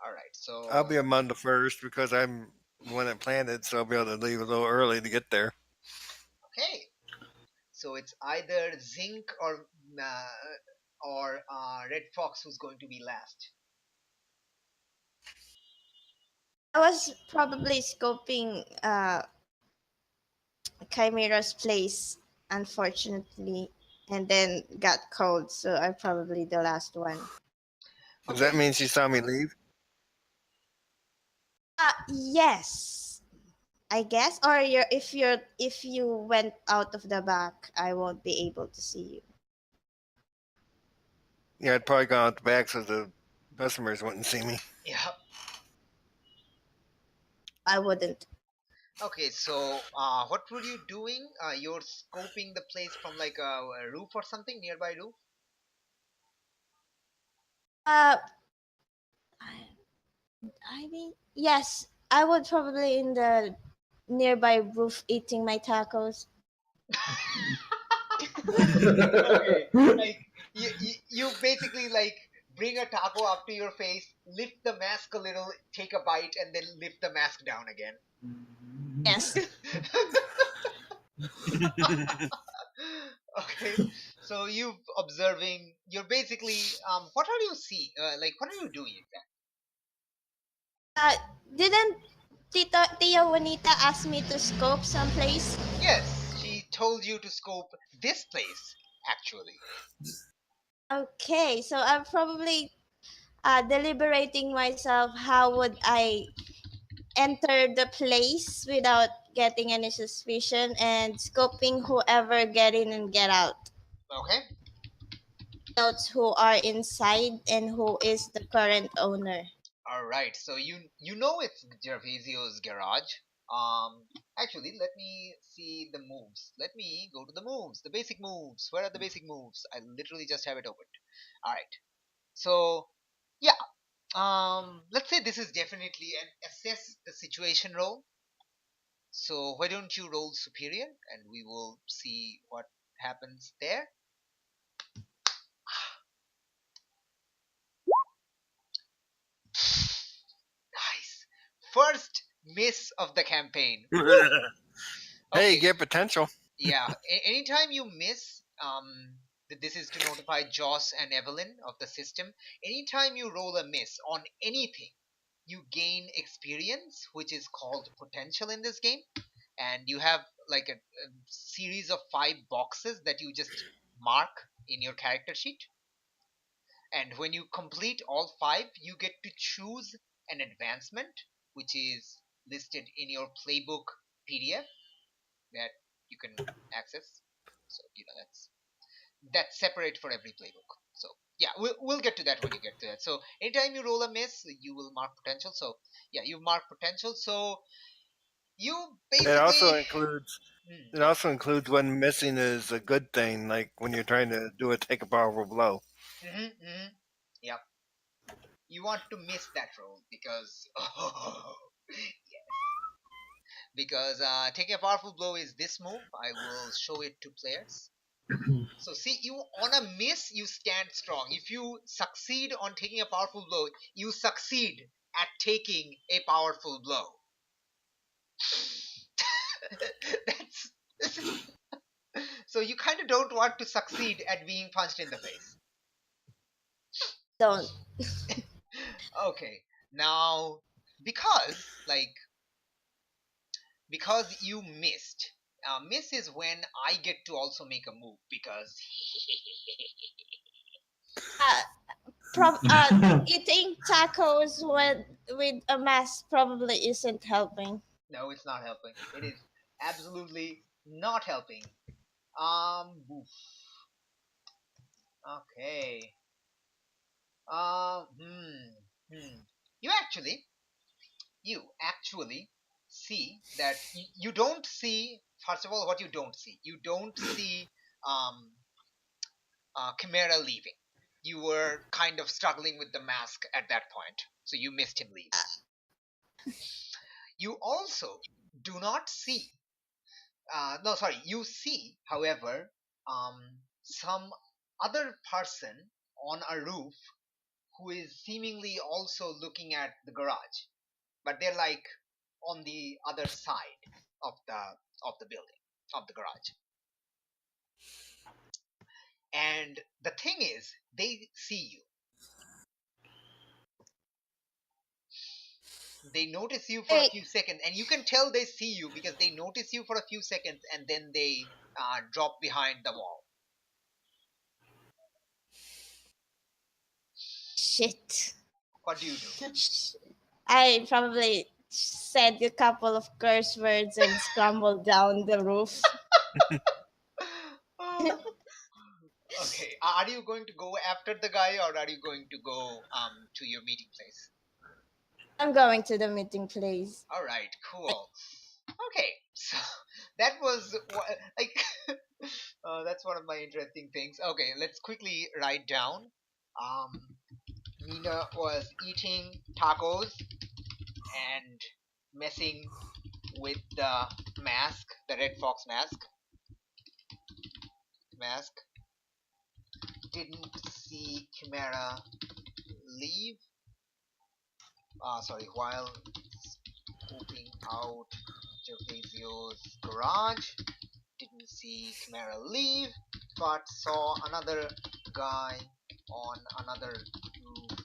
All right, so I'll be among the first because I'm the one that planned it, so I'll be able to leave a little early to get there. okay, so it's either Zinc or Red Fox who's going to be last. I was probably scoping Chimera's place unfortunately, and then got cold. So I'm probably the last one. Does that mean she saw me leave? Yes, I guess. Or if you went out of the back, I won't be able to see you. Yeah, I'd probably gone out the back so the customers wouldn't see me. Yeah. I wouldn't. Okay, so what were you doing? You're scoping the place from like a roof or something, nearby roof? Uh, I mean, yes, I would probably in the nearby roof eating my tacos. Okay, like you basically like bring a taco up to your face, lift the mask a little, take a bite, and then lift the mask down again. Yes. Okay, so you're basically what are you seeing? Like what are you doing exactly? Uh, didn't Tia Juanita ask me to scope someplace? Yes, she told you to scope this place actually. Okay, so I'm probably deliberating myself how would I enter the place without getting any suspicion and scoping whoever get in and get out. Okay. Notes who are inside and who is the current owner. All right, so you know it's Gervasio's garage. Actually, let me see the moves. Let me go to the moves, the basic moves. Where are the basic moves? I literally just have it opened. All right, so yeah, let's say this is definitely an assess the situation roll. So why don't you roll superior, and we will see what happens there. Nice, first miss of the campaign. Woo! Hey, Okay. get potential. Yeah, anytime you miss, this is to notify Joss and Evelyn of the system. Anytime you roll a miss on anything, you gain experience, which is called potential in this game. And you have like a series of 5 boxes that you just mark in your character sheet. And when you complete all 5, you get to choose an advancement, which is listed in your playbook PDF that you can access. So that's separate for every playbook. So yeah, we'll get to that when you get to that. So anytime you roll a miss, you will mark potential. So yeah, you mark potential. So you It also basically includes it yeah. also includes when missing is a good thing, like when you're trying to do take a powerful blow. Yeah, you want to miss that roll because because taking a powerful blow is this move. I will show it to players. So see, you on a miss, you stand strong. If you succeed on taking a powerful blow, you succeed at taking a powerful blow. That's so you kind of don't want to succeed at being punched in the face. Don't. Okay, now because because you missed. Miss is when I get to also make a move because Uh, eating tacos with a mask probably isn't helping. no, it's not helping. It is absolutely not helping. Oof. Okay. Uh, hmm, hmm. You actually, you actually see that you don't see. First of all, what you don't see, you don't see um, Chimera leaving. You were kind of struggling with the mask at that point, so you missed him leave. You also do not see. No, sorry. You see, however, some other person on a roof who is seemingly also looking at the garage, but they're like on the other side of the building of the garage. And the thing is, they see you. They notice you for a Hey. few seconds, and you can tell they see you because they notice you for a few seconds and then they drop behind the wall. Shit. What do you do? I probably said a couple of curse words and scrambled down the roof. Oh. Okay, are you going to go after the guy or are you going to go to your meeting place? I'm going to the meeting place. All right, cool. Okay, so that was like that's one of my interesting things. Okay, let's quickly write down. Mina was eating tacos and messing with the mask, the red fox mask. Didn't see Chimera leave. While scoping out Gervasio's garage, didn't see Chimera leave, but saw another guy on another roof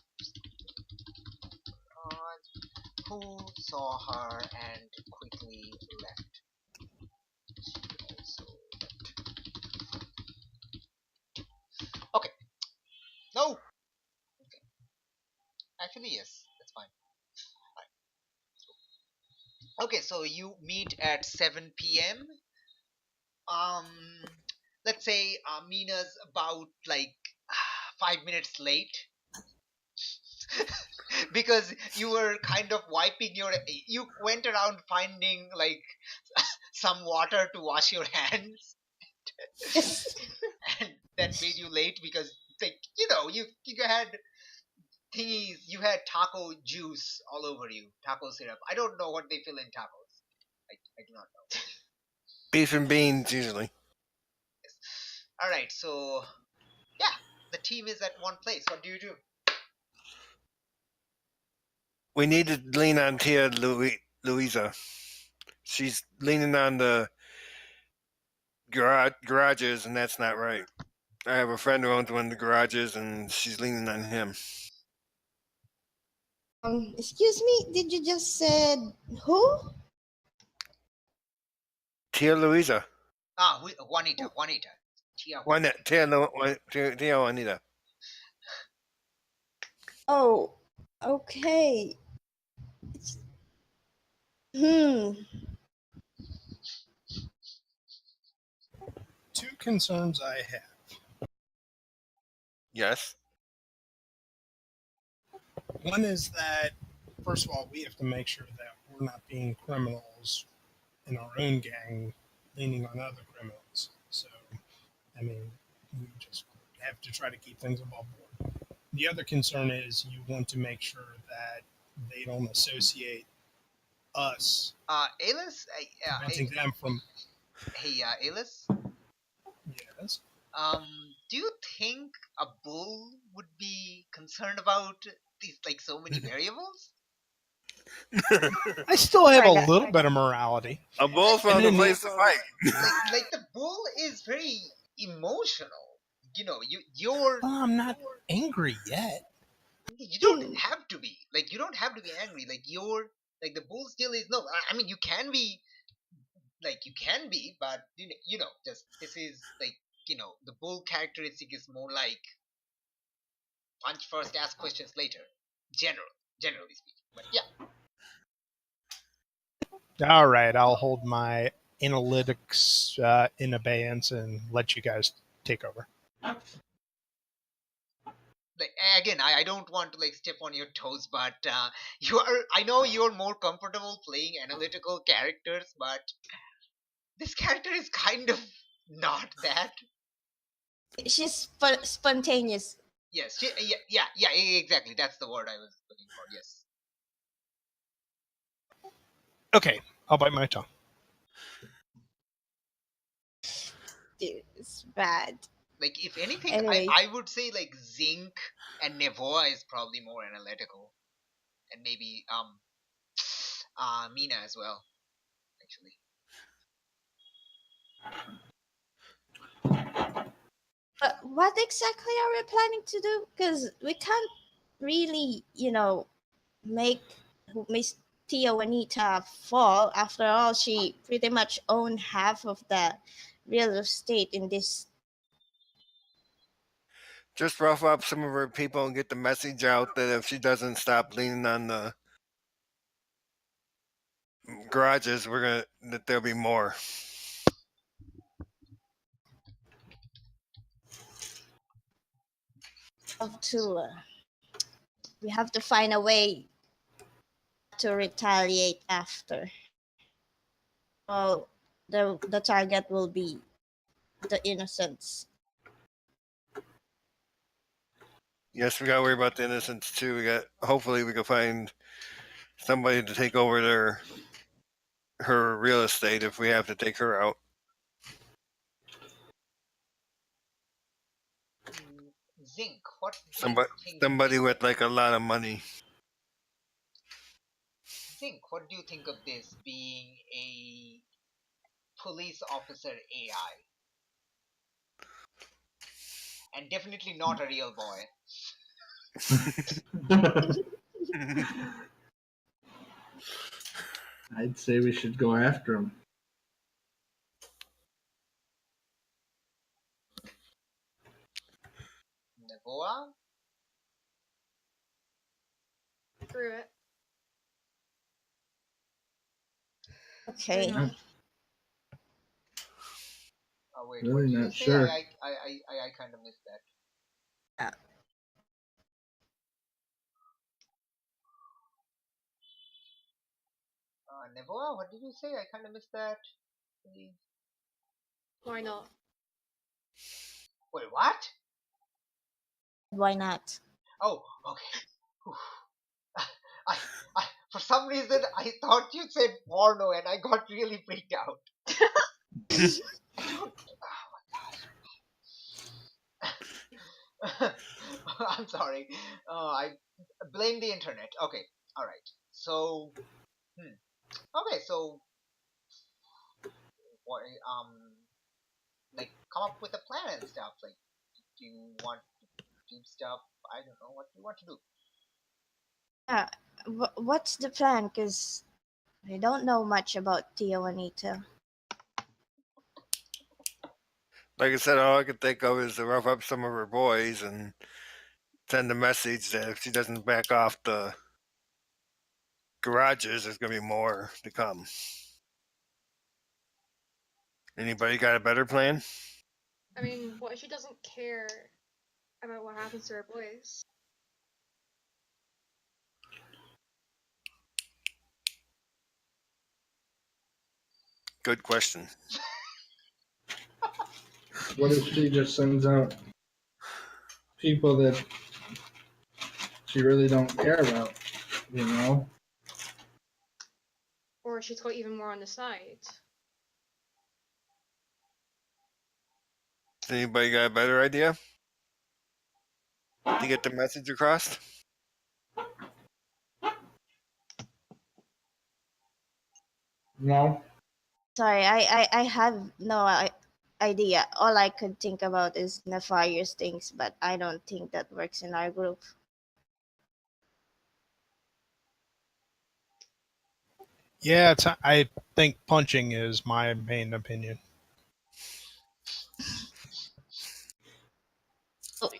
who saw her and quickly left. She also left. Okay. No! Okay. Actually, yes, that's fine. Okay, so you meet at 7 p.m. Um, let's say Mina's about like 5 minutes late because you were kind of wiping your. You went around finding like some water to wash your hands, and that made you late because like you had thingies. You had taco juice all over you, taco syrup. I don't know what they fill in tacos. I do not know. Beef and beans usually. All right, so yeah, the team is at one place. What do you do? We need to lean on Tia Louisa. She's leaning on the garages, and that's not right. I have a friend who owns one of the garages, and she's leaning on him. Excuse me, did you just said who? Tia Louisa. Juanita. Tia. Tia Juanita. Oh, okay. Hmm. Two concerns I have. Yes. One is that, first of all, we have to make sure that we're not being criminals in our own gang leaning on other criminals. So, I mean, we just have to try to keep things above board. The other concern is you want to make sure that they don't associate us, Alice. preventing them from. Hey, Alice. Yes. Do you think a bull would be concerned about these like so many variables? I still have a Kinda. little bit of morality. A bull found a place to fight. Like the bull is very emotional. You're Well, I'm not angry yet. you don't have to be you don't have to be angry. The bull still is no. I mean, you can be but just this is the bull characteristic is more like punch first, ask questions later. Generally speaking, but yeah. All right, I'll hold my analytics in abeyance and let you guys take over. Again, I don't want to step on your toes, but I know you're more comfortable playing analytical characters, but this character is kind of not that. She's spontaneous. Yes, yeah, exactly. That's the word I was looking for. Yes. Okay, I'll bite my tongue. Dude, it's bad. If anything, Anyway. I would say Zinc and Nevoa is probably more analytical, and maybe Mina as well, actually. But what exactly are we planning to do? Because we can't really, make Tia Juanita fall. After all, she pretty much owned half of the real estate in this. Just rough up some of her people and get the message out that if she doesn't stop leaning on the garages, that there'll be more. We have to find a way to retaliate after. Well, the target will be the innocents. Yes, we gotta worry about the innocents too. Hopefully we can find somebody to take over her real estate if we have to take her out. Zinc, what do Somebody, you think? somebody with like a lot of money. Zinc, what do you think of this being a police officer AI? And definitely not a real boy. I'd say we should go after him. Neboa? Screw it. Okay. Why not? Oh wait, Really what did you not say? sure. I kind of missed that. Neboa, what did you say? I kind of missed that. Please. Why not? Wait, what? Why not? Oh, okay. Whew. For some reason, I thought you said porno, and I got really freaked out. I don't. Oh my gosh. I'm sorry. I blame the internet. Okay, all right. So, okay. So, what? Like, come up with a plan and stuff. Like, do you want to do stuff? I don't know. What do you want to do? Yeah. What's the plan? Because I don't know much about Tia Juanita. Like I said, all I could think of is to rough up some of her boys and send a message that if she doesn't back off the garages, there's gonna be more to come. Anybody got a better plan? I mean, what if she doesn't care about what happens to her boys? Good question. What if she just sends out people that she really don't care about, you know? Or she's got even more on the side? Does anybody got a better idea to get the message across? No? Sorry, I have no idea. All I could think about is nefarious things, but I don't think that works in our group. Yeah, I think punching is my main opinion.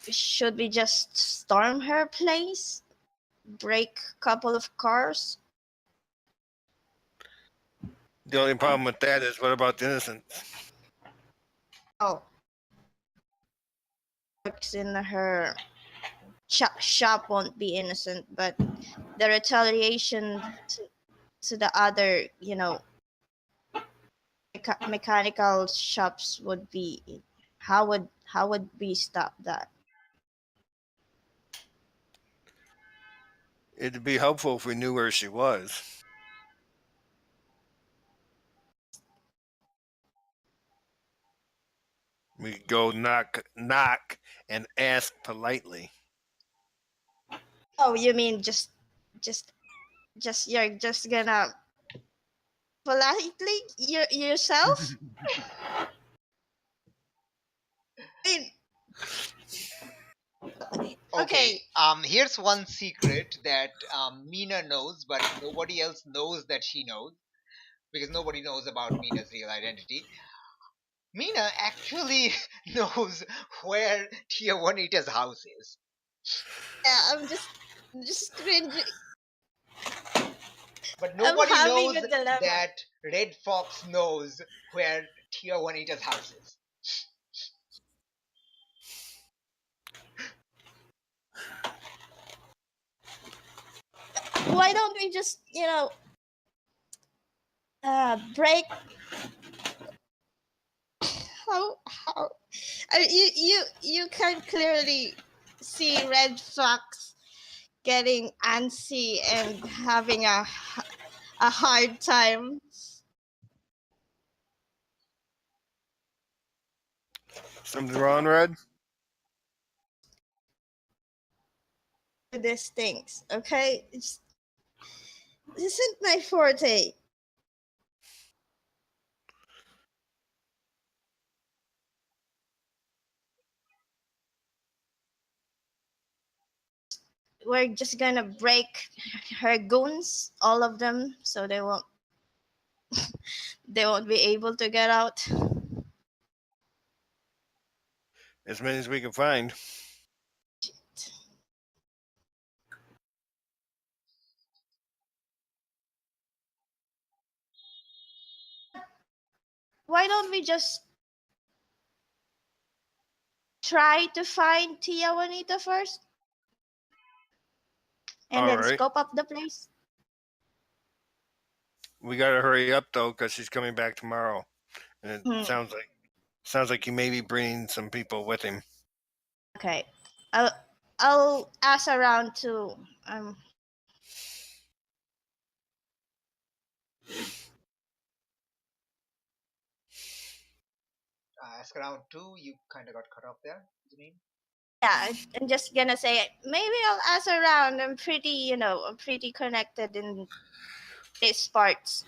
Should we just storm her place? Break a couple of cars? The only problem with that is, what about the innocents? Oh. Works in her shop won't be innocent, but the retaliation to the other, mechanical shops would be, how would we stop that? It'd be helpful if we knew where she was. We could go knock, and ask politely. Oh, you mean just you're just gonna politely yourself? I mean, Okay. Here's one secret that Mina knows, but nobody else knows that she knows, because nobody knows about Mina's real identity. Mina actually knows where Tia Juanita's house is. Yeah, I'm just cringing. But I'm nobody having knows a dilemma. that Red Fox knows where Tia Juanita's house is. Why don't we just, break? How? You can clearly see Red Fox getting antsy and having a hard time. Something wrong, Red? With these things, okay? This isn't my forte. We're just gonna break her goons, all of them, so they won't be able to get out. As many as we can find. Why don't we just try to find Tia Juanita first? And then Alright. scope up the place? We gotta hurry up though, because she's coming back tomorrow, and it Hmm. sounds like he may be bringing some people with him. Okay. I'll ask around too. Ask around too. You kind of got cut off there, Janine. Yeah, I'm just gonna say maybe I'll ask around. I'm pretty connected in these parts.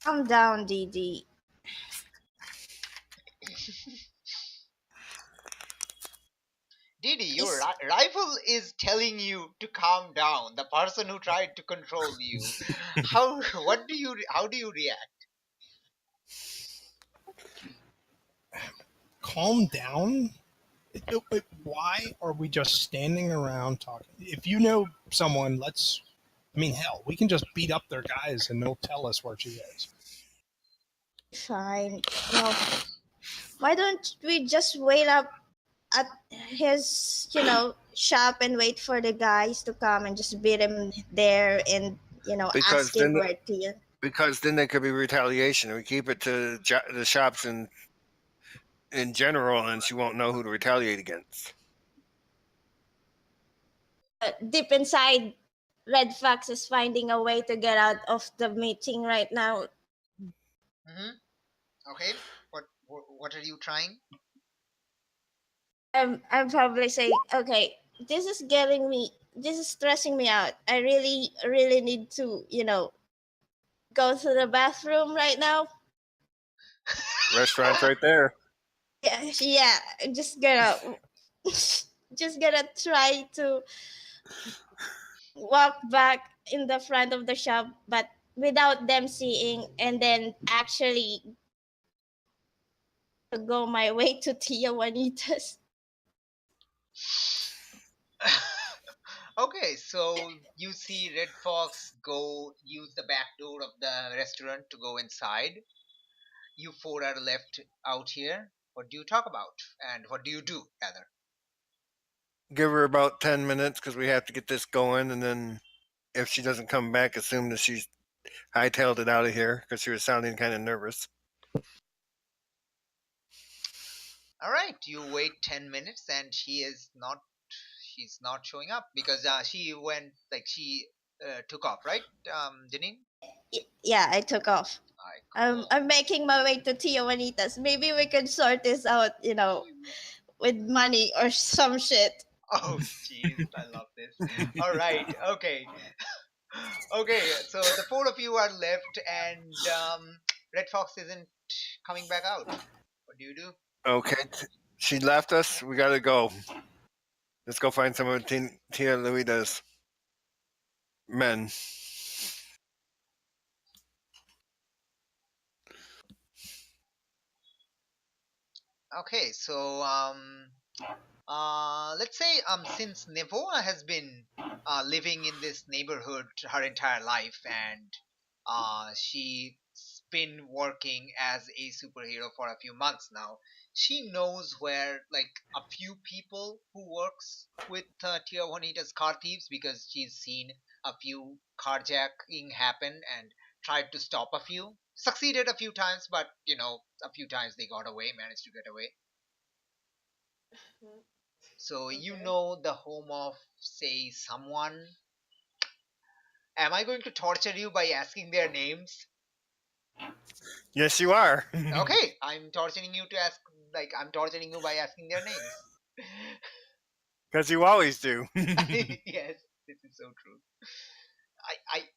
Calm down, DD. Didi, your rival is telling you to calm down. The person who tried to control you. How do you react? Calm down. Why are we just standing around talking? If you know someone, hell, we can just beat up their guys and they'll tell us where she is. Fine. Well, why don't we just wait up at his, shop and wait for the guys to come and just beat him there and, Because ask him then- where Tia. Because then there could be retaliation. We keep it to the shops in general, and she won't know who to retaliate against. Deep inside, Red Fox is finding a way to get out of the meeting right now. Okay. What are you trying? I'm probably saying, okay, this is stressing me out. I really need to, go to the bathroom right now. Restaurant's right there. Yeah, just gonna try to walk back in the front of the shop, but without them seeing, and then actually go my way to Tia Juanita's. Okay, so you see Red Fox go use the back door of the restaurant to go inside. You four are left out here. What do you talk about? And what do you do, rather? Give her about 10 minutes because we have to get this going, and then if she doesn't come back, assume that she's hightailed it out of here because she was sounding kind of nervous. Alright, you wait 10 minutes and she's not showing up because she went, she took off, right, Janine? Yeah, I took off. Alright, cool. I'm making my way to Tia Juanita's. Maybe we could sort this out, with money or some shit. Oh, jeez, I love this. Alright, okay. Okay, so the four of you are left and Red Fox isn't coming back out. What do you do? Okay, she left us. We gotta go. Let's go find some of Tia Luida's men. Okay, so let's say since Nevoa has been living in this neighborhood her entire life, and she's been working as a superhero for a few months now, she knows where like a few people who works with Tia Juanita's car thieves, because she's seen a few carjacking happen and tried to stop a few. Succeeded a few times, but a few times they got away, managed to get away. So you Okay. know the home of, say, someone. Am I going to torture you by asking their names? Yes, you are. Okay, I'm torturing you to ask, like, I'm torturing you by asking their names. Because you always do. Yes, this is so true.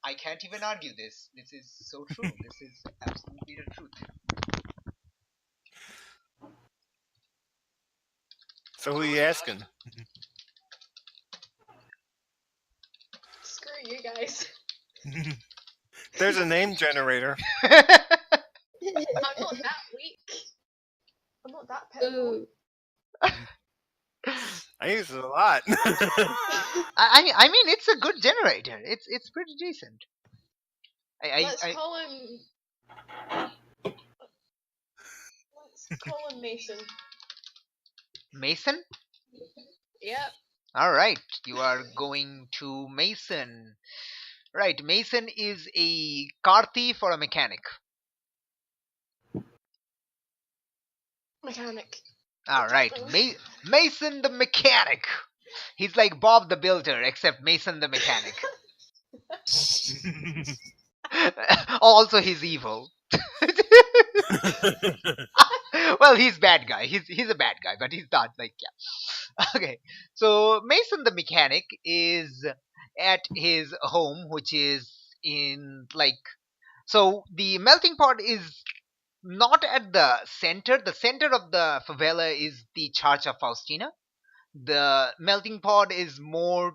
I can't even argue this. This is so true. This is absolutely the truth. So who are you asking? Screw you guys. There's a name generator. I'm not that weak. I'm not that pitiful. Ooh. I use it a lot. I mean, it's a good generator. It's pretty decent. Let's call him. Let's call him Mason. Mason. Yep. All right, you are going to Mason. Right, Mason is a car thief or a mechanic. Mechanic. All right, Mason the mechanic. He's like Bob the Builder, except Mason the mechanic. Also, he's evil. Well, he's bad guy. He's a bad guy, but he's not like, yeah. Okay, so Mason the mechanic is at his home, which is in like, so the melting pot is not at the center. The center of the favela is the Church of Faustina. The melting pot is more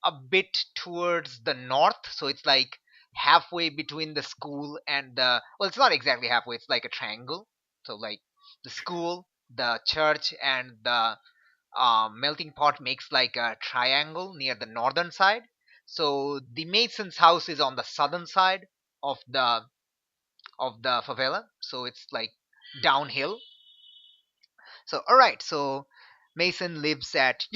a bit towards the north, so it's like halfway between the school and the, well, it's not exactly halfway, it's like a triangle. So like the school, the church, and the melting pot makes like a triangle near the northern side. So the mason's house is on the southern side of the favela, so it's like downhill. So all right, so Mason lives at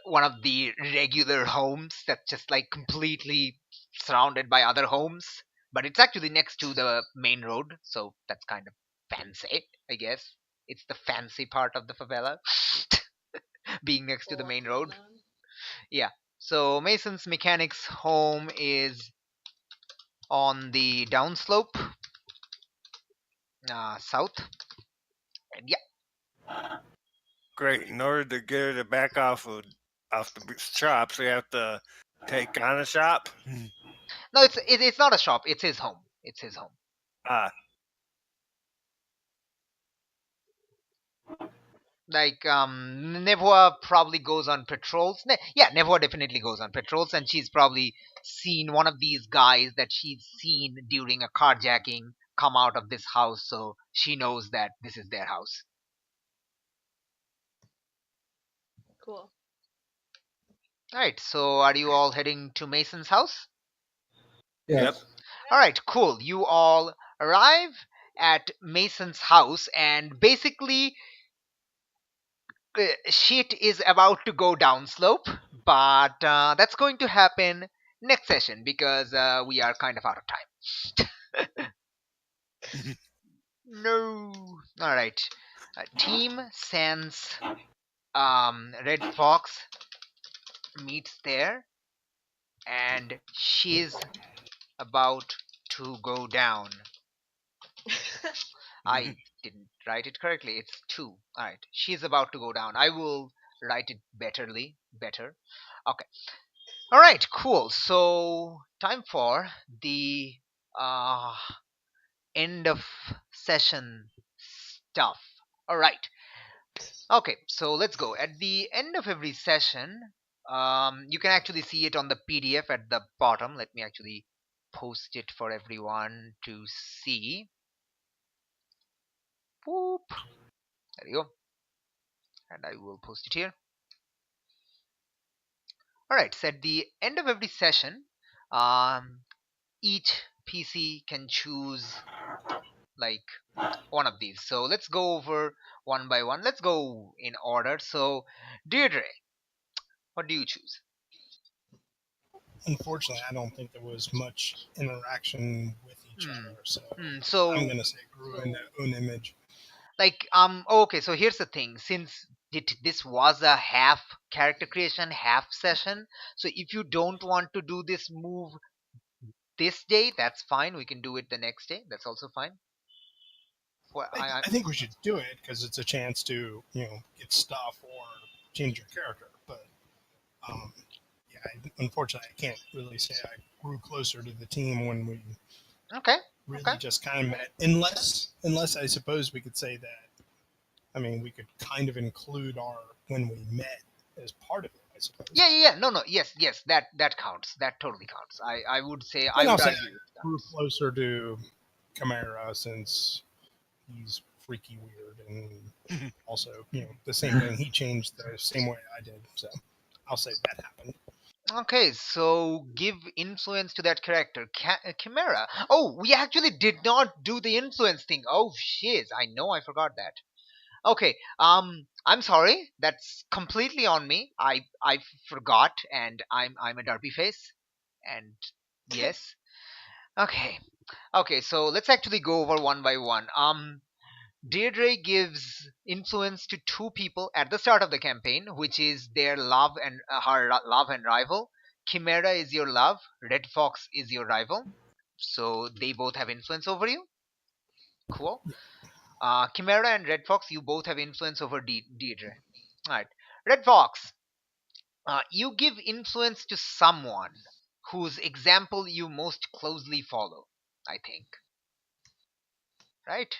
one of the regular homes that's just like completely surrounded by other homes, but it's actually next to the main road, so that's kind of fancy, I guess. It's the fancy part of the favela, being next to the main road. Yeah. So Mason's mechanics home is on the downslope, south, and yeah. Great. In order to get her to back off the shop, so you have to take on a shop. No, it's not a shop. It's his home. It's his home. Ah, Like Nevoa probably goes on patrols. Yeah, Nevoa definitely goes on patrols, and she's probably seen one of these guys that she's seen during a carjacking come out of this house, so she knows that this is their house. Cool. All right, so are you all heading to Mason's house? Yes. Yep. All right, cool. You all arrive at Mason's house, and basically shit is about to go downslope, but that's going to happen next session because we are kind of out of time. No. All right. Team sends Red Fox meets there, and she's about to go down. I didn't write it correctly. It's 2. All right. She's about to go down. I will write it better. Okay. All right. Cool. So time for the end of session stuff. All right. Okay, so let's go. At the end of every session, you can actually see it on the PDF at the bottom. Let me actually post it for everyone to see. Whoop. There you go. And I will post it here. All right, so at the end of every session, each PC can choose like one of these. So let's go over one by one. Let's go in order. So, Deirdre, what do you choose? Unfortunately, I don't think there was much interaction with each other, so So I'm going to say grew in their own image. like okay, so here's the thing. Since this was a half character creation, half session, so if you don't want to do this move this day, that's fine. We can do it the next day. That's also fine. Well, I think we should do it because it's a chance to, get stuff or change your character. But yeah, unfortunately, I can't really say I grew closer to the team when we okay. really just kind of met. Unless I suppose we could say that. I mean, we could kind of include our when we met as part of it. I suppose. Yeah. No. Yes. That counts. That totally counts. I would say. And I would I'll say argue. I grew closer to Chimera since he's freaky weird and also, the same thing. He changed the same way I did. So I'll say that happened. Okay, so give influence to that character, Chimera. Oh, we actually did not do the influence thing. Oh, shiz. I know I forgot that. Okay, I'm sorry. That's completely on me. I forgot, and I'm a derpy face. And yes. Okay, so let's actually go over one by one. Deirdre gives influence to two people at the start of the campaign, which is their love and her love and rival. Chimera is your love, Red Fox is your rival, so they both have influence over you. Cool. Chimera and Red Fox, you both have influence over Deirdre. All right, Red Fox, you give influence to someone whose example you most closely follow. I think, right?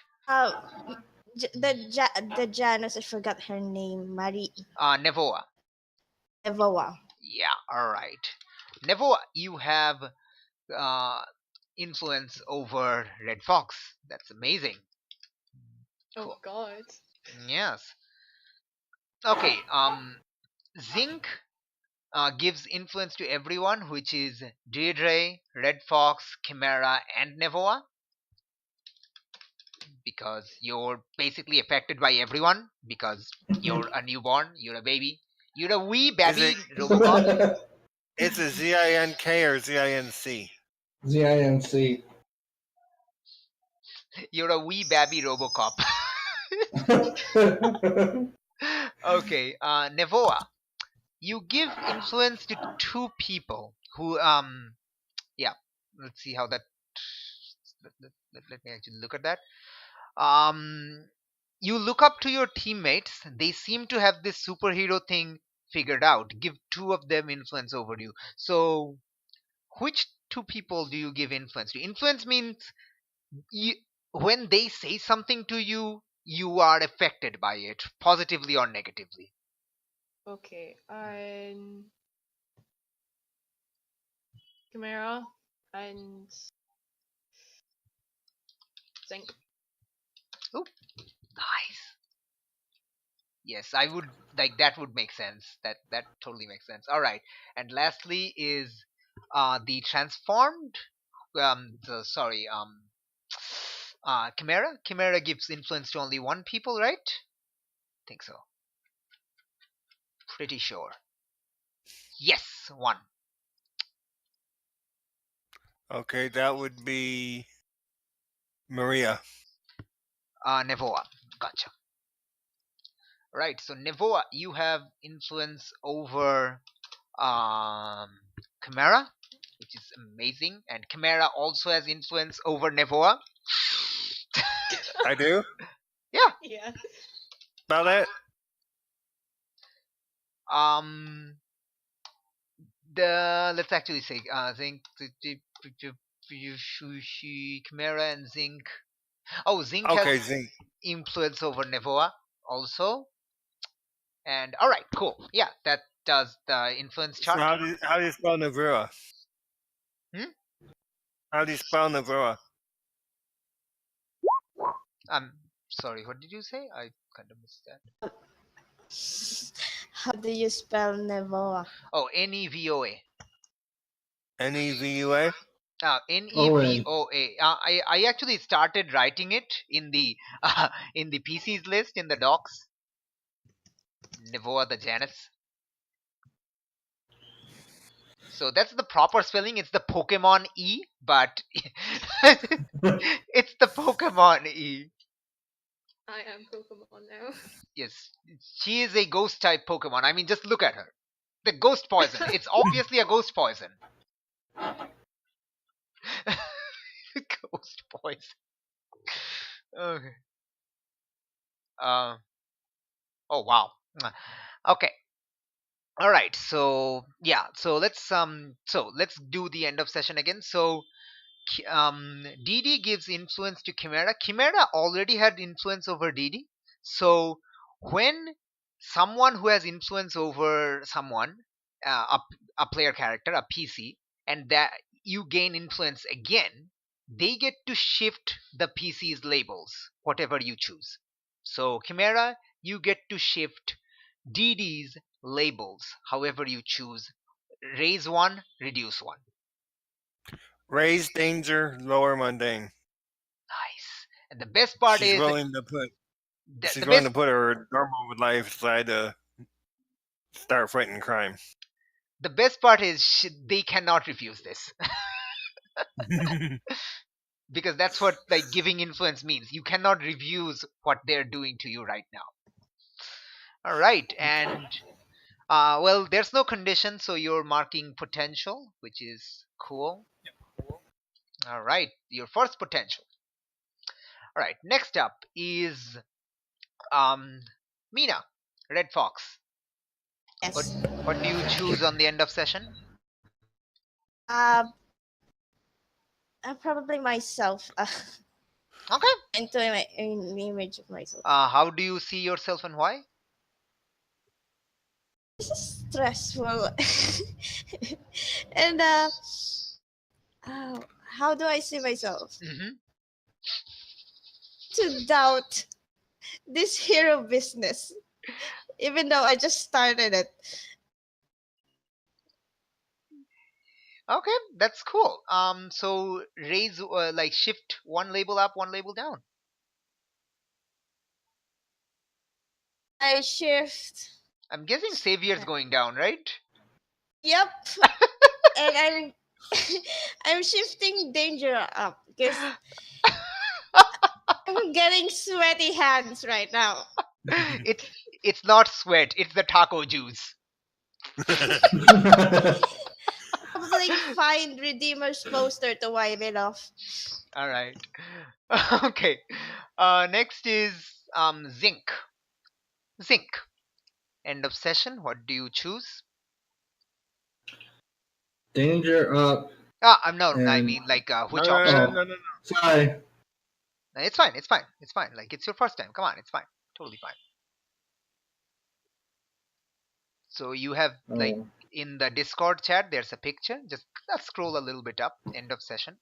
The Janus, I forgot her name. Marie Nevoa. Evoa. Yeah, all right. Nevoa, you have uh, influence over Red Fox. That's amazing. Oh Cool. god. Yes. Okay. Zinc gives influence to everyone, which is Deirdre, Red Fox, Chimera, and Nevoa, because you're basically affected by everyone because you're a newborn, you're a baby, you're a wee baby Robocop. It's a ZINK or ZINC? ZINC. You're a wee baby Robocop. Okay, Nevoa, you give influence to two people who yeah, let's see how that let me actually look at that. You look up to your teammates, they seem to have this superhero thing figured out. Give two of them influence over you. So which two people do you give influence to? Influence means you, when they say something to you, you are affected by it, positively or negatively. Okay, Chimera and Zinc. Oh, nice. Yes, I would like that. Would make sense. That totally makes sense. All right, and lastly is the transformed. Sorry. Chimera. Chimera gives influence to only one people, right? Think so. Pretty sure. Yes, one. Okay, that would be Maria. Nevoa. Gotcha. Right. So Nevoa, you have influence over Chimera, which is amazing, and Chimera also has influence over Nevoa. I do? Yeah. Yeah. About it? Let's actually say Zinc, Chimera and Zinc Oh, Zinc Okay, has Zinc. influence over Nevoa also. And all right, cool. Yeah, that does the influence So chart. how do you spell Navura? Hmm? How do you spell Navura? I'm sorry, what did you say? I kind of missed that. How do you spell Nevoa? Oh, Nevoa. Nevua. Nevoa. I actually started writing it in the PCs list in the docs. Nevoa the Janus. So that's the proper spelling. It's the Pokemon E, but it's the Pokemon E. I am Pokemon now. Yes, she is a ghost type Pokemon. I mean, just look at her. The ghost poison. It's obviously a ghost poison. Ghost poison. Okay. Oh wow. Okay. All right. So yeah. Let's do the end of session again. So DD gives influence to Chimera. Chimera already had influence over DD. So when someone who has influence over someone, a player character, a PC, and that you gain influence again, they get to shift the PC's labels, whatever you choose. So Chimera, you get to shift DD's labels, however you choose. Raise one, reduce one. Raise danger, lower mundane. Nice. And the best part She's is willing to put the best her normal life aside to start fighting crime. the best part is they cannot refuse this because that's what like giving influence means. You cannot refuse what they're doing to you right now. All right, and well, there's no condition, so you're marking potential, which is cool. All right, your first potential. All right, next up is Mina, Red Fox. Yes. What do you choose on the end of session? Uh, probably myself. Okay. Into an image of myself. How do you see yourself and why? This is stressful. And how do I see myself? Mm-hmm. To doubt this hero business, even though I just started it. Okay, that's cool. So raise like shift one label up, one label down. I shift. I'm guessing Savior's going down, right? Yep. And I'm shifting danger up because I'm getting sweaty hands right now. It's not sweat, it's the taco juice. Probably find Redeemer's poster to wipe it off. All right. Okay. Next is Zinc. Zinc. End of session. What do you choose? Danger up. No. I And- mean like which No, option? no. Sorry. It's fine. It's fine. It's fine. Like it's your first time. Come on. It's fine. Totally fine. So you have like Oh, in the Discord chat, there's a picture. Just scroll a little bit up. End of session,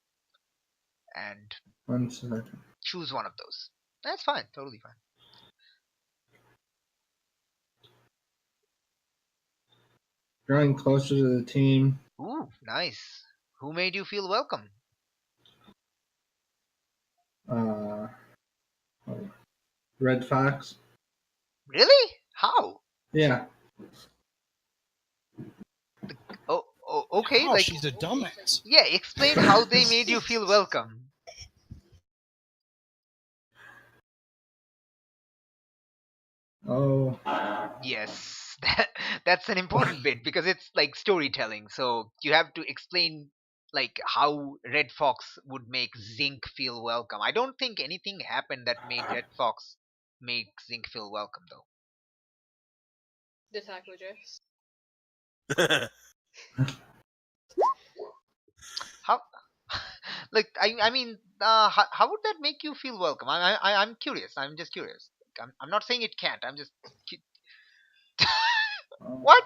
and 1 second. choose one of those. That's fine. Totally fine. Drawing closer to the team. Ooh, nice. Who made you feel welcome? Red Fox. Really? How? Yeah. Oh, okay. Oh, Like, she's a dumbass. yeah. Explain how they made you feel welcome. Oh, Yes, that's an important bit because it's like storytelling. So you have to explain like how Red Fox would make Zinc feel welcome. I don't think anything happened that made Red Fox make Zinc feel welcome though. The taco juice. How Like I mean, how would that make you feel welcome? I'm curious. I'm just curious. I'm not saying it can't. I'm just what?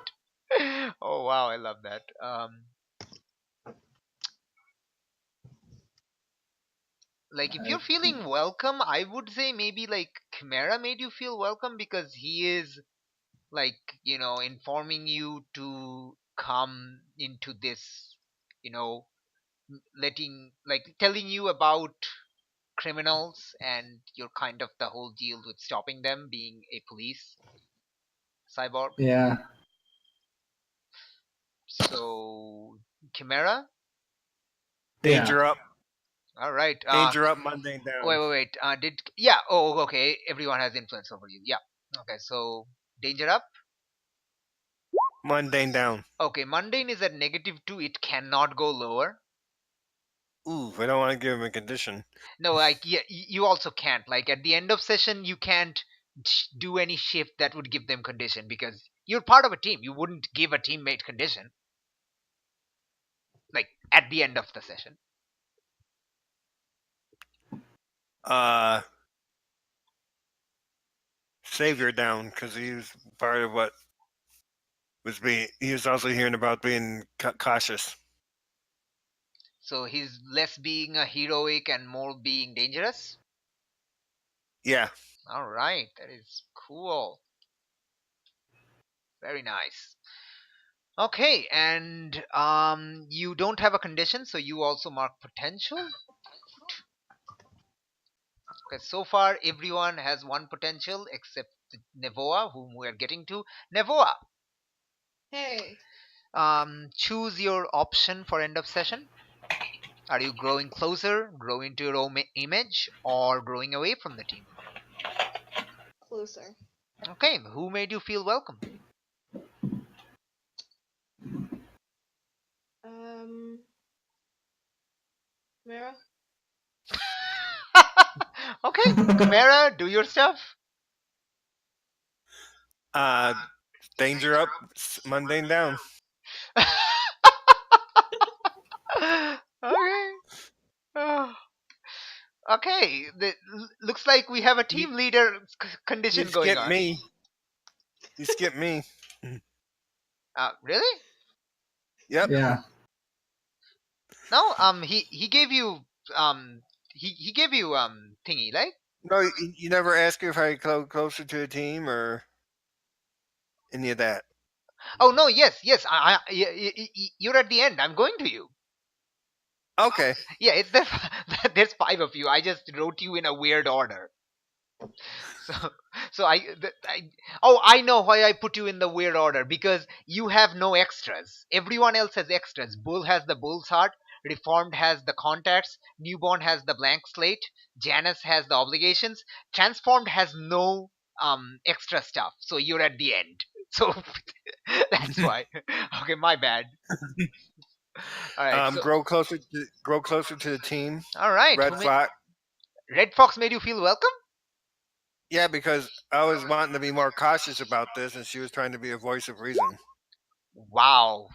Oh wow, I love that. Like if you're feeling welcome, I would say maybe like Chimera made you feel welcome because he is like informing you to come into this, you know, letting like telling you about criminals and your kind of the whole deal with stopping them, being a police cyborg. Yeah. So Chimera. Yeah. Danger up. All right. Danger up, mundane down. Wait. Did yeah? Oh, okay. Everyone has influence over you. Yeah. Okay. So danger up. Mundane down. Okay. Mundane is at -2. It cannot go lower. Ooh, I don't want to give him a condition. No, like yeah, you also can't. Like at the end of session, you can't do any shift that would give them condition because you're part of a team. You wouldn't give a teammate condition. Like at the end of the session. Savior down because he was part of what was being. He was also hearing about being cautious. So he's less being a heroic and more being dangerous. Yeah. All right, that is cool. Very nice. Okay, and you don't have a condition, so you also mark potential. Okay, so far everyone has one potential except Nevoa, whom we are getting to. Nevoa, Hey. choose your option for end of session. Are you growing closer, grow into your own image, or growing away from the team? Closer. Okay, who made you feel welcome? Mira? Okay, Chimera, do your stuff. Danger up, mundane down. Okay. Oh. Okay, looks like we have a team leader condition You going skipped on. me. You skipped me. Really? Yep. Yeah. No, he gave you he gave you thingy, right? No, you never asked if I go closer to the team or any of that. Oh no, yes, you're at the end. I'm going to you. Okay. Yeah, it's there's 5 of you. I just wrote you in a weird order. So, I know why I put you in the weird order because you have no extras. Everyone else has extras. Bull has the bull's heart. Reformed has the contacts. Newborn has the blank slate. Janus has the obligations. Transformed has no extra stuff. So you're at the end. So that's why. Okay, my bad. All right. Grow closer to the team. All right. Red Fox made you feel welcome? Yeah, because I was wanting to be more cautious about this, and she was trying to be a voice of reason. Wow.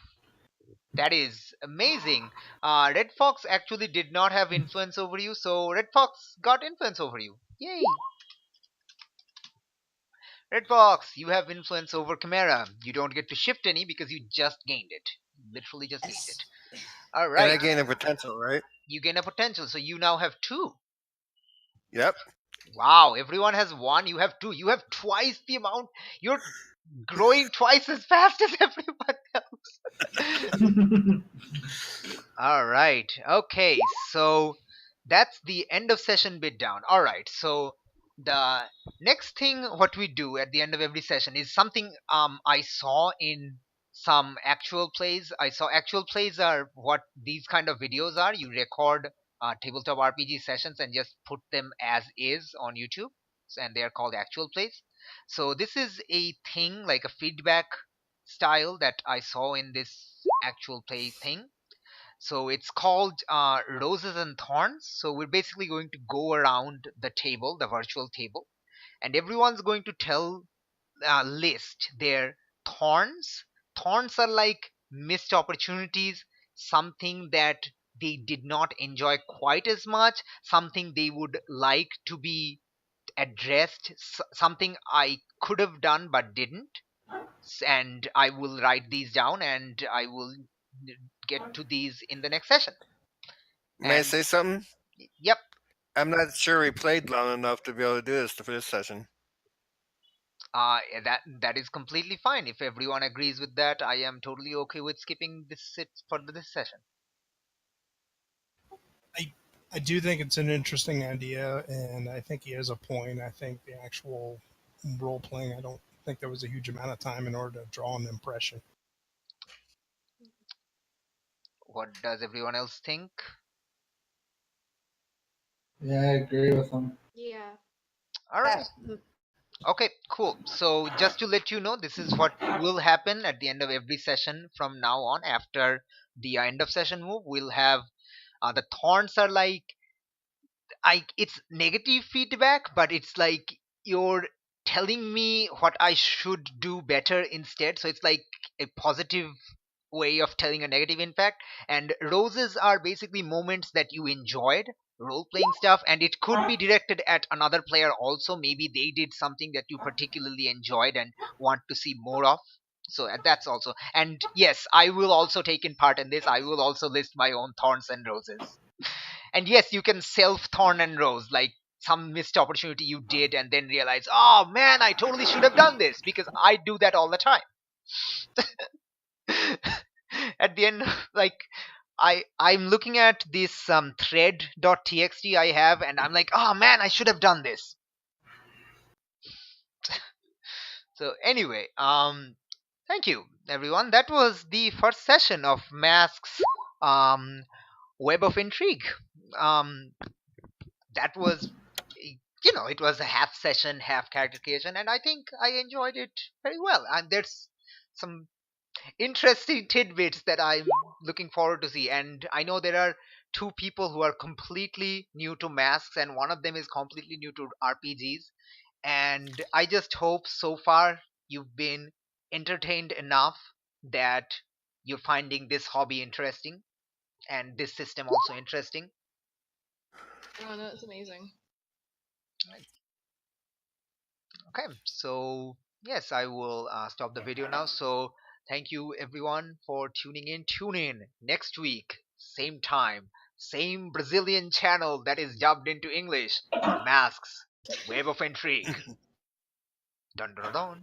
That is amazing. Red Fox actually did not have influence over you, so Red Fox got influence over you. Yay! Red Fox, you have influence over Chimera. You don't get to shift any because you just gained it. Literally just gained it. All right. And I gain a potential, right? You gain a potential, so you now have 2. Yep. Wow, everyone has 1. You have 2. You have twice the amount. You're growing twice as fast as everyone else. All right. Okay. So that's the end of session bit down. All right. So the next thing what we do at the end of every session is something I saw in some actual plays. I saw actual plays are what these kind of videos are. You record tabletop RPG sessions and just put them as is on YouTube, and they are called actual plays. So this is a thing like a feedback style that I saw in this actual play thing. So it's called Roses and Thorns. So we're basically going to go around the table, the virtual table, and everyone's going to list their thorns. Thorns are like missed opportunities, something that they did not enjoy quite as much, something they would like to be addressed, something I could have done but didn't. And I will write these down and I will get to these in the next session. May I And say something? yep, I'm not sure we played long enough to be able to do this for this session. that is completely fine. If everyone agrees with that, I am totally okay with skipping this for this session. I do think it's an interesting idea, and I think he has a point. I think the actual role playing, I don't think there was a huge amount of time in order to draw an impression. What does everyone else think? Yeah, I agree with him. Yeah. All right. Okay, cool. So just to let you know, this is what will happen at the end of every session from now on. After the end of session move, we'll have the thorns are like it's negative feedback, but it's like you're telling me what I should do better instead. So it's like a positive way of telling a negative impact. And roses are basically moments that you enjoyed role playing stuff, and it could be directed at another player also. Maybe they did something that you particularly enjoyed and want to see more of. So that's also. And yes, I will also take in part in this. I will also list my own thorns and roses. And yes, you can self thorn and rose, like some missed opportunity you did and then realize, oh man, I totally should have done this, because I do that all the time. At the end, like I'm looking at this thread.txt I have, and I'm like, oh man, I should have done this. So anyway, thank you everyone. That was the first session of Masks Web of Intrigue. That was, it was a half session, half character creation, and I think I enjoyed it very well. And there's some interesting tidbits that I'm looking forward to see. And I know there are two people who are completely new to Masks, and one of them is completely new to RPGs. And I just hope so far you've been entertained enough that you're finding this hobby interesting and this system also interesting. Oh no, it's amazing. Okay, so yes, I will stop the video now. So thank you everyone for tuning in. Tune in next week, same time, same Brazilian channel that is dubbed into English for Masks Web of Intrigue. Dun dun dun.